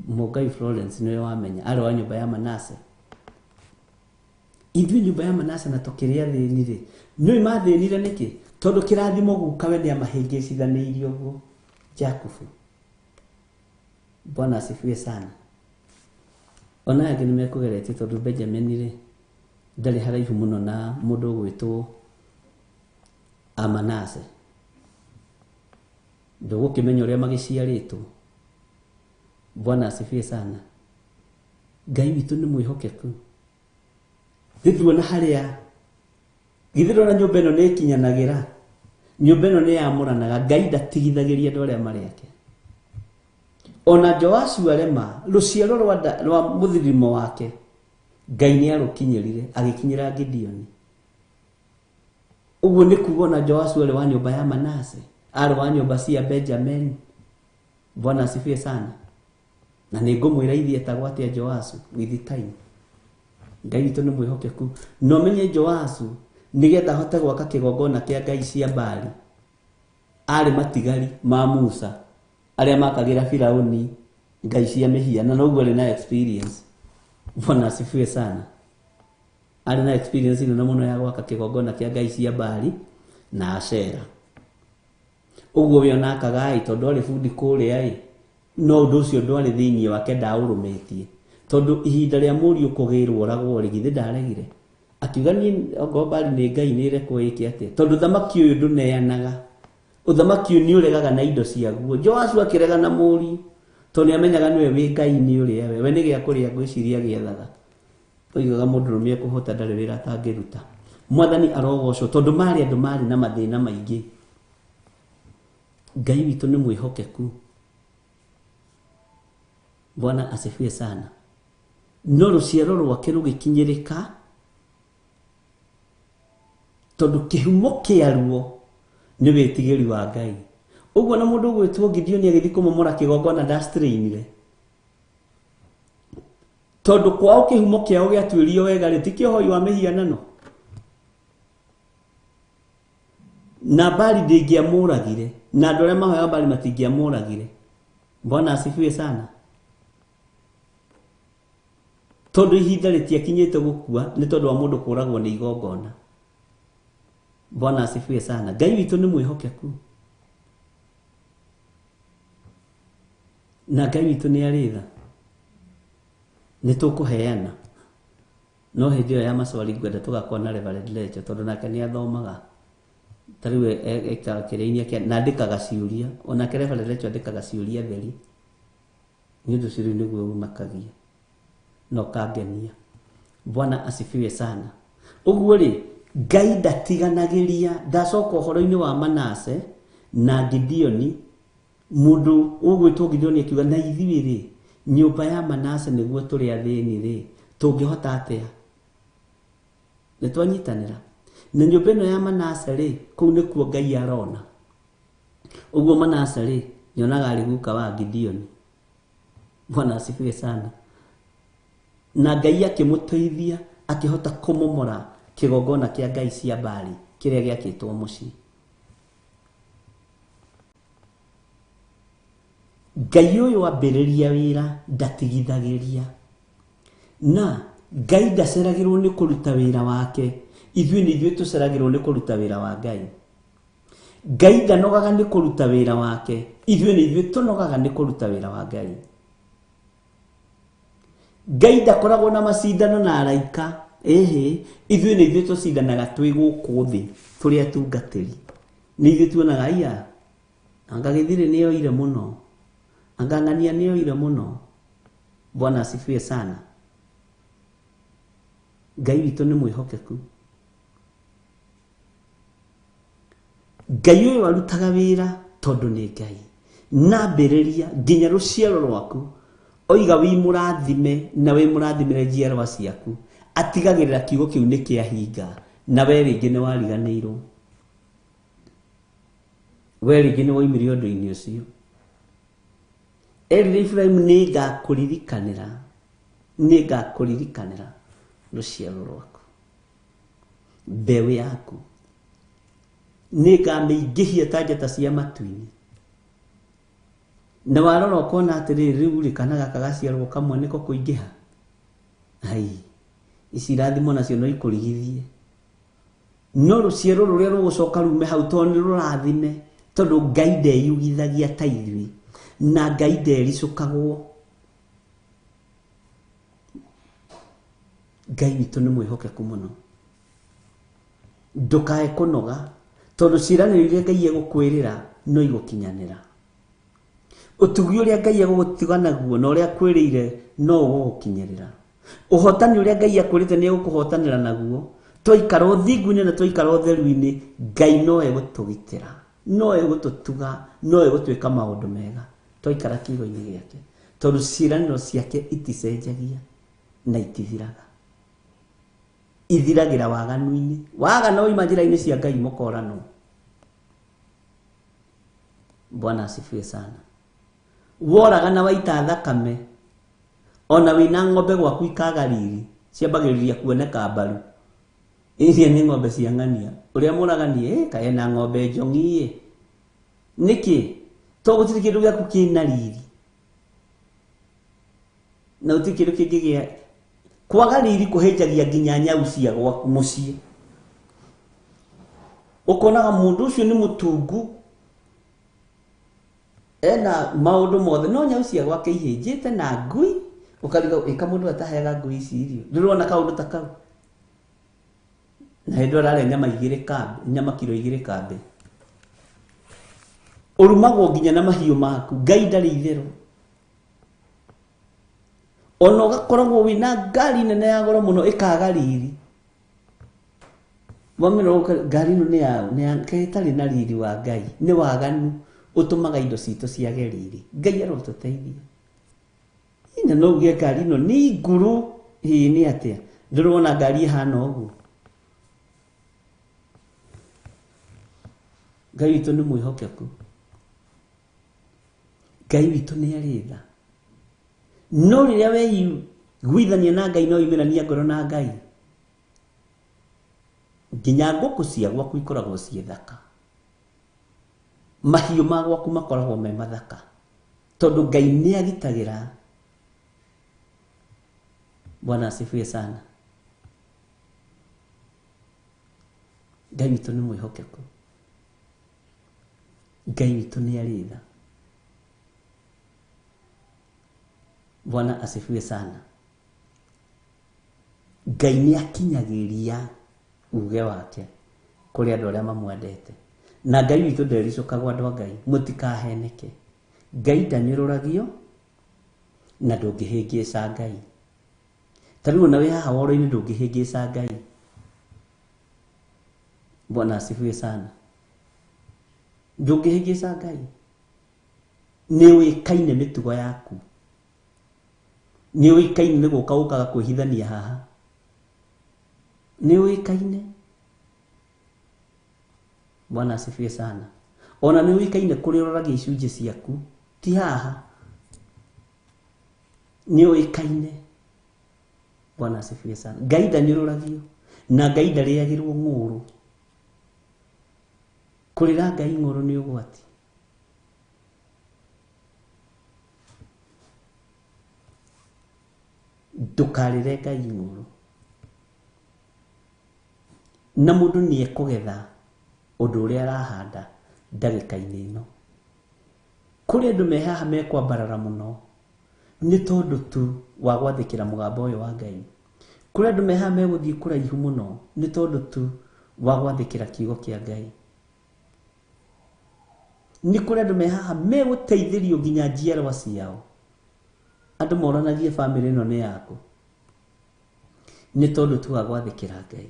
Mũngai Florence nĩwe wamenya, arĩ wa nyũmba ya Manase. Ithuĩ nyũmba ya Manase na tũkĩrĩ athĩni rĩ, nĩwe mathĩnire nĩkĩ? Tondũ kĩrathimo guka we nĩamahĩngĩcithanĩirie ũguo Jakubu. Bwana asifiwe sana. Ona angĩ nĩmekũgeretie tondũ Benjamin rĩ, ndarĩ haraihu mũno na mũndũ ũgwĩtwo Manase. Ndũgũkĩmenya ũrĩa magĩciarĩtwo. Bwana asifiwe sana. Ngai witũ nĩ mwĩhokeku. Thithuona harĩa githiro na nyũmba ĩno nĩ ĩkinyanagĩra. Nyũmba ĩno nĩ yamũranaga. Ngai ndatigithagĩria andũ arĩa marĩ ake. Ona Joashu arema rũciaro rwa mũthirimo wake, Ngai nĩ arũkinyĩrire, agĩkinyĩra Gideoni. Ũguo nĩ kuuga ona Joashu arĩ wa nyũmba ya Manase, arĩ wa nyũmba cia Benjamin. Bwana asifiwe sana. Na nĩ ngũmwĩra ithiĩ etagwo atĩa Joashu with time. Ngai witũ nĩ mwĩhokeku. No menye Joashu nĩgetha ahote gwaka kĩgongona kĩa ngai cia Baali, arĩ matigari ma Musa arĩa makagĩra Firaũni ngai cia mĩhiana, na ũguo arĩ na experience. Bwana asifiwe sana. Arĩ na experience nene mũno ya gwaka kĩgongona kĩa ngai cia Baali na Ashera. Ũguo we onakaga tondũ arĩ bundi kũrĩa no ũndũ ũcio ndwarĩ thĩinĩ wake, ndaũrũmĩtie. Tondũ ihinda rĩa mũriũ kũgĩrwo oragwo rĩ, githĩ ndaregire? Akiuga niĩ ongorwo Baali nĩ ngai nĩrekwo ĩke atĩa? Tondũ thamaki ũyũ ndũneanaga, ũthamaki ũyũ nĩ ũregaga na indo ciaguo. Joashu akĩrega na mũriũ, tondũ nĩamenyaga nĩwe wĩ ngai nĩ ũrĩa we nĩ gĩa kũrĩa ngwĩciria gĩethaga. Oigaga mũndũrũme ekũhota ndarĩ wĩra atangĩruta. Mwathani arogocwo, tondũ marĩ andũ marĩ na mathĩna maingĩ. Ngai witũ nĩ mwĩhokeku. Bwana asifiwe sana. No rũciaro rwake rũgĩkinyĩrĩka, tondũ kĩhumo kĩaruo nĩ wĩtigĩri wa Ngai. Ũguo na mũndũ ũgwĩtwo Gideoni agĩthiĩ kũmomora kĩgongona ndastrainire, tondũ kwao kĩhumo kĩao gĩatuĩrio wega rĩ, ti kĩohoi wa mĩhianano. Na Baali ndĩngĩamũragire, na andũ arĩa mahoyaga Baali matingĩamũragire. Bwana asifiwe sana. Tondũ ihinda rĩtiakinyĩte gũkua, nĩ tondũ wa mũndũ kũragwo nĩ igongona. Bwana asifiwe sana. Ngai witũ nĩ mwĩhokeku. Na Ngai witũ nĩ arĩ tha. Nĩ tũkũheana. no hindi ya maswali gwenda tugakorwo na Reverend Lecho tondu nake ni athomaga tariwe eka kirĩinia kia na ndikaga ciuria ona Reverend Lecho ndikaga ciuria theri ni ndu ciri niguo makagia no kangenia. Bwana asifiwe sana. Uguo ri Ngai ndatiganagiria ndacoka uhoro-ini wa Manase na Gideoni mundu ugwitwo Gideoni akiuga na ithuĩ ri nyumba ya Manase niguo turi athĩni ri tungihota atia ni twanyitanira na nyumba ĩno ya Manase ri kuu nikuo Ngai arona. Uguo Manase ri nyonaga ari guka wa Gideoni. Bwana asifiwe sana. Na Ngai akimuteithia akihota kumomora kigongona kia ngai cia Baali kiria giakitwo muci. Ngai uyu wambiriria wira ndatigithagiria na Ngai ndaceragirwo ni kuruta wira wake ithuĩ ni ithuĩ tuceragirwo ni kuruta wira wa Ngai. Ngai ndanogaga ni kuruta wira wake ithuĩ ni ithuĩ tunogaga ni kuruta wira wa Ngai. Ngai ndakoragwo na macindano na araika ithuĩ ni ithuĩ tucindanaga twi gũkũ thĩ tũrĩ atungatĩri. Ni ithuĩ tuonaga aya anga gĩthirĩ nĩ oire mũno anga ng'ania nĩ oire mũno. Bwana asifiwe sana. Ngai witũ nĩ mwĩhokeku. Ngai ũyũ arutaga wĩra tondũ nĩ Ngai na mbĩrĩria nginya rũciaro rwaku oiga wi mũrathime na we mũrathimĩre njiarwa ciaku atigagĩrĩra kiugo kĩu nĩ kĩahinga na we rĩngĩ nĩ wariganĩirwo we rĩngĩ nĩ woimire ũndũ-inĩ ũcio. Erire Ibrahimu nĩ ngakũririkanĩra rũciaro rwaku mbeũ yaku nĩ ngamĩingĩhia ta njata cia matu-inĩ. Na warora ukona atiriri riu ri kana gaka gaciarwo kamwe niko kuingiha ici rathimo nacio no ikurigithie no ruciaro ruria rugucoka rume hau to ni rurathime tondu Ngai ndeyugithagia ta ithuĩ na Ngai ndericukagwo. Ngai witũ nĩ mwĩhokeku mũno ndukae kunoga tondu ciĩranĩro iria Ngai egũkwĩrĩra no igũkinyanĩra. Utugi uria Ngai egũgũtiga naguo na uria kwĩrĩire no ũgũkinyĩrĩra. Ũhotani uria Ngai akwĩrĩte nĩ egũkũhotanĩra naguo. Twaikara ũthingu-inĩ na twaikara ũtheru-inĩ Ngai no egũtũgitĩra no egũtũtuga no egũtwĩka maũndũ mega twaikara kiugo-inĩ gĩake tondu ciĩranĩro ciake iticenjagia na itithiraga. Ithiragira waganu-inĩ wagana oima njĩra-inĩ cia Ngai mũkorano. Bwana asifiwe sana. Woraga na waita thakame ona wina ng'ombe gwaku ikaga riri ciambagĩrĩria kuoneka mbaru. Iria nĩ ng'ombe cia ng'ania uria mũragani kae na ng'ombe njong'i niki to gũtirĩ kĩndũ gĩaku kĩna riri na gũtirĩ kĩndũ kĩngĩgĩa kwaga riri kũhĩnjagia nginya nyau cia gwaku mũciĩ. Ũkonaga mũndũ ũcio nĩ mũtungu ena maundu mothe no nyau cia gwake ihĩnjĩte na ngui ukariga ika mundu ataheaga ngui ici irio. Ndĩrona kaundu ta kau na hĩndĩ ararĩa nyama kilo 2 kambe urumagwo nginya na mahiũ maku. Ngai ndarĩ itherũ ona ũgakoragwo wĩna ngari nene ya goro mũno ĩkaga riri. Wamĩrwo ngari ĩno nĩ yaũ ĩtarĩ na riri wa Ngai nĩ waganu utumaga indo citũ ciage riri. Ngai arotũteithia ina no uge ngari ĩno nĩ nguru nĩ atia ndĩrona ngari ihana ũguo. Ngai witũ nĩ mwĩhokeku. Ngai witũ nĩ arĩ tha no rĩrĩa weiguithania na Ngai no yumĩrania ngoro na Ngai nginya ngũkũ cia gwaku ikoragwo ciĩ thaka. Mahiũ ma gwaku makoragwo me mathaka tondu Ngai nĩ agitagĩra. Bwana asifiwe sana. Ngai witũ nĩ mwĩhokeku. Ngai witũ nĩ arĩ tha. Bwana asifiwe sana. Ngai Ngai nĩ akinyagĩria uge wake kũrĩ andũ arĩa mamwendete. Na Ngai witũ ndericũkagwo andũ a Ngai, mũtikaheneke. Ngai ndanyũrũragio na ndũngĩhĩngĩca Ngai. Tarĩu na wĩ haha woro-inĩ ndũngĩhĩngĩca Ngai. Bwana asifiwe sana. Ndũngĩhĩngĩca Ngai. Nĩ ũĩkaine mĩtugo yaku. Nĩ ũĩkaine nĩ gũka ũkaga kwĩhithania haha. Nĩ ũĩkaine. Bwana asifiwe sana. Ona nĩ ũĩkaine kũrĩa ũroragia icunjĩ ciaku. Ti haha. Nĩ ũĩkaine. Bwana asifiwe sana. Ngai ndanyũrũragio na Ngai ndarĩagĩrwo ng'ũrũ. Kũrĩra Ngai ng'ũrũ nĩ ũgwati. Ndũkarĩre Ngai ng'ũrũ. Na mũndũ nĩ ekũgetha ũndũ ũrĩa arahanda ndagĩka-inĩ ĩno. Kũrĩ andũ me haha mekwambarara mũno nĩ tondũ tu wa gwathĩkĩra mũgambo ũyũ wa Ngai. Kũrĩ andũ me haha megũthiĩ kũraihu mũno nĩ tondũ tu wa gwathĩkĩra kiugo kĩa Ngai. Nĩ kũrĩ andũ me haha megũteithĩrio nginya njiarwa ciao. Andũ moranagie bamĩrĩ ĩno nĩ yaku nĩ tondũ tu wa gwathĩkĩra Ngai.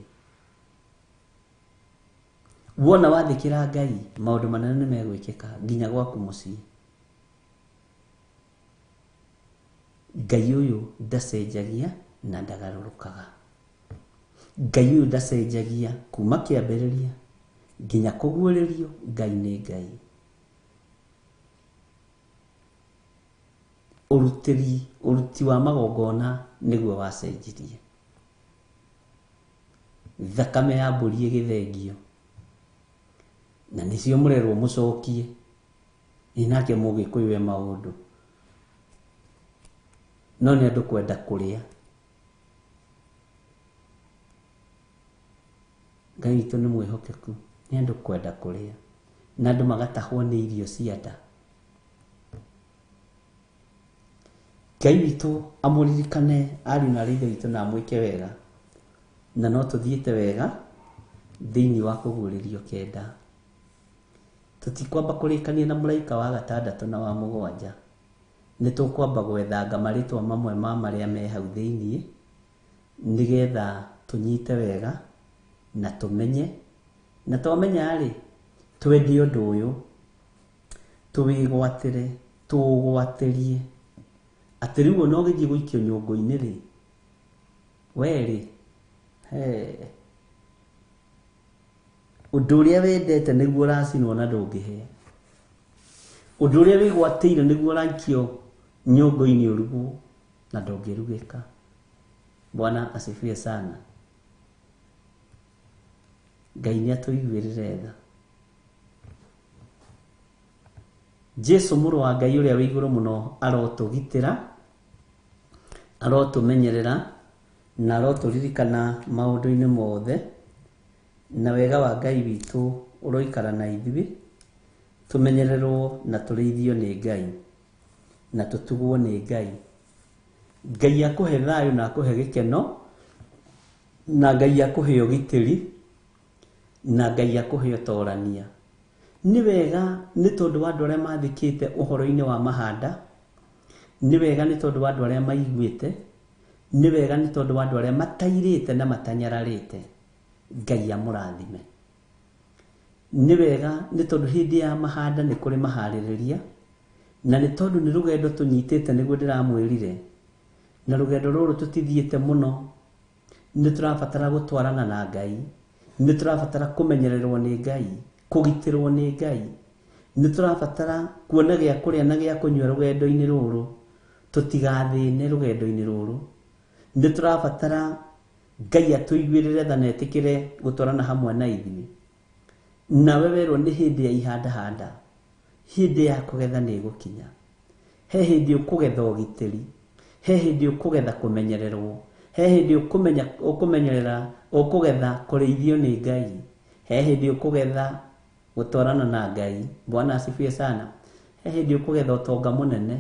Wona wathĩkĩra Ngai maũndũ manene nĩ megwĩkĩka nginya gwaku mũciĩ. Ngai ũyũ ndacenjagia na ndagarũrũkaga. Ngai ũyũ ndacenjagia kuma kĩambĩrĩria nginya kũguũrĩrio. Ngai nĩ Ngai. Ũruti wa magongona nĩguo wacenjirie. Thakame ya mbũri ĩgĩthengio na nĩcio mũrerwo mũcokie. Inake Mũgĩkũyũ we maũndũ no nĩ andũ kwenda kũrĩa. Ngai witũ nĩ mwĩhokeku, nĩ andũ kwenda kũrĩa na andũ magatahwo nĩ irio cia nda. Ngai witũ amũririkane ariũ na aithe witũ na amwĩke wega, na no tũthiĩte wega thĩinĩ wa kũguũrĩrio kenda. Tũtikwamba kũrĩkania na mũraika wa 6 na wa 7. Nĩ tũkwamba gwethanga marĩtwa mamwe ma marĩa me hau thĩinĩ nĩgetha tũnyite wega na tũmenye, na twamenya-rĩ twende ũndũ ũyũ tũwĩgwatĩre, tũũgwatĩrie atĩ rĩu ona ũgĩthiĩ gũikio nyũngũ-inĩ-rĩ we-rĩ ũndũ ũrĩa wendete nĩguo ũracinwo na ndũngĩhe. Ũndũ ũrĩa wĩgwatĩire nĩguo ũraikio nyũngũ-inĩ ũrugwo na ndũngĩrugĩka. Bwana asifiwe sana. Ngai nĩ atũiguĩrĩre tha. Jesu mũrũ wa Ngai ũrĩa wĩ igũrũ mũno arotũgitĩra, arotũmenyerera na arotũririkana maũndũ-inĩ mothe, na wega wa Ngai witũ ũroikara na ithuĩ, tũmenyererwo na tũrĩithio nĩ Ngai na tũtugwo nĩ Ngai. Ngai akũhe thayũ na akũhe gĩkeno, na Ngai akũhe ũgitĩri, na Ngai akũhe ũtorania. Nĩ wega nĩ tondũ wa andũ arĩa mathikĩte ũhoro-inĩ wa mahanda, nĩ wega nĩ tondũ wa andũ arĩa maiguĩte, nĩ wega nĩ tondũ wa andũ arĩa matairĩte na matanyararĩte. Ngai amũrathime. Nĩ wega nĩ tondũ hĩndĩ ya mahanda nĩ kũrĩ maharĩrĩria, na nĩ tondũ nĩ rũgendo tũnyitĩte nĩguo ndĩramwĩrire, na rũgendo rũrũ tũtithiĩte mũno. Nĩ tũrabatara gũtwarana na Ngai, nĩ tũrabatara kũmenyererwo nĩ Ngai, kũgitĩrwo nĩ Ngai, nĩ tũrabatara kuona gĩa kũrĩa na gĩa kũnyua rũgendo-inĩ rũrũ, tũtigathĩne rũgendo-inĩ rũrũ. Nĩ tũrabatara Ngai atũiguĩrĩre tha na etĩkĩre gũtwarana hamwe na ithuĩ. Nawe werwo nĩ hĩndĩ ya ihanda-handa, hĩndĩ ya kũgetha nĩ gũkinya. He hĩndĩ ũkũgetha ũgitĩri, he hĩndĩ ũkũgetha kũmenyererwo, he hĩndĩ ũkũmenyerera ũkũgetha kũrĩithio nĩ Ngai, he hĩndĩ ũkũgetha gũtwarana na Ngai. Bwana asifiwe sana. He hĩndĩ ũkũgetha ũtonga mũnene,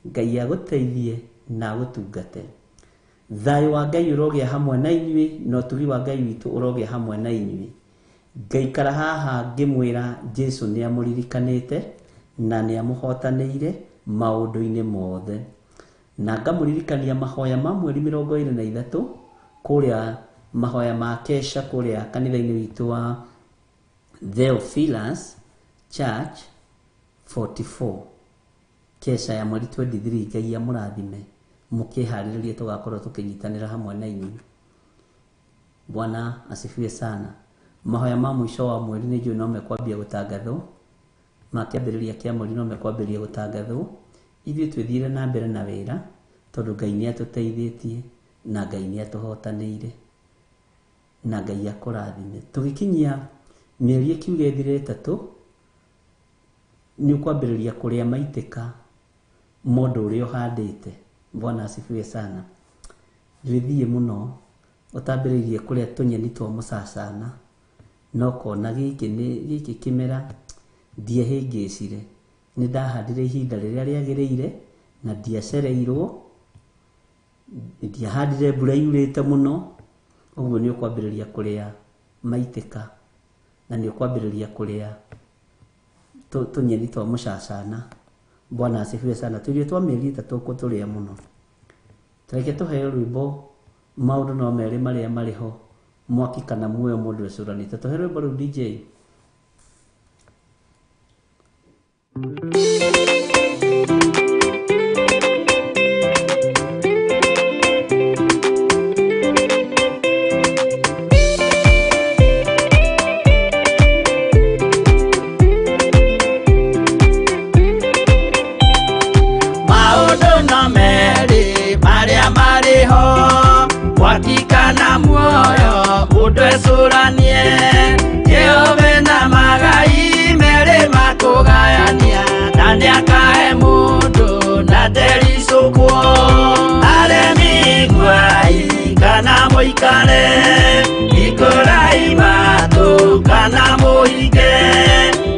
Ngai agũteithie na agũtungate. Thayo wa Ngai urogia hamwe na inyuĩ, na ũtugi wa Ngai witũ urogia hamwe na inyuĩ. Ngaikara haha ngĩmwĩra Jesu nĩ amũririkanĩte na nĩ amũhotanĩire maũndũ-inĩ mothe. Na ngamũririkania mahoya ma mweri 23 kũrĩa mahoya ma kesha kũrĩa kanitha-inĩ witũ wa Theophilus Church 44. Kesha ya mweri 23 Ngai amũrathime, mũkĩharĩrĩrie tũgakorwo tũkĩnyitanĩra hamwe na inyuĩ. Bwana asifiwe sana. Mahoya ma mwisho wa mweri nĩ njũĩ no mekwambia gũtangathwo, makĩambĩrĩria kĩa mweri no mekwambĩrĩria gũtangathwo. Ithuĩ twĩthire na mbere na wĩra tondũ Ngai nĩ atũteithĩtie na Ngai nĩ atũhotanĩire na Ngai akũrathime. Tũgĩkinyia mĩeri ĩkiuga ĩthire 3 nĩ ũkwambĩrĩria kũrĩa maitĩka mũndũ ũrĩa ũhandĩte. Bwana asifiwe sana. Ndwĩthiĩ mũno ũtambĩrĩirie kũrĩa tũnyeni twa mũcacana, no kona gĩkĩ kĩmera ndiehĩngĩcire. Nĩ ndahandire ihinda rĩrĩa rĩagĩrĩire na ndiacereirwo, ndiahandire mbura yurĩte mũno. Ũguo nĩ ũkwambĩrĩria kũrĩa maitĩka na nĩ ũkwambĩrĩria kũrĩa tũnyeni twa mũcacana. Bwana asifiwe sana. Tũirio twa mĩeri 3 tũrĩa mũno. Tũreke tũheo rwĩmbo maũndũ no merĩ marĩa marĩ ho, mwaki kana muoyo mũndũ ũcũranĩte. Tũheo rwĩmbo rũu DJ. Wakikana muoyo mundu ecuranie, Jehova na magai mere makugayania, na nĩakahe mundu na ndericũkwo. Aremi gwai kana mũikare, ikũrai matũ kana mũhinge,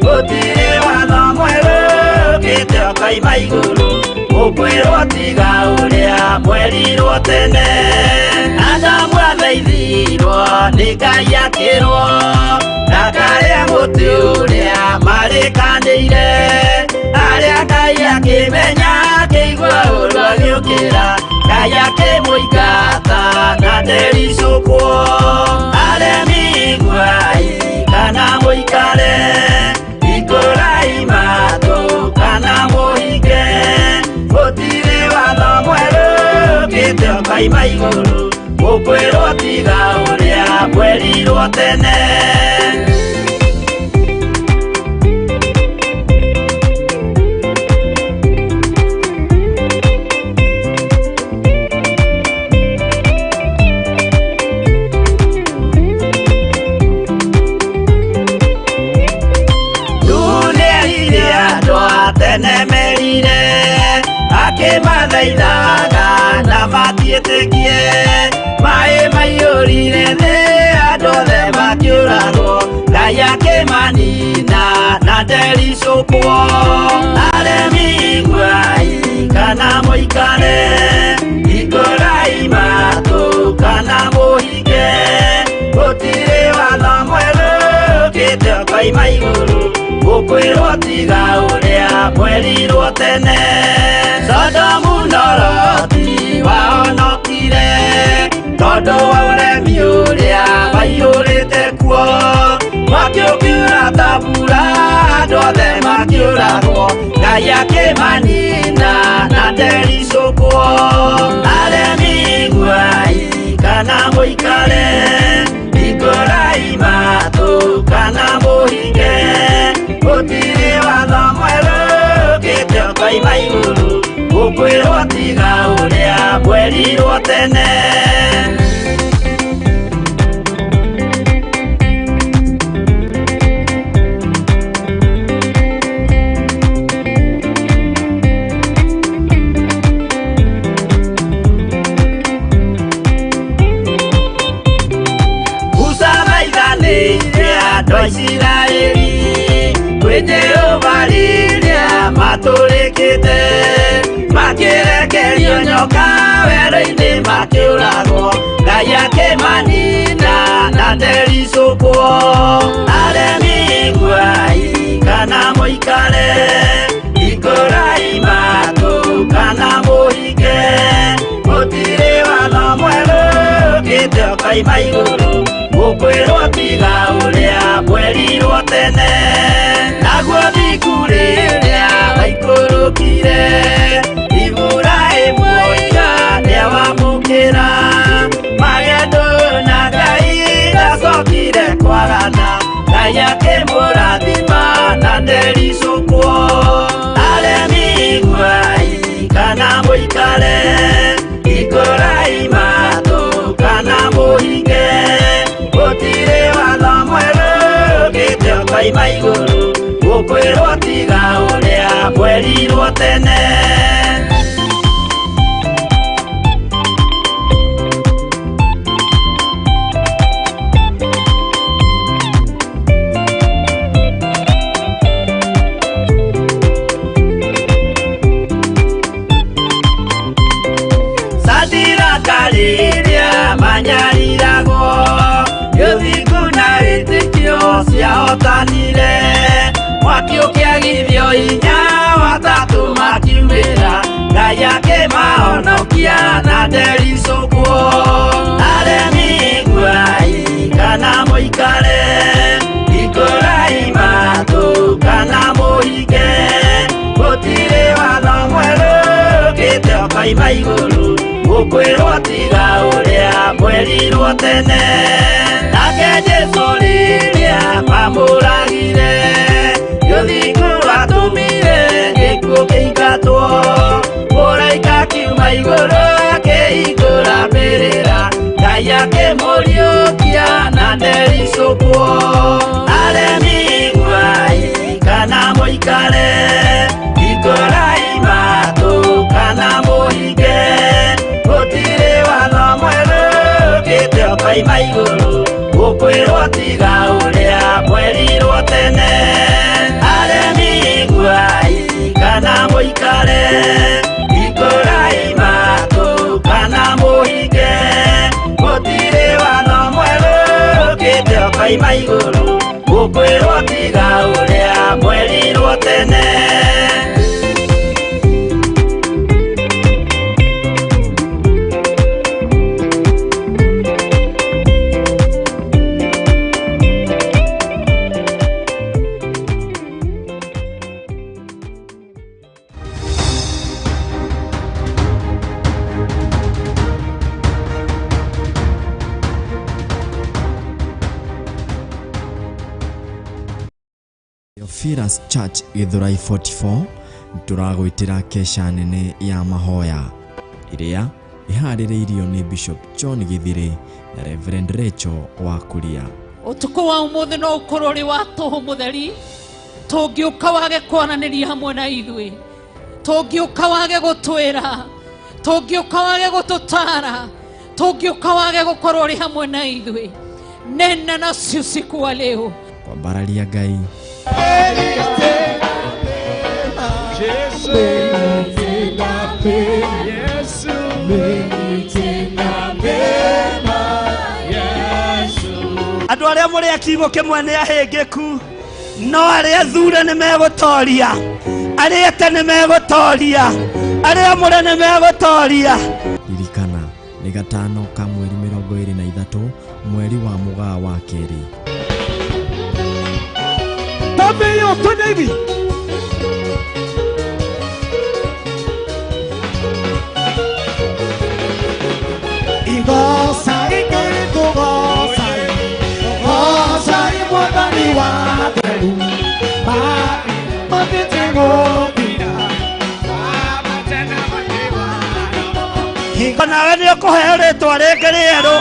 gũtirĩ watho mwerũ ũkĩte ũkaima igũrũ, ũkwĩrwo tiga ũrĩa mwerirwo tene. Adamu athaithirwo nĩ Ngai akĩrwo, ndakarĩa mũtĩ ũrĩa marĩkanĩire. Arĩa Ngai akĩmenya akĩigua ũru agĩũkĩra, Ngai akĩmũingata na ndericũkwo. Aremi gwai kana mũikare, ikũrai matũ kana mũhinge, gũtirĩ watho mwerũ ũkĩte ũkaima igũrũ, ũkwĩrwo tiga ũrĩa mwerirwo tene. Nĩerire andũ a tene merire, akĩmathaithaga na matiĩtĩkie. Maĩ maiyũrire thĩ andũ othe makĩũragwo, Ngai akĩmanina na ndericũkwo. Aremi gwai kana mũikare, ikũrai matũ kana mũhinge, gũtirĩ watho mwerũ ũkĩte ũkaima igũrũ, ũkwĩrwo tiga ũrĩa mwerirwo tene. Sodomu na Loti wahonokire tondũ wa ũremi ũrĩa waiyũrĩte kuo, makĩũkiura ta mbura andũ othe makĩũragwo, Ngai akĩmanina na ndericũkwo. Aremi gwai kana mũikare, ikũrai matũ kana mũhinge, gũtirĩ watho mwerũ ũkĩte ũkaima igũrũ, ũkwĩrwo tiga ũrĩa mwerirwo tene. Andũ a Isiraeli kwĩ Jehova rĩrĩa matũrĩkĩte, makĩrekerio nyoka werũ-inĩ makĩũra Ngai akĩmanina na ndericũkwo. Aremi guai kana mũikare, ikũrai matũ kana mũhinge, gũtirĩ watho mwerũ ũkĩte ũkaima igũrũ, gũkwĩrwo tiga ũrĩa mwerirwo tene. Naguo thiku rĩrĩa waikũrũkire, Iburahĩmu oiga nĩawamũkĩra, magendo na Ngai ndacokire kwarana, Ngai akĩmũrathima na ndericũkwo. Aremi guai kana mũikare, ikũrai matũ kana mũhinge, gũtirĩ watho mwerũ ũkĩte ũkaima igũrũ, gũkwĩrwo tiga ũrĩa mwerirwo tene. Rĩrĩa manyariragwo, gĩthiku na wĩtĩkio ciahotanire, mwaki ũkĩagithio hinya watatũ makiumĩra, Ngai akĩmahonokia na ndericũkwo. Aremi guai kana mũikare, ikũrai matũ kana mũhinge, gũtirĩ watho mwerũ ũkĩte ũkaima igũrũ, gũkwĩrwo tiga ũrĩa mwerirwo tene. Nake Jesũ rĩrĩa mamũragire, gĩthiku atũmire gĩkuũ kĩingatwo, mũraika kiuma igũrũ akĩhingũra mbĩrĩra, Ngai akĩmũriũkia na ndericũkwo. Aremi guai kana mũikare, ikũrai matũ kana mũhinge, gũtirĩ watho mwerũ ũkĩte ũkaima igũrũ, gũkwĩrwo tiga ũrĩa mwerirwo tene. Aremi guai kana mũikare, ikũrai matũ kana mũhinge, gũtirĩ watho mwerũ ũkĩte ũkaima igũrũ, gũkwĩrwo tiga ũrĩa mwerirwo tene. Theophilus Church Githurai 44 turagwĩtĩra kesha nene ya mahoya iria iharĩrĩirio nĩ Bishop John Githiri na Reverend Rachel wa Kuria. Ũtukũ wa ũmũthĩ no ũkorwo ũrĩ wa tũhũ mũtheri, tũngĩũka wage kwaranĩria hamwe na ithuĩ, tũngĩũka wage gũtwĩra, tũngĩũka wage gũtũtara, tũngĩũka wage gũkorwo ũrĩ hamwe na ithuĩ, nena nacio usiku wa leo. Kwambararia Ngai. Andũ arĩa mũrĩ kiugo kĩmwe nĩ ahĩngĩku, no arĩa thure nĩ megũtoria, arĩa ete nĩ megũtoria, arĩa mũrĩ nĩ megũtoria. Ririkana nĩ gatano ka mweri 23 mweri wa Mũgaa wa kerĩ. Tabeyo tonegi. Igosa ikere kugosa, gosa imwandani wa Ngai, mabitengo pina, mabatena matiwa. Nawe nĩ ũkũheo rĩtwa rĩngĩ rĩerũ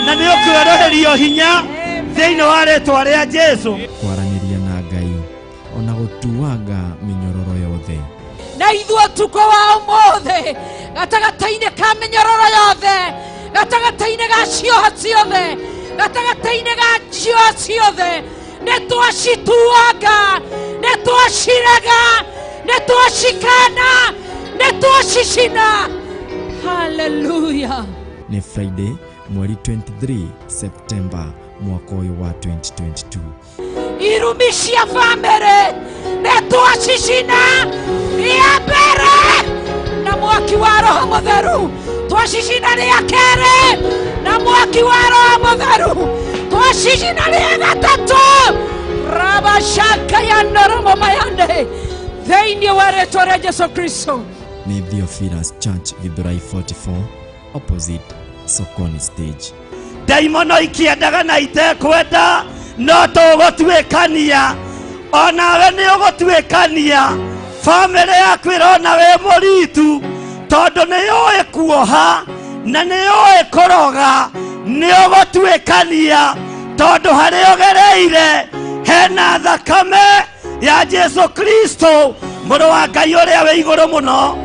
na nĩ ũkũerũhĩrio hinya thĩinĩ wa rĩtwa rĩa Jesũ. Kwaranĩria na Ngai ona gũtuanga mĩnyororo yothe. Na ithuĩ ũtukũ wa ũmũthĩ gatagata-inĩ ka mĩnyororo yothe, gatagata-inĩ ga cioha ciothe, gatagata-inĩ ga cioha ciothe, nĩ twacituanga, nĩ twacirega, nĩ twacikana, nĩ twacicina. Hallelujah. Nĩ Friday mweri 23 Septemba mwaka uyu wa 2022. Irumisha family netwacicina ria mbere na mwaki wa Roho Mutheru, twacicina ria kere na mwaki wa Roho Mutheru, twacicina ria gatatu rabashaka ya ndoromo mayande thĩinĩ wa rĩĩtwa rĩa Jesu Kristo. Ni Theophilus Church Githurai 44 opposite Sokoni stage. Daimono ikiendaga na itekwenda no tũgũtuĩkania, onawe nĩ ũgũtuĩkania. Family yaku ĩrona wĩ mũritu tondũ nĩ yũĩ kuoha na nĩ yũĩ kũroga, nĩ ũgũtuĩkania tondũ harĩa ũgereire hena thakame ya Jesu Kristo mũrũ wa Ngai ũrĩa wĩ igũrũ mũno.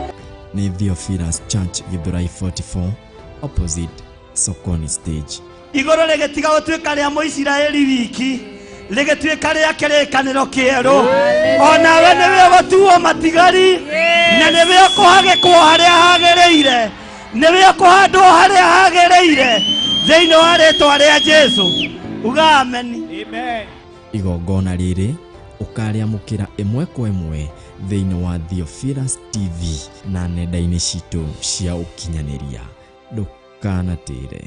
Ni Theophilus Church Githurai 44 opposite Sokoni stage. Igũrũ rĩgĩtiga gũtuĩka rĩa Mũisiraeli wiki, rĩgĩtuĩka rĩa kĩrĩkanĩro kĩerũ. Onawe nĩwe ũgũtuo matigari na nĩwe ũkũhagĩkwo harĩa hagĩrĩire, nĩwe ũkũhandwo harĩa hagĩrĩire thĩinĩ wa rĩĩtwa rĩa Jesu. Uga ameni. Amen. Igongona rĩrĩ ũkarĩamũkĩra ĩmwe kwa ĩmwe thĩinĩ wa Theophilus TV na nenda-inĩ citũ cia ũkinyanĩria. Ndũkanatĩre.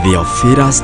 Theophilus